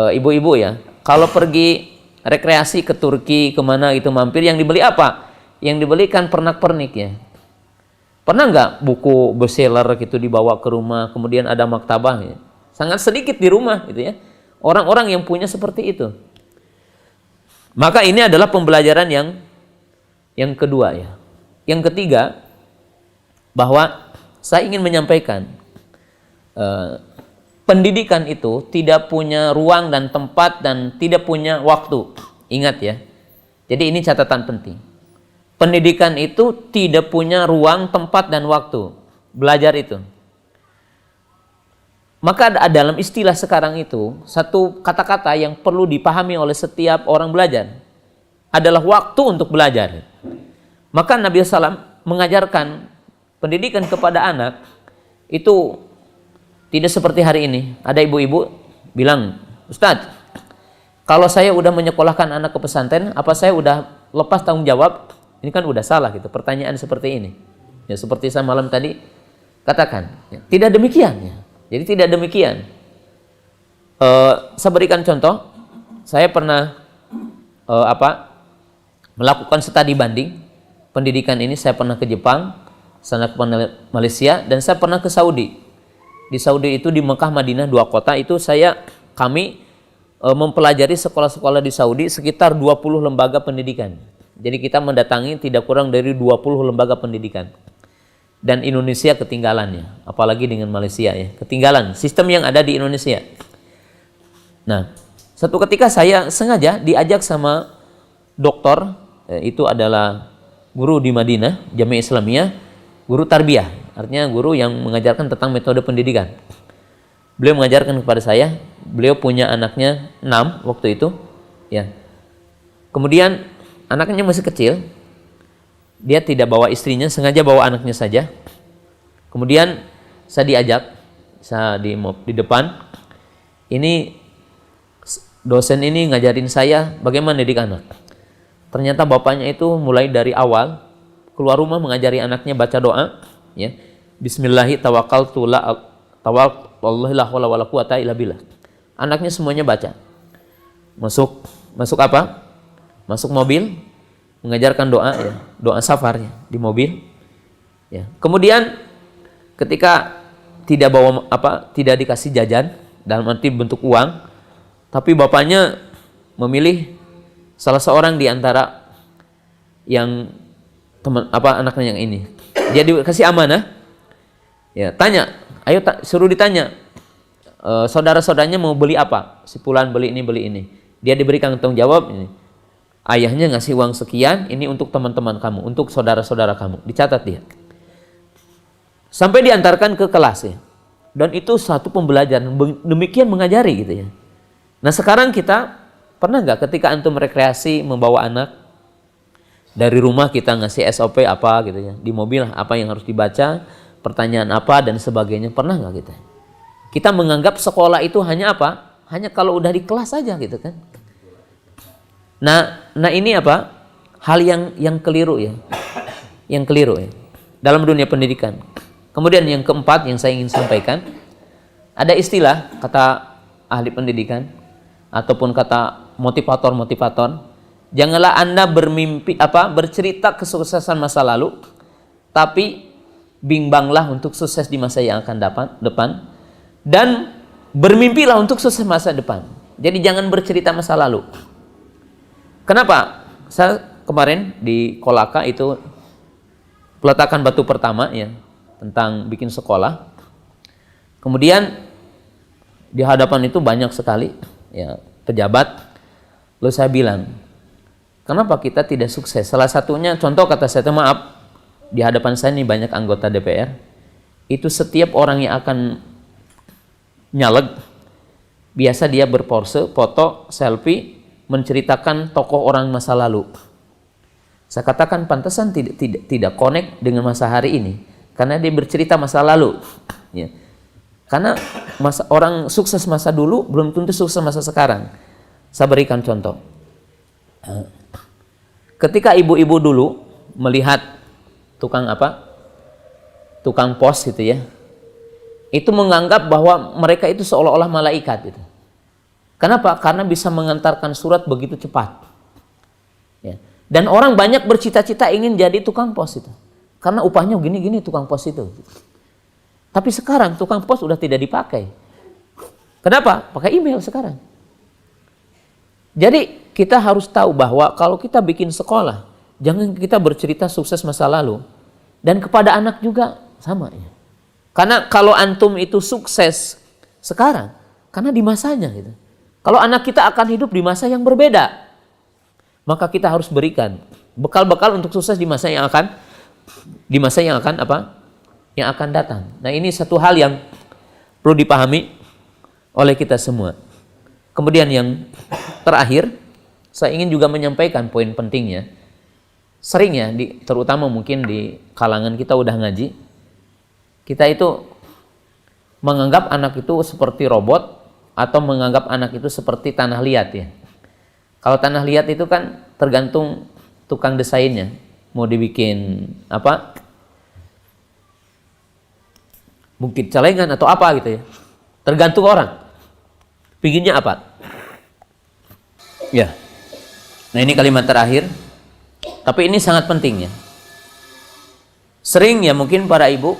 [SPEAKER 1] ibu-ibu ya, kalau pergi rekreasi ke Turki, kemana itu mampir, yang dibeli apa? Yang dibelikan pernak-pernik ya. Pernah nggak buku bestseller gitu dibawa ke rumah, kemudian ada maktabah ya? Sangat sedikit di rumah gitu ya. Orang-orang yang punya seperti itu. Maka ini adalah pembelajaran yang kedua ya. Yang ketiga, bahwa saya ingin menyampaikan pendidikan itu tidak punya ruang dan tempat dan tidak punya waktu. Ingat ya. Jadi ini catatan penting. Pendidikan itu tidak punya ruang, tempat, dan waktu. Belajar itu. Maka dalam istilah sekarang itu, satu kata-kata yang perlu dipahami oleh setiap orang belajar adalah waktu untuk belajar. Maka Nabi SAW mengajarkan pendidikan kepada anak itu tidak seperti hari ini. Ada ibu-ibu bilang, Ustadz, kalau saya udah menyekolahkan anak ke pesantren, apa saya udah lepas tanggung jawab? Ini kan udah salah gitu, pertanyaan seperti ini. Ya seperti saya malam tadi katakan, ya, tidak demikian. Ya. Jadi tidak demikian. Saya berikan contoh, saya pernah melakukan studi banding pendidikan ini. Saya pernah ke Jepang, saya ke Malaysia, dan saya pernah ke Saudi. Di Saudi itu di Mekah, Madinah, 2 kota itu kami mempelajari sekolah-sekolah di Saudi sekitar 20 lembaga pendidikan. Jadi kita mendatangi tidak kurang dari 20 lembaga pendidikan. Dan Indonesia ketinggalannya, apalagi dengan Malaysia ya. Ketinggalan sistem yang ada di Indonesia. Nah, satu ketika saya sengaja diajak sama doktor, itu adalah guru di Madinah, Jamiah Islamiyah, guru tarbiyah, artinya guru yang mengajarkan tentang metode pendidikan. Beliau mengajarkan kepada saya, beliau punya anaknya 6 waktu itu, ya. Kemudian anaknya masih kecil, dia tidak bawa istrinya, sengaja bawa anaknya saja. Kemudian saya diajak, saya di depan, ini dosen ini ngajarin saya bagaimana didik anak. Ternyata bapaknya itu mulai dari awal keluar rumah mengajari anaknya baca doa, ya. Bismillahi tawakkaltu la wala quwata illa billah. Anaknya semuanya baca. Masuk apa? Masuk mobil, mengajarkan doa ya, doa safar ya, di mobil. Ya. Kemudian ketika tidak dikasih jajan dalam arti bentuk uang, tapi bapaknya memilih salah seorang di antara yang anaknya yang ini. Dia dikasih amanah. Ya, tanya, suruh ditanya. Saudara-saudaranya mau beli apa? Si fulan beli ini. Dia diberikan tanggung jawab ini. Ayahnya ngasih uang sekian, ini untuk teman-teman kamu, untuk saudara-saudara kamu. Dicatat dia. Sampai diantarkan ke kelas ya. Dan itu satu pembelajaran, demikian mengajari gitu ya. Nah sekarang kita, pernah nggak ketika antum rekreasi membawa anak, dari rumah kita ngasih SOP apa gitu ya, di mobil apa yang harus dibaca, pertanyaan apa dan sebagainya, pernah nggak kita? Kita menganggap sekolah itu hanya apa? Hanya kalau udah di kelas saja gitu kan. Nah ini apa? Hal yang keliru ya. Yang keliru ya. Dalam dunia pendidikan. Kemudian yang keempat yang saya ingin sampaikan, ada istilah kata ahli pendidikan ataupun kata motivator. Janganlah Anda bercerita kesuksesan masa lalu, tapi bimbanglah untuk sukses di masa yang akan depan dan bermimpilah untuk sukses masa depan. Jadi jangan bercerita masa lalu. Kenapa? Saya kemarin di Kolaka itu peletakan batu pertama ya, tentang bikin sekolah. Kemudian di hadapan itu banyak sekali ya pejabat. Lalu saya bilang, kenapa kita tidak sukses? Salah satunya, contoh kata saya, maaf, di hadapan saya ini banyak anggota DPR, itu setiap orang yang akan nyaleg, biasa dia berpose, foto, selfie, menceritakan tokoh orang masa lalu. Saya katakan pantesan tidak connect dengan masa hari ini, karena dia bercerita masa lalu. Ya. Karena orang sukses masa dulu belum tentu sukses masa sekarang. Saya berikan contoh. Ketika ibu-ibu dulu melihat tukang pos gitu ya, itu menganggap bahwa mereka itu seolah-olah malaikat gitu. Kenapa? Karena bisa mengantarkan surat begitu cepat. Ya. Dan orang banyak bercita-cita ingin jadi tukang pos itu. Karena upahnya gini-gini tukang pos itu. Tapi sekarang tukang pos udah tidak dipakai. Kenapa? Pakai email sekarang. Jadi kita harus tahu bahwa kalau kita bikin sekolah, jangan kita bercerita sukses masa lalu. Dan kepada anak juga sama ya. Karena kalau antum itu sukses sekarang, karena di masanya gitu. Kalau anak kita akan hidup di masa yang berbeda, maka kita harus berikan bekal-bekal untuk sukses di masa yang akan yang akan datang. Nah, ini satu hal yang perlu dipahami oleh kita semua. Kemudian yang terakhir, saya ingin juga menyampaikan poin pentingnya. Sering ya, terutama mungkin di kalangan kita udah ngaji, kita itu menganggap anak itu seperti robot atau menganggap anak itu seperti tanah liat ya. Kalau tanah liat itu kan tergantung tukang desainnya, mau dibikin apa, bukit celengan atau apa gitu ya, tergantung orang pinginnya apa ya. Nah, ini kalimat terakhir, tapi ini sangat penting ya. Sering ya mungkin para ibu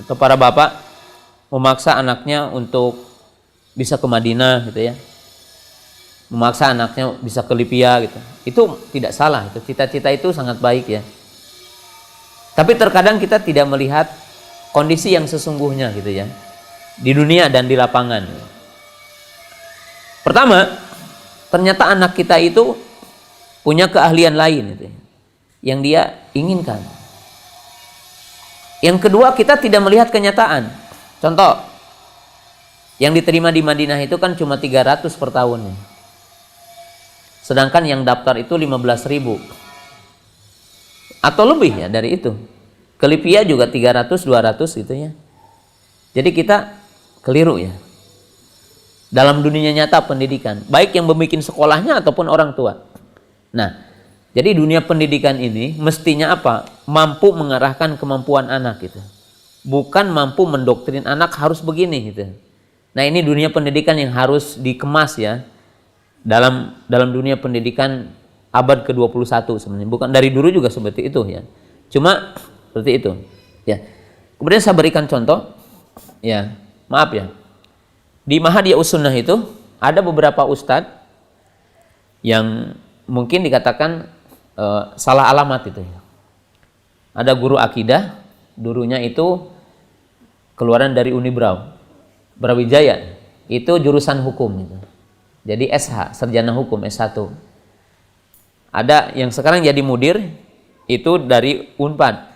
[SPEAKER 1] atau para bapak memaksa anaknya untuk bisa ke Madinah gitu ya, memaksa anaknya bisa ke Libya gitu. Itu tidak salah, itu cita-cita itu sangat baik ya. Tapi terkadang kita tidak melihat kondisi yang sesungguhnya gitu ya, di dunia dan di lapangan. Pertama, ternyata anak kita itu punya keahlian lain gitu ya, yang dia inginkan. Yang kedua, kita tidak melihat kenyataan. Contoh, yang diterima di Madinah itu kan cuma 300 per tahunnya. Sedangkan yang daftar itu 15.000 atau lebih ya dari itu. Ke Libya juga 300-200 gitu ya. Jadi kita keliru ya dalam dunia nyata pendidikan, baik yang membuat sekolahnya ataupun orang tua. Nah, jadi dunia pendidikan ini mestinya apa? Mampu mengarahkan kemampuan anak gitu. Bukan mampu mendoktrin anak harus begini gitu. Nah, ini dunia pendidikan yang harus dikemas ya. Dalam dunia pendidikan abad ke-21 sebenarnya. Bukan dari dulu juga seperti itu ya. Cuma seperti itu. Ya. Kemudian saya berikan contoh ya. Maaf ya. Di Mahadiyah Sunnah itu ada beberapa ustadz yang mungkin dikatakan salah alamat itu ya. Ada guru akidah, gurunya itu keluaran dari Unibraw, Brawijaya, itu jurusan hukum itu. Jadi SH, sarjana hukum S1. Ada yang sekarang jadi mudir itu dari Unpad.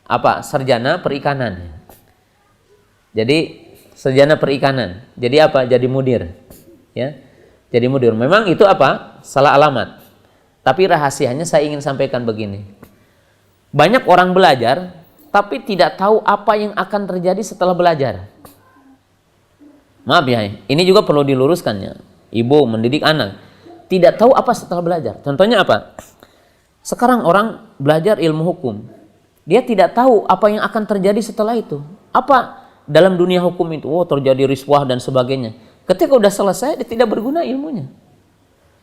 [SPEAKER 1] Apa? Sarjana perikanan. Jadi sarjana perikanan. Jadi apa? Jadi mudir. Ya. Jadi mudir. Memang itu apa? Salah alamat. Tapi rahasianya saya ingin sampaikan begini. Banyak orang belajar tapi tidak tahu apa yang akan terjadi setelah belajar. Maaf ya, ini juga perlu diluruskan ya. Ibu mendidik anak tidak tahu apa setelah belajar. Contohnya apa? Sekarang orang belajar ilmu hukum, dia tidak tahu apa yang akan terjadi setelah itu. Apa dalam dunia hukum itu? Oh, terjadi riswah dan sebagainya. Ketika udah selesai, dia tidak berguna ilmunya.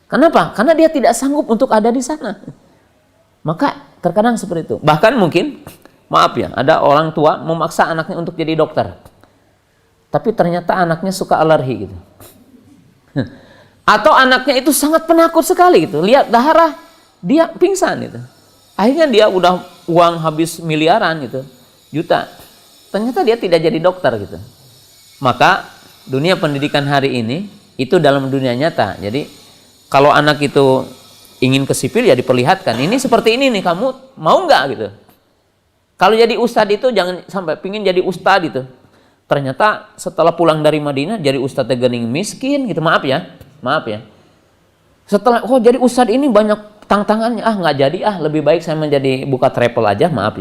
[SPEAKER 1] Kenapa? Karena dia tidak sanggup untuk ada di sana. Maka terkadang seperti itu. Bahkan mungkin, maaf ya, ada orang tua memaksa anaknya untuk jadi dokter, tapi ternyata anaknya suka alergi gitu. Atau anaknya itu sangat penakut sekali gitu, lihat darah dia pingsan gitu. Akhirnya dia udah uang habis miliaran gitu, juta. Ternyata dia tidak jadi dokter gitu. Maka dunia pendidikan hari ini Itu dalam dunia nyata. Jadi kalau anak itu ingin ke sipil ya diperlihatkan. Ini seperti ini nih, kamu mau nggak gitu. Kalau jadi ustadz itu jangan sampai pingin jadi ustadz gitu. Ternyata setelah pulang dari Madinah jadi ustadz gening miskin gitu. Maaf ya. Setelah jadi ustadz ini banyak tantangannya, nggak jadi, lebih baik saya menjadi buka travel aja, maaf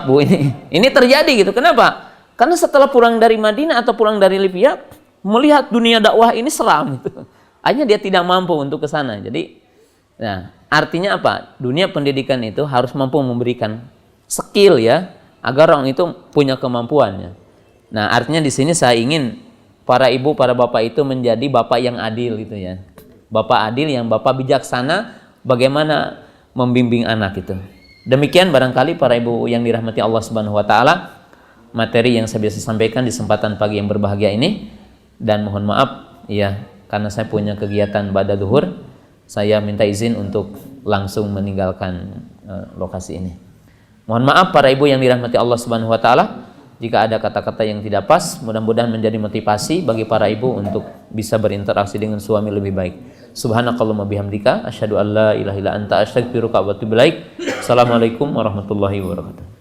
[SPEAKER 1] Bu, ini terjadi gitu. Kenapa? Karena setelah pulang dari Madinah atau pulang dari Libya melihat dunia dakwah ini seram gitu. Akhirnya dia tidak mampu untuk ke sana. Jadi nah, artinya apa? Dunia pendidikan itu harus mampu memberikan skill ya, agar orang itu punya kemampuannya. Nah, artinya di sini saya ingin para ibu, para bapak itu menjadi bapak yang adil gitu ya. Bapak adil yang bapak bijaksana bagaimana membimbing anak itu. Demikian barangkali para ibu yang dirahmati Allah Subhanahu wa taala, materi yang saya bisa sampaikan di kesempatan pagi yang berbahagia ini. Dan mohon maaf ya, karena saya punya kegiatan ba'da zuhur, saya minta izin untuk langsung meninggalkan lokasi ini. Mohon maaf para ibu yang dirahmati Allah Subhanahu wa taala jika ada kata-kata yang tidak pas. Mudah-mudahan menjadi motivasi bagi para ibu untuk bisa berinteraksi dengan suami lebih baik. Subhanakallahumma bihamdika asyhadu an la ilaha illa anta astaghfiruka wa atubu ilaik. Assalamualaikum warahmatullahi wabarakatuh.